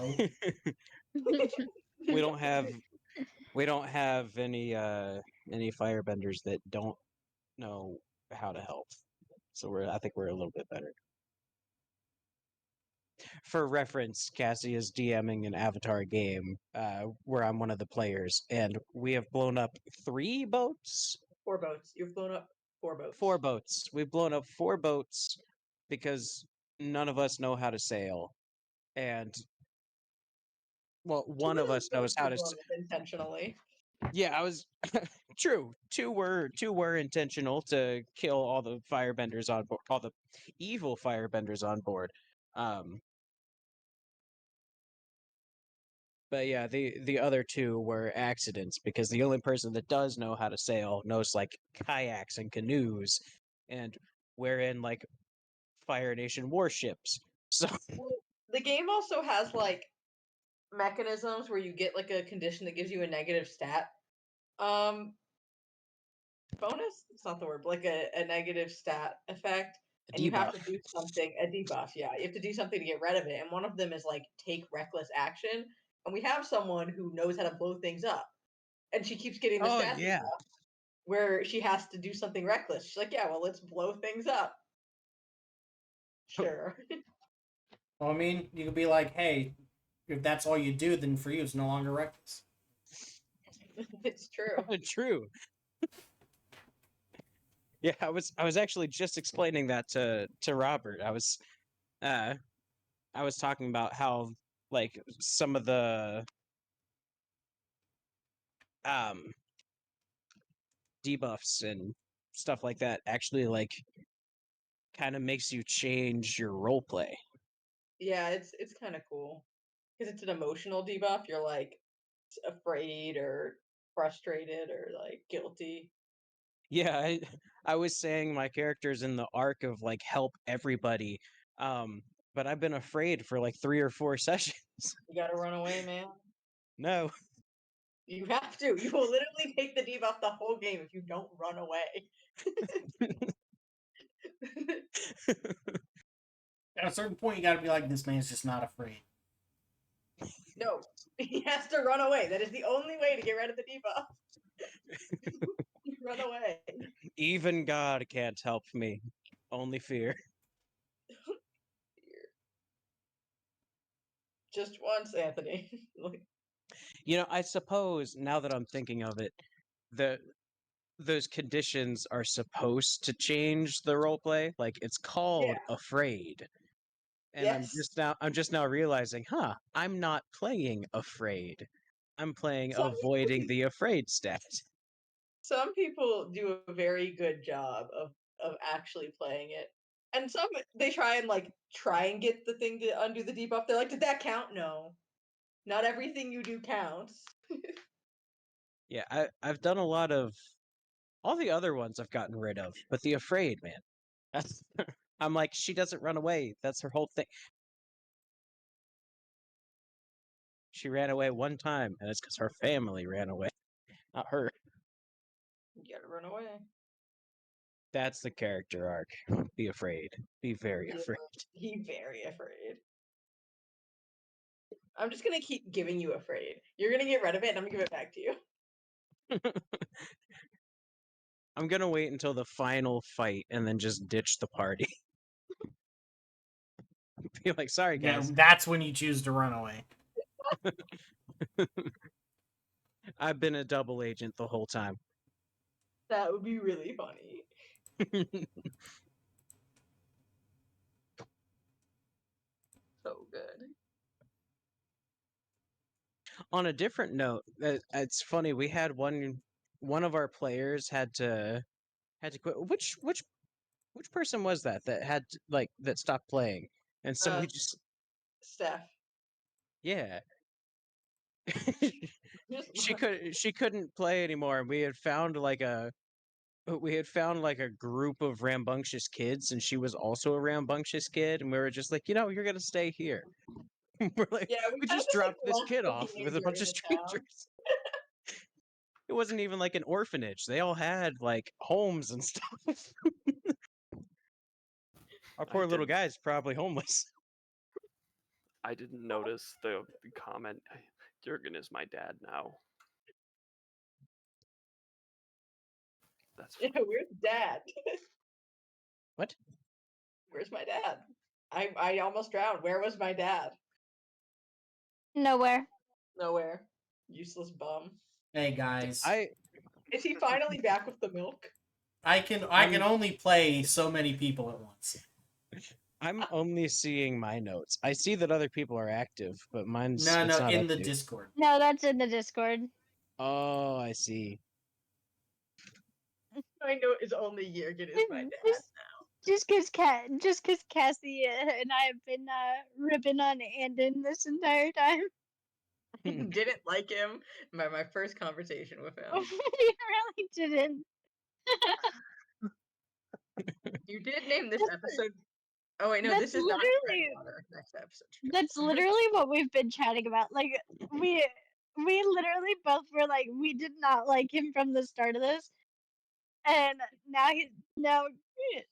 we don't have any firebenders that don't know how to help. So I think we're a little bit better. For reference, Cassie is DMing an Avatar game where I'm one of the players, and we have blown up 3 boats 4 boats. You've blown up 4 boats. 4 boats. We've blown up 4 boats because none of us know how to sail, and well, one of us knows how to. Blown up intentionally. Yeah, I was true. Two were intentional to kill all the firebenders on board, all the evil firebenders on board. But yeah, the other 2 were accidents because the only person that does know how to sail knows like kayaks and canoes, and we're in like Fire Nation warships. So Well, the game also has like mechanisms where you get like a condition that gives you a negative stat. Bonus? It's not the word, but like a negative stat effect. a And you have to debuff. do something, a debuff, yeah. You have to do something to get rid of it. And one of them is like take reckless action. And we have someone who knows how to blow things up. And she keeps getting the Oh stat yeah. debuff where she has to do something reckless. She's like, yeah, well, let's blow things up. Sure. Well, I mean, you could be like, hey, if that's all you do, then for you it's no longer reckless. It's true. True. Yeah, I was actually just explaining that to Robert. I was talking about how like some of the debuffs and stuff like that actually like kind of makes you change your role play. Yeah, it's kind of cool. Because it's an emotional debuff. You're like afraid or frustrated or like guilty. Yeah, I was saying my character's in the arc of like help everybody, but I've been afraid for like 3 or 4 sessions. You gotta run away, man. No. You have to. You will literally take the debuff the whole game if you don't run away. At a certain point, you gotta be like, this man's just not afraid. No, he has to run away. That is the only way to get rid of the debuff. Run away. Even God can't help me. Only fear. Just once, Anthony. You know, I suppose now that I'm thinking of it, the those conditions are supposed to change the roleplay. Like it's called afraid. And Yes. I'm just now realizing, I'm not playing afraid. I'm playing Some avoiding the afraid stat. some people do a very good job of actually playing it. And some they try and get the thing to undo the debuff. They're like, did that count? No. Not everything you do counts. Yeah, I've done a lot of all the other ones I've gotten rid of, but the afraid, man. That's I'm like, she doesn't run away. That's her whole thing. She ran away one time, and it's because her family ran away, not her. You gotta run away. That's the character arc. Be afraid. Be very afraid. Be very afraid. I'm just gonna keep giving you afraid. You're gonna get rid of it, and I'm gonna give it back to you. I'm gonna wait until the final fight and then just ditch the party. Be like, sorry Yeah, guys, that's when you choose to run away. I've been a double agent the whole time. That would be really funny. So good. On a different note, it's funny. We had one of our players had to quit. Which person was that had like that stopped playing? And so we just Steph. yeah. she couldn't play anymore, and we had found like a group of rambunctious kids, and she was also a rambunctious kid, and we were just like, you're gonna stay here. We're like, Yeah, we we kinda just just, dropped this left kid the off with a teenager bunch in of the town. strangers. It wasn't even like an orphanage. They all had like homes and stuff. Our poor little guy's probably homeless. I didn't notice the comment. Jurgen is my dad now. That's Yeah, where's dad? What? Where's my dad? I almost drowned. Where was my dad? Nowhere. Nowhere. Useless bum. Hey guys, I Is he finally back with the milk? I can I'm- only play so many people at once. I'm only seeing my notes. I see that other people are active, but mine's No, it's no, not in the updated. Discord. No, that's in the Discord. Oh, I see. My note is only Jurgen is my dad. Just cause Cassie and I have been ripping on Andon this entire time. Didn't like him by my first conversation with him. You really didn't. You did name this That's- episode. Oh wait, no, that's this is not literally- granddaughter. Next episode. That's literally what we've been chatting about. Like we literally both were like we did not like him from the start of this, and now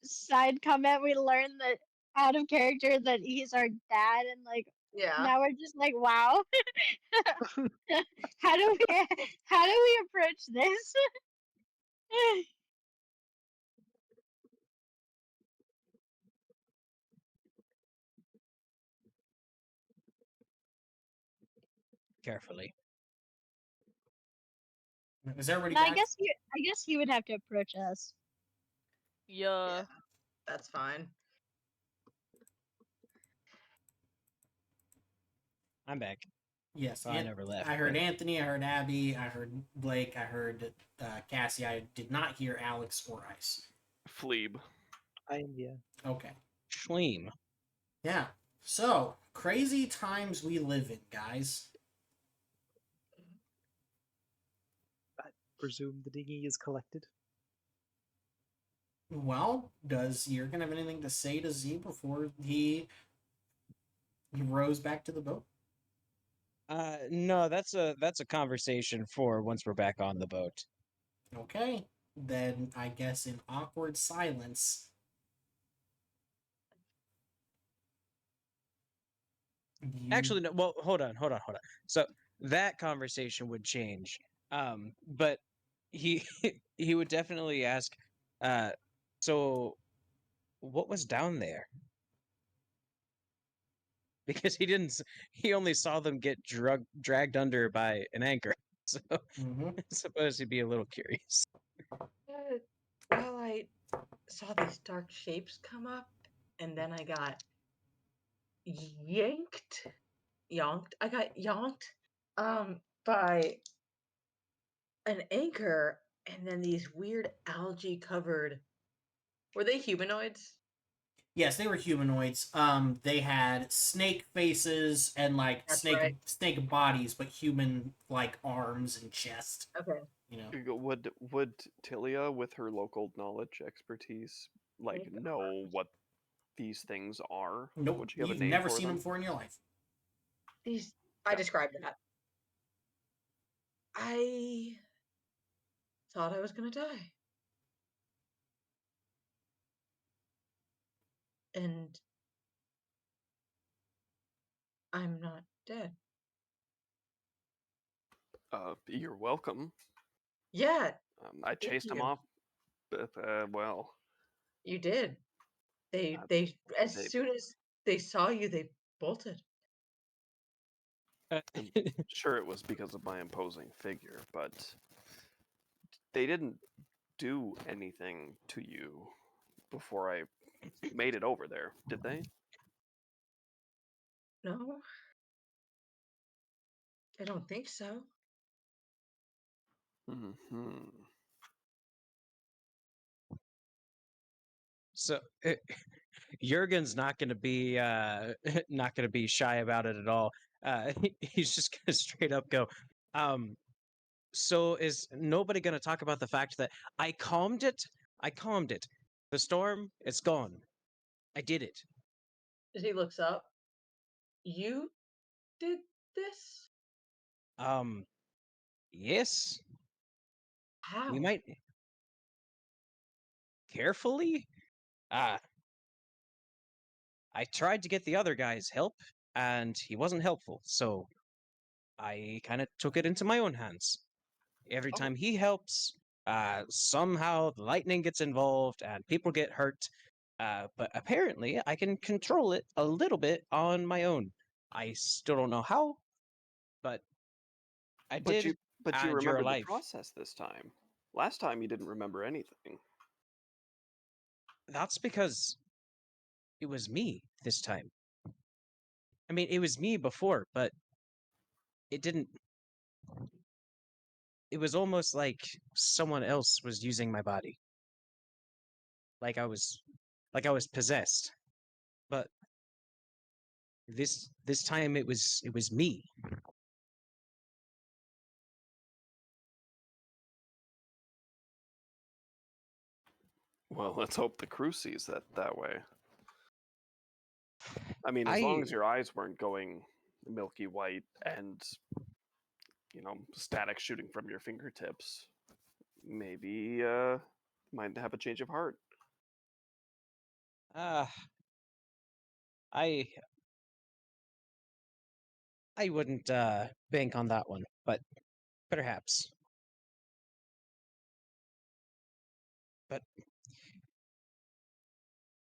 side comment we learned that out of character that he's our dad, and like Yeah. now we're just like wow. how do we approach this? Carefully. Is everybody No, I back? guess he would have to approach us. Yeah. That's fine. I'm back. Yes, I never left. I heard but- Anthony, I heard Abby, I heard Blake, I heard Cassie. I did not hear Alex or Ice. Fleeb. Yeah. Okay. Schleem. Yeah. So, crazy times we live in, guys. Presume the dinghy is collected. Well, does Jurgen have anything to say to Z before he rows back to the boat? No, that's a conversation for once we're back on the boat. Okay. Then I guess in awkward silence. Actually, no. Well, hold on. So that conversation would change. But he he would definitely ask. So what was down there? Because he didn't. He only saw them get dragged under by an anchor. So Mhm. I suppose he'd be a little curious. Well, I saw these dark shapes come up, and then I got yanked. I got yonked by an anchor, and then these weird algae covered. Were they humanoids? Yes, they were humanoids. They had snake faces and like That's snake right. snake bodies, but human like arms and chest. Okay. You know. Would Tilia, with her local knowledge expertise, like Snake know what these things are? Nope. Would she have a You've name never for seen them them? before in your life. These. I described that. I thought I was gonna die. And I'm not dead. You're welcome. Yeah, I chased him you. off. But, well, you did. They as they- soon as they saw you, they bolted. sure it was because of my imposing figure, but they didn't do anything to you before I made it over there, did they? No, I don't think so. Hmm. So Jurgen's not going to be not going to be shy about it at all. He's just going to straight up go. So is nobody going to talk about the fact that I calmed it? I calmed it. The storm, it's gone. I did it. As he looks up, you did this? Yes. How? We might carefully. I tried to get the other guy's help, and he wasn't helpful. So I kind of took it into my own hands. Every Oh. time he helps, somehow the lightning gets involved and people get hurt. But apparently, I can control it a little bit on my own. I still don't know how, but I But did. you and you're remember the alive. process this time. Last time you didn't remember anything. That's because it was me this time. I mean, it was me before, but it didn't. It was almost like someone else was using my body. Like I was, like I was possessed. But this time it was me. Well, let's hope the crew sees that way. I mean, as long I as your eyes weren't going milky white and, static shooting from your fingertips, maybe might have a change of heart. uh I I wouldn't bank on that one, but perhaps. But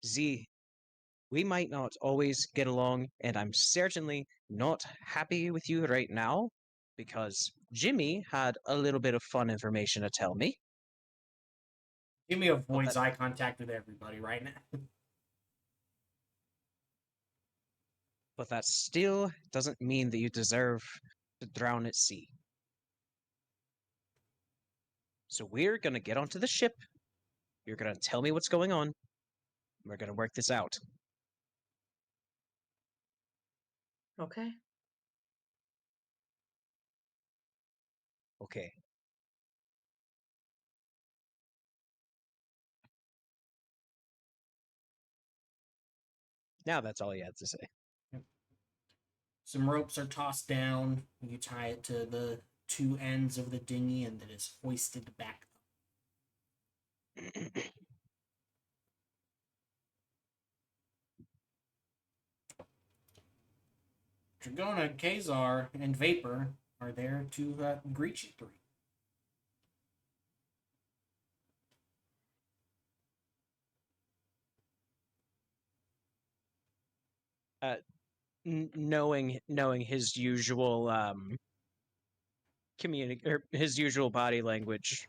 Z, we might not always get along, and I'm certainly not happy with you right now because Jimmy had a little bit of fun information to tell me. Jimmy But avoids that, eye contact with everybody right now. but that still doesn't mean that you deserve to drown at sea. So we're gonna get onto the ship. You're gonna tell me what's going on. We're gonna work this out. Okay. Okay. Now that's all you had to say. Some ropes are tossed down. You tie it to the two ends of the dinghy, and then it's hoisted back up. Dragona, Kazar, and Vapor are there to greet you three. Knowing his usual or his usual body language,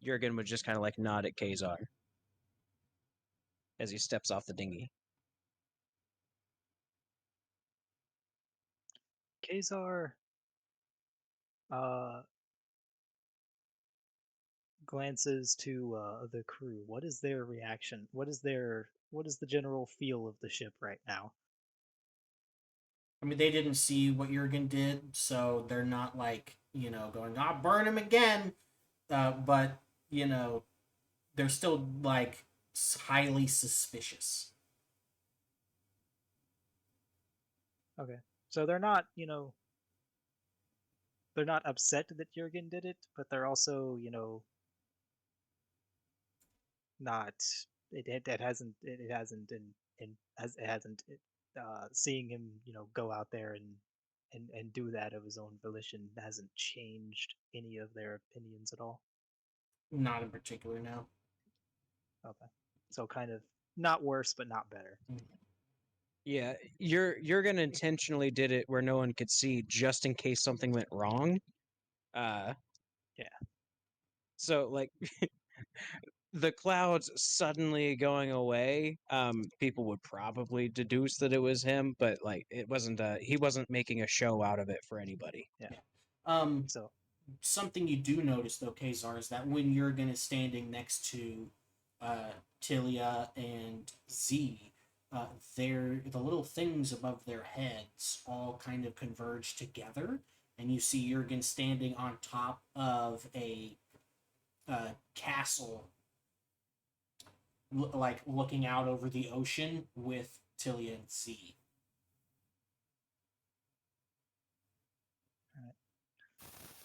Jurgen would just kind of like nod at Kazar as he steps off the dinghy. Kazar glances to the crew. What is their reaction? What is the general feel of the ship right now? I mean, they didn't see what Jurgen did, so they're not like, going, "I'll burn him again." But, they're still like highly suspicious. Okay. So they're not upset that Jurgen did it, but they're also, not it hasn't seeing him, go out there and do that of his own volition hasn't changed any of their opinions at all. Not in particular, no. Okay. So kind of not worse, but not better. Yeah, Jurgen intentionally did it where no one could see, just in case something went wrong. Yeah. So like the clouds suddenly going away, people would probably deduce that it was him, but like it wasn't. He wasn't making a show out of it for anybody. Yeah. Um, So Something you do notice though, Kazar, is that when Jurgen is standing next to Tilia and Z, the little things above their heads all kind of converge together, and you see Jurgen standing on top of a castle, like looking out over the ocean with Tilia and Z.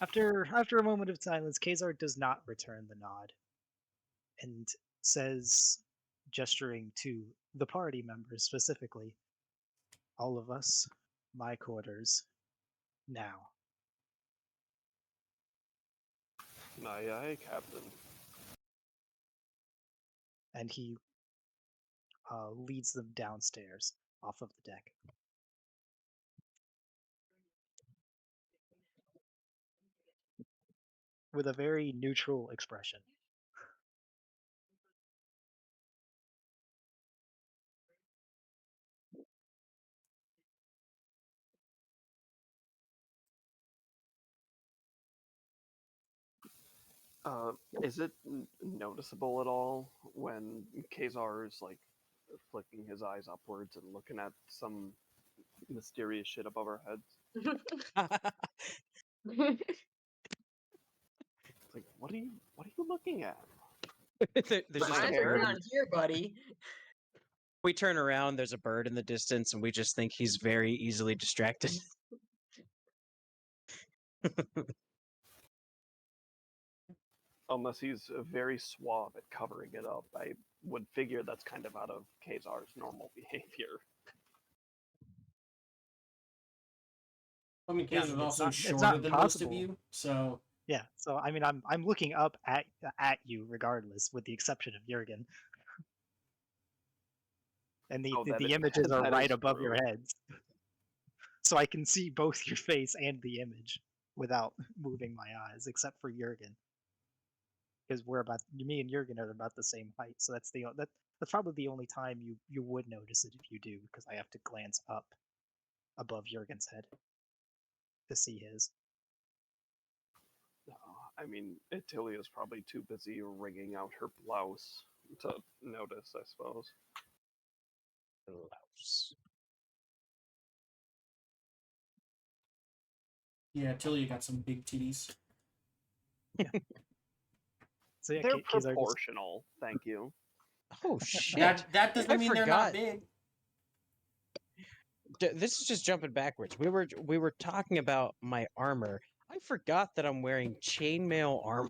after a moment of silence, Kazar does not return the nod and says, gesturing to the party members specifically, all of us, my quarters, now. Aye, aye, Captain. And he leads them downstairs off of the deck. with a very neutral expression. Is it noticeable at all when Kazar is like flicking his eyes upwards and looking at some mysterious shit above our heads? It's like, what are you looking at? There's My just a Eyes are hair? bird. down here, buddy. We turn around, there's a bird in the distance, and we just think he's very easily distracted. Unless he's very suave at covering it up, I would figure that's kind of out of Kazar's normal behavior. I mean, Yeah, I Kaz is mean, also it's shorter not than most of impossible. you, so Yeah, so I mean, I'm looking up at you regardless, with the exception of Jurgen, and Oh, the images are that right is above your true. heads, so I can see both your face and the image without moving my eyes, except for Jurgen, because me and Jurgen are about the same height, so that's probably the only time you would notice it if you do, because I have to glance up above Jurgen's head to see his. No, I mean, Itilia is probably too busy wringing out her blouse to notice, I suppose. Blouse. yeah, Tilly got some big titties. So yeah, They're Kazar just proportional, thank you. Oh shit! That doesn't I mean they're not forgot. big. This is just jumping backwards. We were talking about my armor. I forgot that I'm wearing chainmail armor.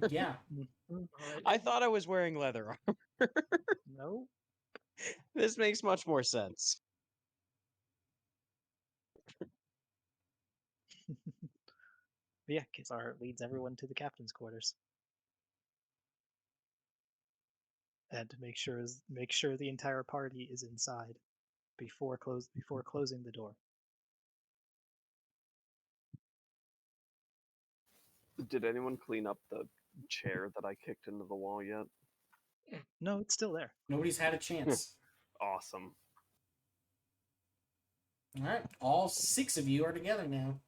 Yeah. I thought I was wearing leather armor. no. This makes much more sense. But yeah, Kazar leads everyone to the captain's quarters, and to make sure the entire party is inside before closing the door. Did anyone clean up the chair that I kicked into the wall yet? No, it's still there. Nobody's had a chance. Awesome. All right, all 6 of you are together now.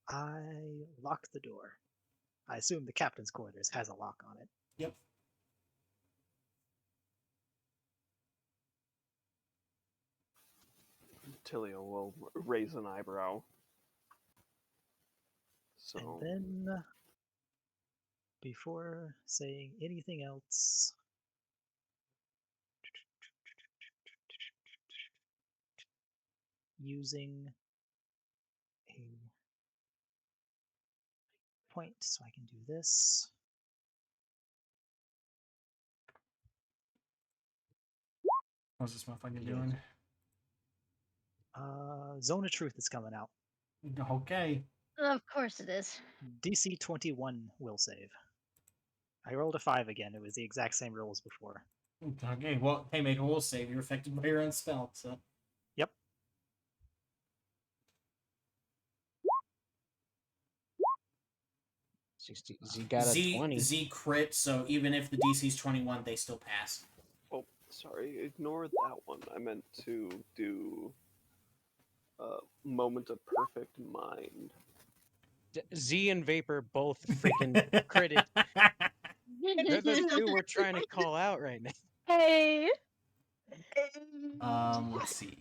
I lock the door. I assume the captain's quarters has a lock on it. Yep. Tilia will raise an eyebrow. So, And then, before saying anything else, using a point so I can do this. What's this motherfucker Yes. doing? Zone of Truth is coming out. Okay. Of course it is. DC 21 will save. I rolled a 5 again. It was the exact same roll as before. Okay, well, hey, make a will save. You're affected by your own spell, so. Yep. Z got a 20. Z crit, so even if the DC's 21, they still pass. oh, sorry, ignore that one. I meant to do Moment of Perfect Mind. Z and Vapor both freaking critted. They're the two we're trying to call out right now. Hey. Let's see.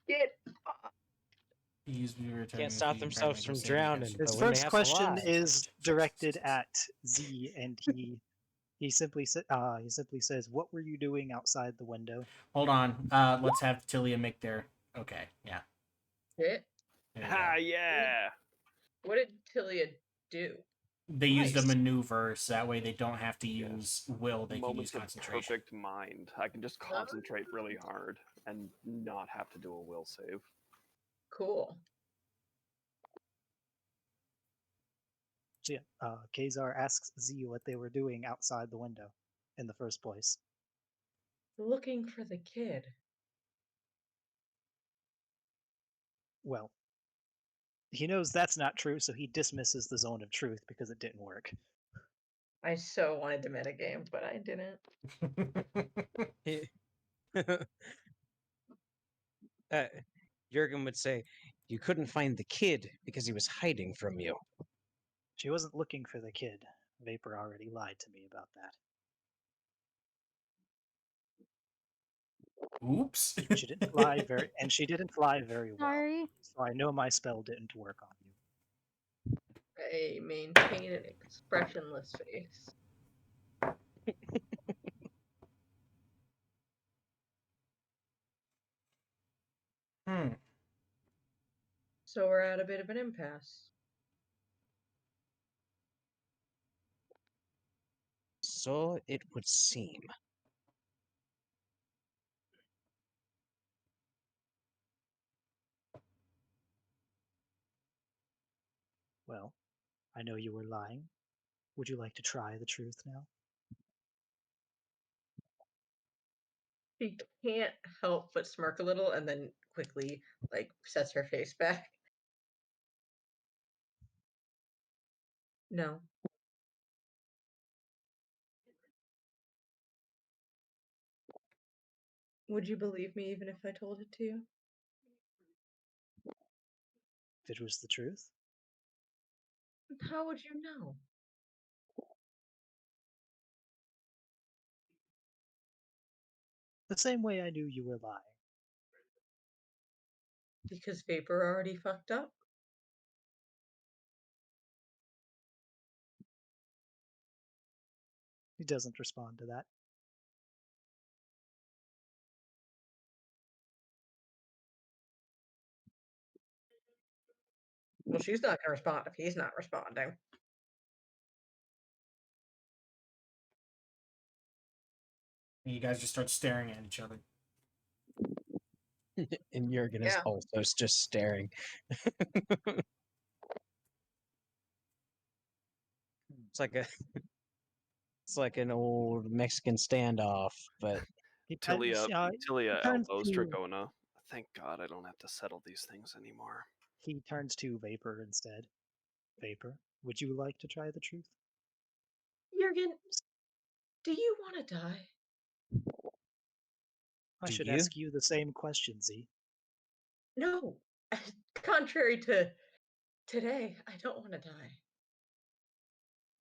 Get Use me returning Can't if stop you themselves make a from saving drowning. against- But His when they first have to question lie- is directed at Z, and he simply says, "What were you doing outside the window?" Hold on. Let's have Tilia make their. Okay, yeah. it. There you Ha, go. yeah! What did Tilia do? They used a Nice. maneuver, so that way they don't have to Yeah. use will. They can use Moment of concentration. Perfect Mind. I can just concentrate really hard and not have to do a will save. Cool. So yeah, Kazar asks Z what they were doing outside the window in the first place. Looking for the kid. Well, He knows that's not true, so he dismisses the zone of truth because it didn't work. I so wanted to metagame, but I didn't. Jurgen would say, "You couldn't find the kid because he was hiding from you." She wasn't looking for the kid. Vapor already lied to me about that. Oops. She didn't fly very, and she didn't fly very well. Sorry. So I know my spell didn't work on you. I maintain an expressionless face. Hmm. So we're at a bit of an impasse. So it would seem. Well, I know you were lying. Would you like to try the truth now? She can't help but smirk a little and then quickly, like, sets her face back. No. Would you believe me even if I told it to you? If it was the truth? How would you know? The same way I knew you were lying. Because Vapor already fucked up? He doesn't respond to that. Well, she's not gonna respond if he's not responding. And you guys just start staring at each other. And Jurgen is Yeah. also just staring. It's like a it's like an old Mexican standoff, but He Tilia turns elbows to Dragona. Thank God I don't have to settle these things anymore. he turns to Vapor instead. Vapor, would you like to try the truth? Jurgen, do you want to die? I Do should you? ask you the same question, Z. No. Contrary to today, I don't want to die.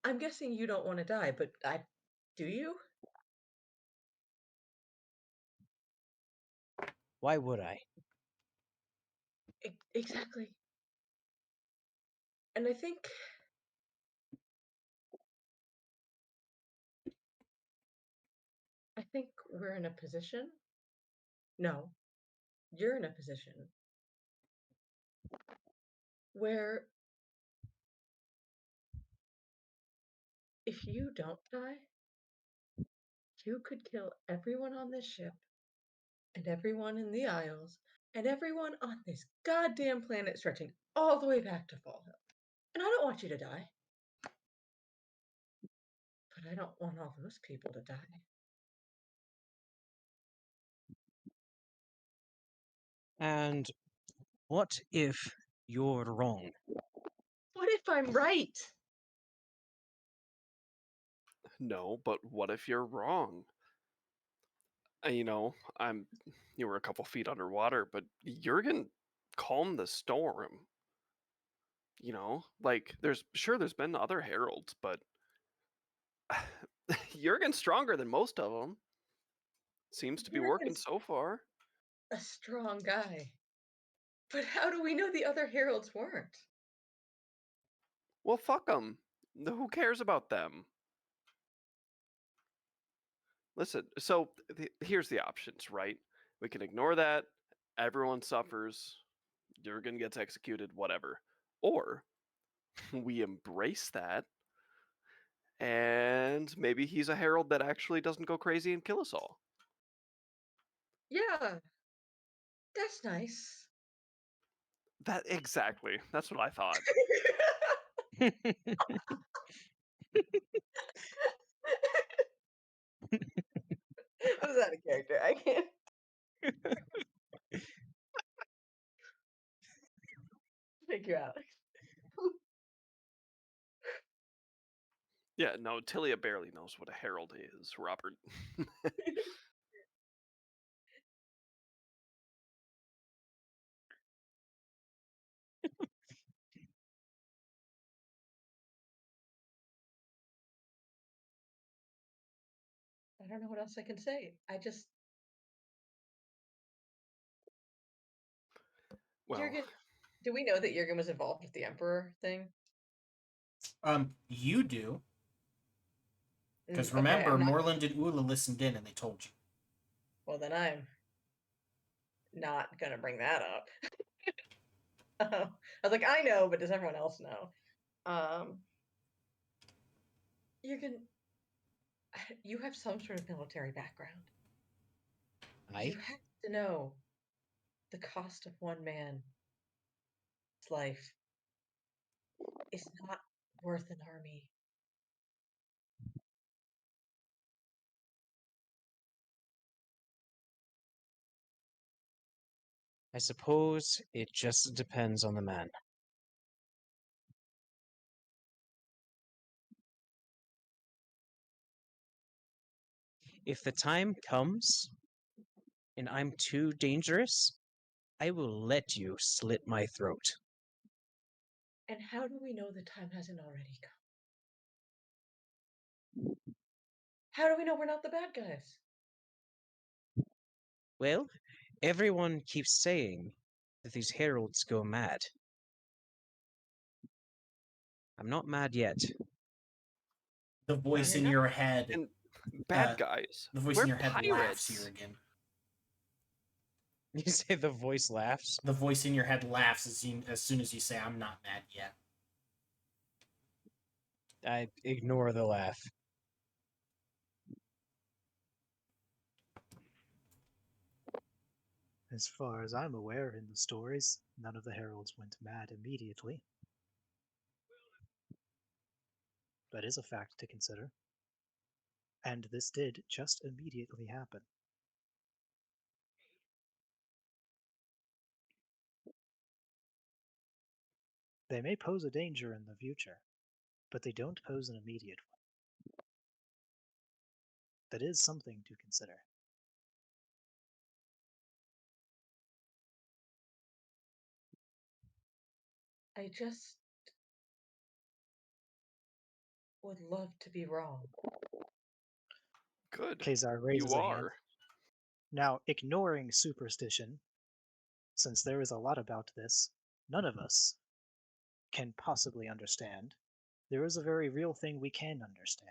I'm guessing you don't want to die, but do you? why would I? Exactly. And I think we're in a position. No, you're in a position where if you don't die, you could kill everyone on this ship and everyone in the Isles and everyone on this goddamn planet stretching all the way back to Fall Hill. And I don't want you to die. But I don't want all those people to die. And what if you're wrong? What if I'm right? No, but what if you're wrong? You know, you were a couple feet underwater, but Jurgen calmed the storm. You know, like there's been other heralds, but Jurgen's stronger than most of them. Seems to be working Jurgen's so far. a strong guy. But how do we know the other heralds weren't? Well, fuck them. Who cares about them? Listen, so here's the options, right? We can ignore that. Everyone suffers. Jurgen gets executed, whatever. Or we embrace that, and maybe he's a herald that actually doesn't go crazy and kill us all. Yeah, that's nice. That exactly. That's what I thought. I was out of character. I can't. kick you out. Yeah, no, Tilia barely knows what a herald is, Robert. I don't know what else I can say. Well, Jurgen, do we know that Jurgen was involved with the Emperor thing? You do. Because Okay, remember, I'm not. Moreland and Ula listened in and they told you. Well, then I'm not gonna bring that up. I was like, I know, but does everyone else know? Jurgen, you have some sort of military background. You I have to know the cost of one man's life is not worth an army. I suppose it just depends on the man. If the time comes and I'm too dangerous, I will let you slit my throat. And how do we know the time hasn't already come? How do we know we're not the bad guys? Well, everyone keeps saying that these heralds go mad. I'm not mad yet. The voice in and, your head, and bad guys. the voice We're in your head laughs pirates. here again. You say the voice laughs? The voice in your head laughs as soon as you say, "I'm not mad yet." I ignore the laugh. As far as I'm aware in the stories, none of the heralds went mad immediately. That is a fact to consider. And this did just immediately happen. They may pose a danger in the future, but they don't pose an immediate one. That is something to consider. I just would love to be wrong. Good. Kazar raises You a hand. are. Now, ignoring superstition, since there is a lot about this none of us can possibly understand, there is a very real thing we can understand.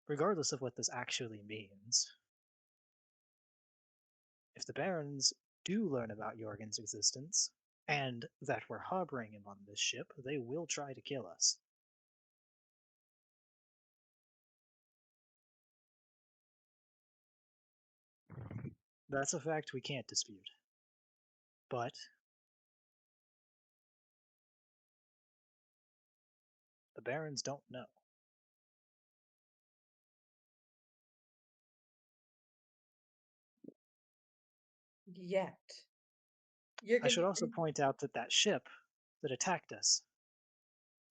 Regardless of what this actually means, if the Barons do learn about Jorgen's existence, and that we're harboring him on this ship, they will try to kill us. That's a fact we can't dispute. But the Barons don't know. Yet. I should also point out that that ship that attacked us,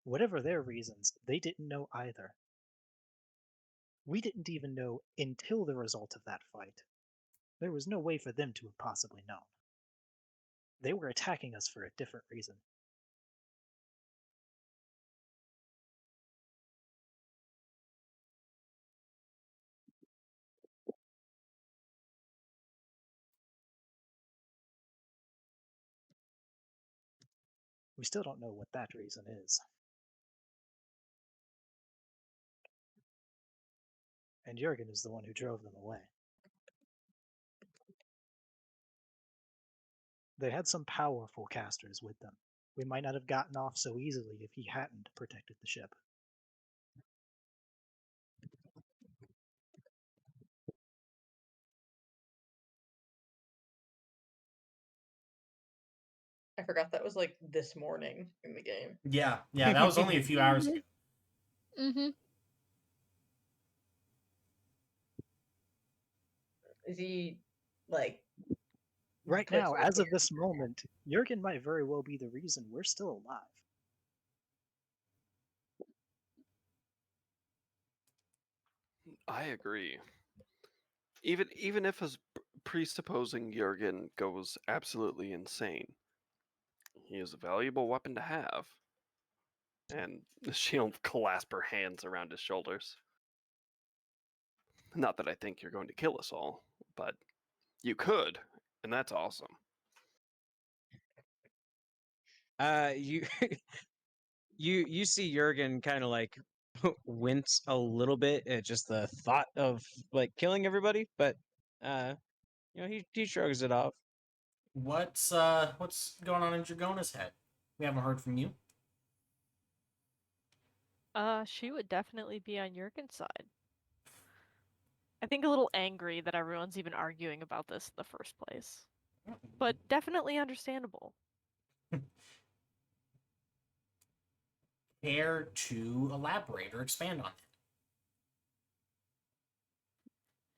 whatever their reasons, they didn't know either. We didn't even know until the result of that fight. There was no way for them to have possibly known. They were attacking us for a different reason. We still don't know what that reason is. And Jurgen is the one who drove them away. They had some powerful casters with them. We might not have gotten off so easily if he hadn't protected the ship. I forgot that was like this morning in the game. Yeah, that was only a few hours ago. Mm-hmm. Is he like Right Puts now, her as of hand this in her hair. moment, Jurgen might very well be the reason we're still alive. I agree. Even if his presupposing Jurgen goes absolutely insane, he is a valuable weapon to have. And she'll clasp her hands around his shoulders. Not that I think you're going to kill us all, but you could, and that's awesome. You you see Jurgen kind of like wince a little bit at just the thought of like killing everybody, but he shrugs it off. What's going on in Dragona's head? We haven't heard from you. She would definitely be on Jurgen's side. I think a little angry that everyone's even arguing about this in the first place. But definitely understandable. Care to elaborate or expand on it?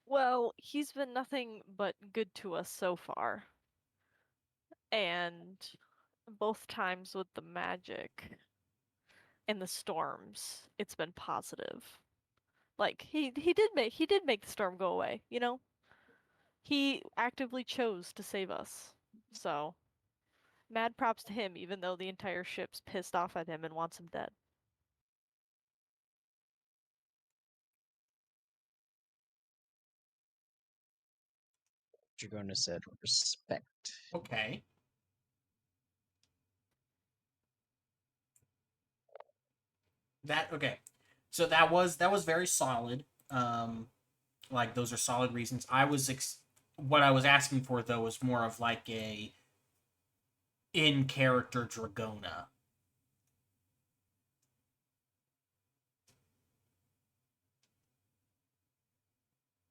Well, he's been nothing but good to us so far. And both times with the magic and the storms, it's been positive. Like he did make the storm go away, you know? He actively chose to save us. So, mad props to him even though the entire ship's pissed off at him and wants him dead. Dragona said respect. Okay. Okay. So that was very solid. Like those are solid reasons. What I was asking for though was more of like a in character Dragona.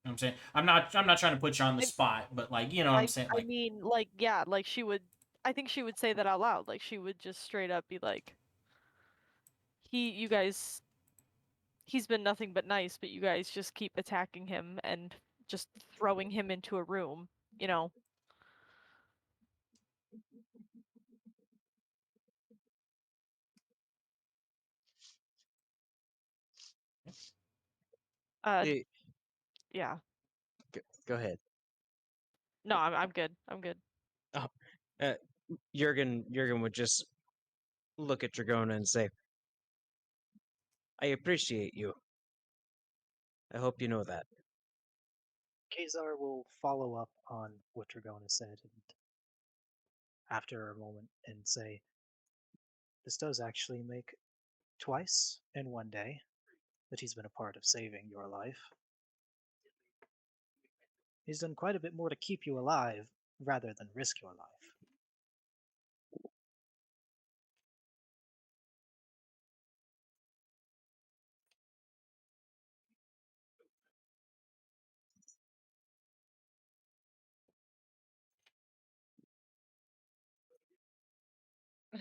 You know what I'm saying? I'm not trying to put you on the I- spot, but like you know what I'm saying? I Like mean, like, yeah, like she would. I think she would say that out loud. Like she would just straight up be like, you guys, he's been nothing but nice, but you guys just keep attacking him and just throwing him into a room, you know. Uh, Eh, yeah. go ahead. No, I'm good. I'm good. Oh, uh, Jurgen would just look at Dragona and say, "I appreciate you. I hope you know that." Kazar will follow up on what Dragona said and after a moment and say, this does actually make twice in one day that he's been a part of saving your life. He's done quite a bit more to keep you alive rather than risk your life.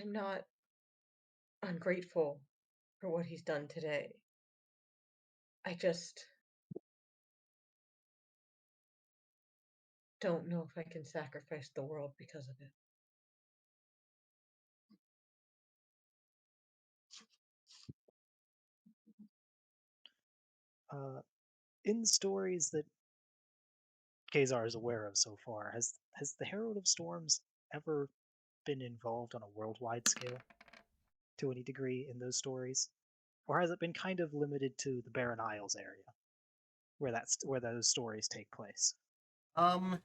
I'm not ungrateful for what he's done today. I just don't know if I can sacrifice the world because of it. In stories that Kazar is aware of so far, has the Herald of Storms ever been involved on a worldwide scale to any degree in those stories? Or has it been kind of limited to the Barren Isles area where those stories take place? um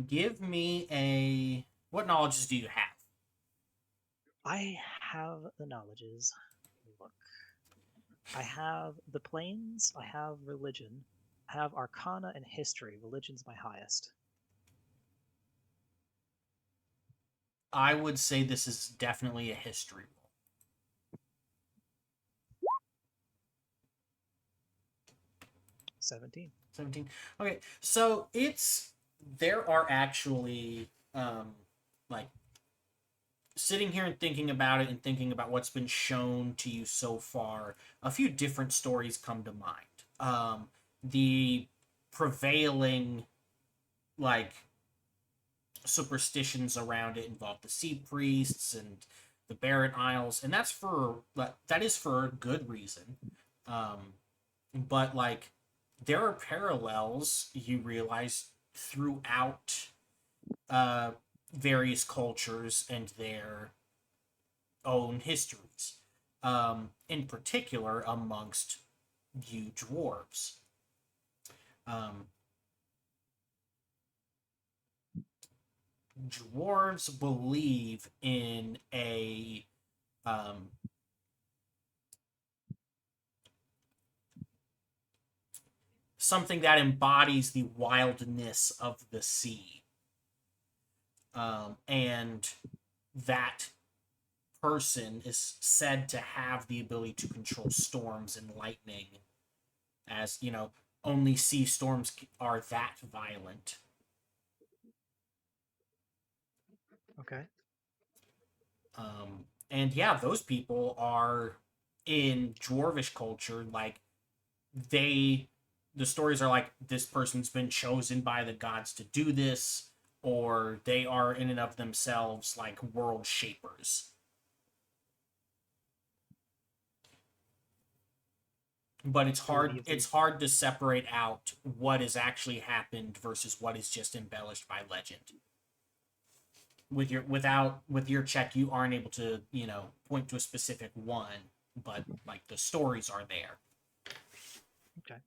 give me a what knowledges do you have? I have the knowledges. Look. I have the planes, I have religion, I have arcana and history. Religion's my highest. I would say this is definitely a history roll. 17. 17. Okay, so there are actually like sitting here and thinking about it and thinking about what's been shown to you so far, a few different stories come to mind. The prevailing like superstitions around it involve the sea priests and the Barren Isles, and that is for a good reason. But like there are parallels you realize throughout uh, various cultures and their own histories. In particular, amongst you dwarves. Um, Dwarves believe in a um, something that embodies the wildness of the sea, and that person is said to have the ability to control storms and lightning, as you know, only sea storms are that violent. Okay. And yeah, those people are in dwarvish culture. Like they, the stories are like this person's been chosen by the gods to do this, or they are in and of themselves like world shapers. But it's Do any hard. of It's these hard to separate out what has actually happened versus what is just embellished by legend. With your check, you aren't able to point to a specific one, but like the stories are there. Okay.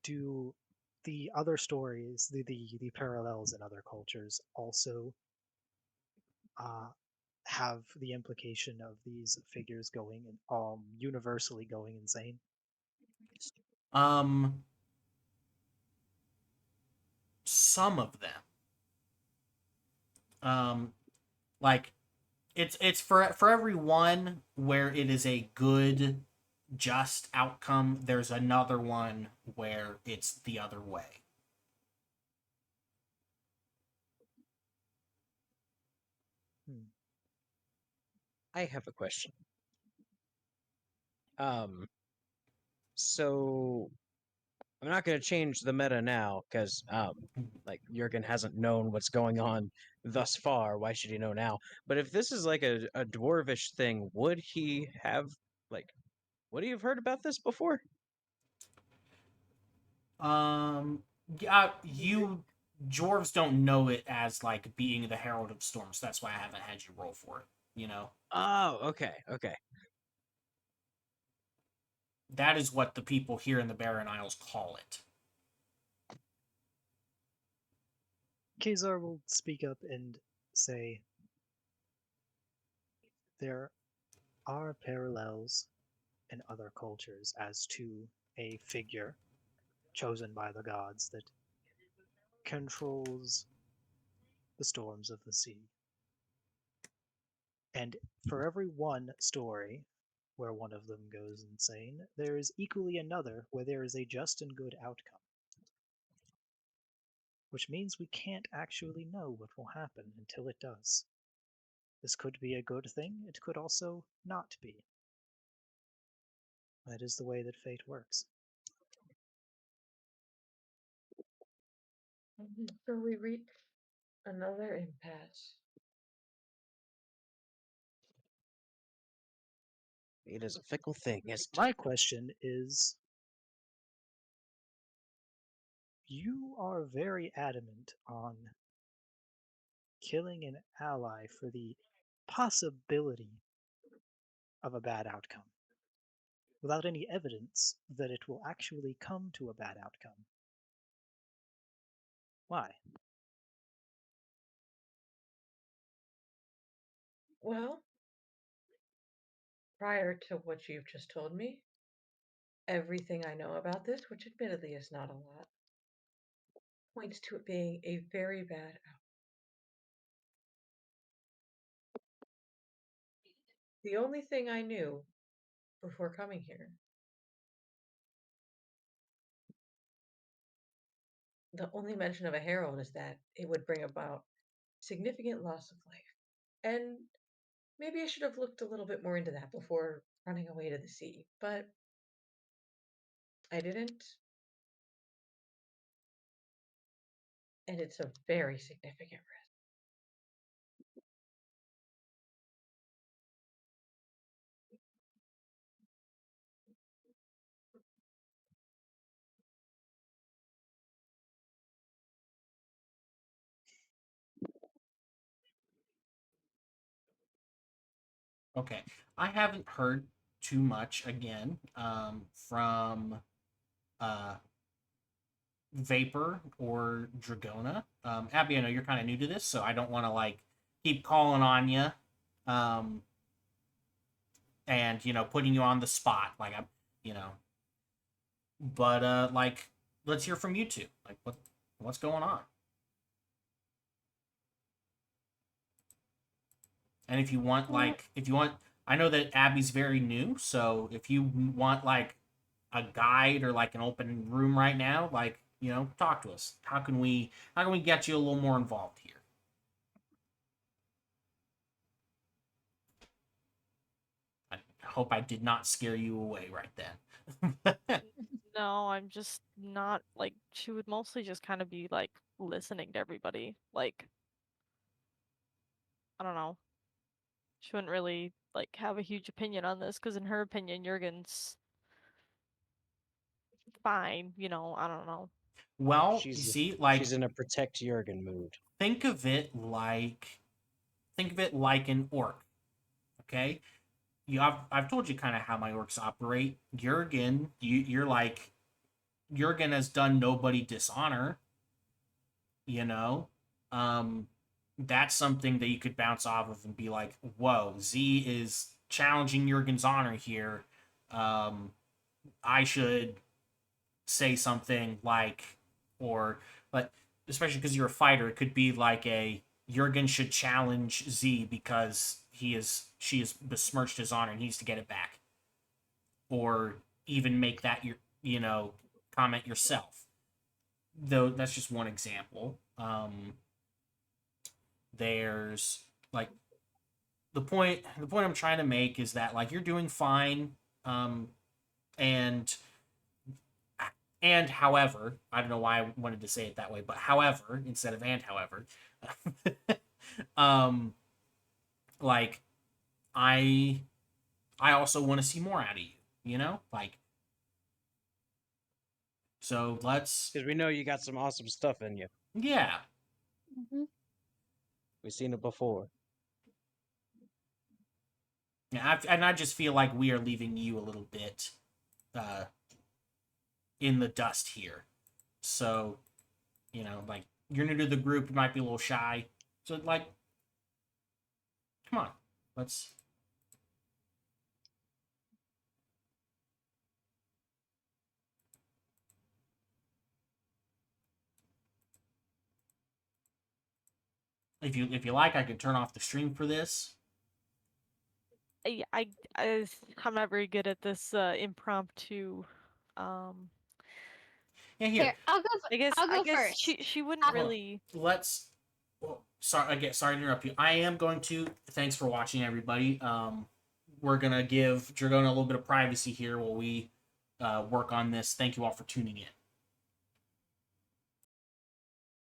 Do the other stories, the parallels in other cultures, also uh, have the implication of these figures going and universally going insane? Um, some of them. Um, like it's for every one where it is a good, just outcome. There's another one where it's the other way. Hmm. I have a question. Um, so I'm not going to change the meta now because, like Jurgen hasn't known what's going on thus far. Why should he know now? But if this is like a dwarvish thing, would he have like, would he have heard about this before? Yeah, you dwarves don't know it as like being the Herald of Storms. That's why I haven't had you roll for it. You know, Oh, okay, okay. that is what the people here in the Barren Isles call it. Kazar will speak up and say, there are parallels in other cultures as to a figure chosen by the gods that controls the storms of the sea. And for every one story where one of them goes insane, there is equally another where there is a just and good outcome. Which means we can't actually know what will happen until it does. This could be a good thing, it could also not be. That is the way that fate works. So we reach another impasse. It is a fickle thing, isn't it? My question is, you are very adamant on killing an ally for the possibility of a bad outcome, without any evidence that it will actually come to a bad outcome. Why? Well, prior to what you've just told me, everything I know about this, which admittedly is not a lot, points to it being a very bad outcome. The only thing I knew before coming here, the only mention of a herald is that it would bring about significant loss of life. And maybe I should have looked a little bit more into that before running away to the sea, but I didn't. And it's a very significant risk. Okay. I haven't heard too much again from uh, Vapor or Dragona. Abby, I know you're kind of new to this, so I don't want to like keep calling on you, um, and putting you on the spot. Like I'm, you know, but like let's hear from you two. Like what's going on? And if you want, I know that Abby's very new, so if you want like a guide or like an open room right now, like talk to us. How can we get you a little more involved here? I hope I did not scare you away right then. No, I'm just not like she would mostly just kind of be like listening to everybody. Like I don't know. She wouldn't really like have a huge opinion on this because in her opinion, Jurgen's fine. I don't know. Well, you see, like She's in a protect Jurgen mood. think of it like an orc. Okay, I've told you kind of how my orcs operate. Jurgen, you're like Jurgen has done nobody dishonor. You know, um, that's something that you could bounce off of and be like, "Whoa, Z is challenging Jurgen's honor here. Um, I should say something like, or but especially because you're a fighter, it could be like a Jurgen should challenge Z because she has besmirched his honor and he needs to get it back, or even make that your comment yourself. Though that's just one example. There's like the point I'm trying to make is that like you're doing fine, um, and however, I don't know why I wanted to say it that way, but however instead of and however, um, like I I also want to see more out of you. Like so let's Because we know you got some awesome stuff in you. yeah. Mhm. We've seen it before. Yeah, and I just feel like we are leaving you a little bit uh, in the dust here. So, like you're new to the group, you might be a little shy. So, like, come on, let's. If you like, I can turn off the stream for this. I'm not very good at this impromptu. Um, Yeah, here. Here, I'll go. I'll I go guess first. she wouldn't Hold on. really. Let's. Well, sorry to interrupt you. I am going to. Thanks for watching, everybody. We're gonna give Dragona a little bit of privacy here while we work on this. Thank you all for tuning in.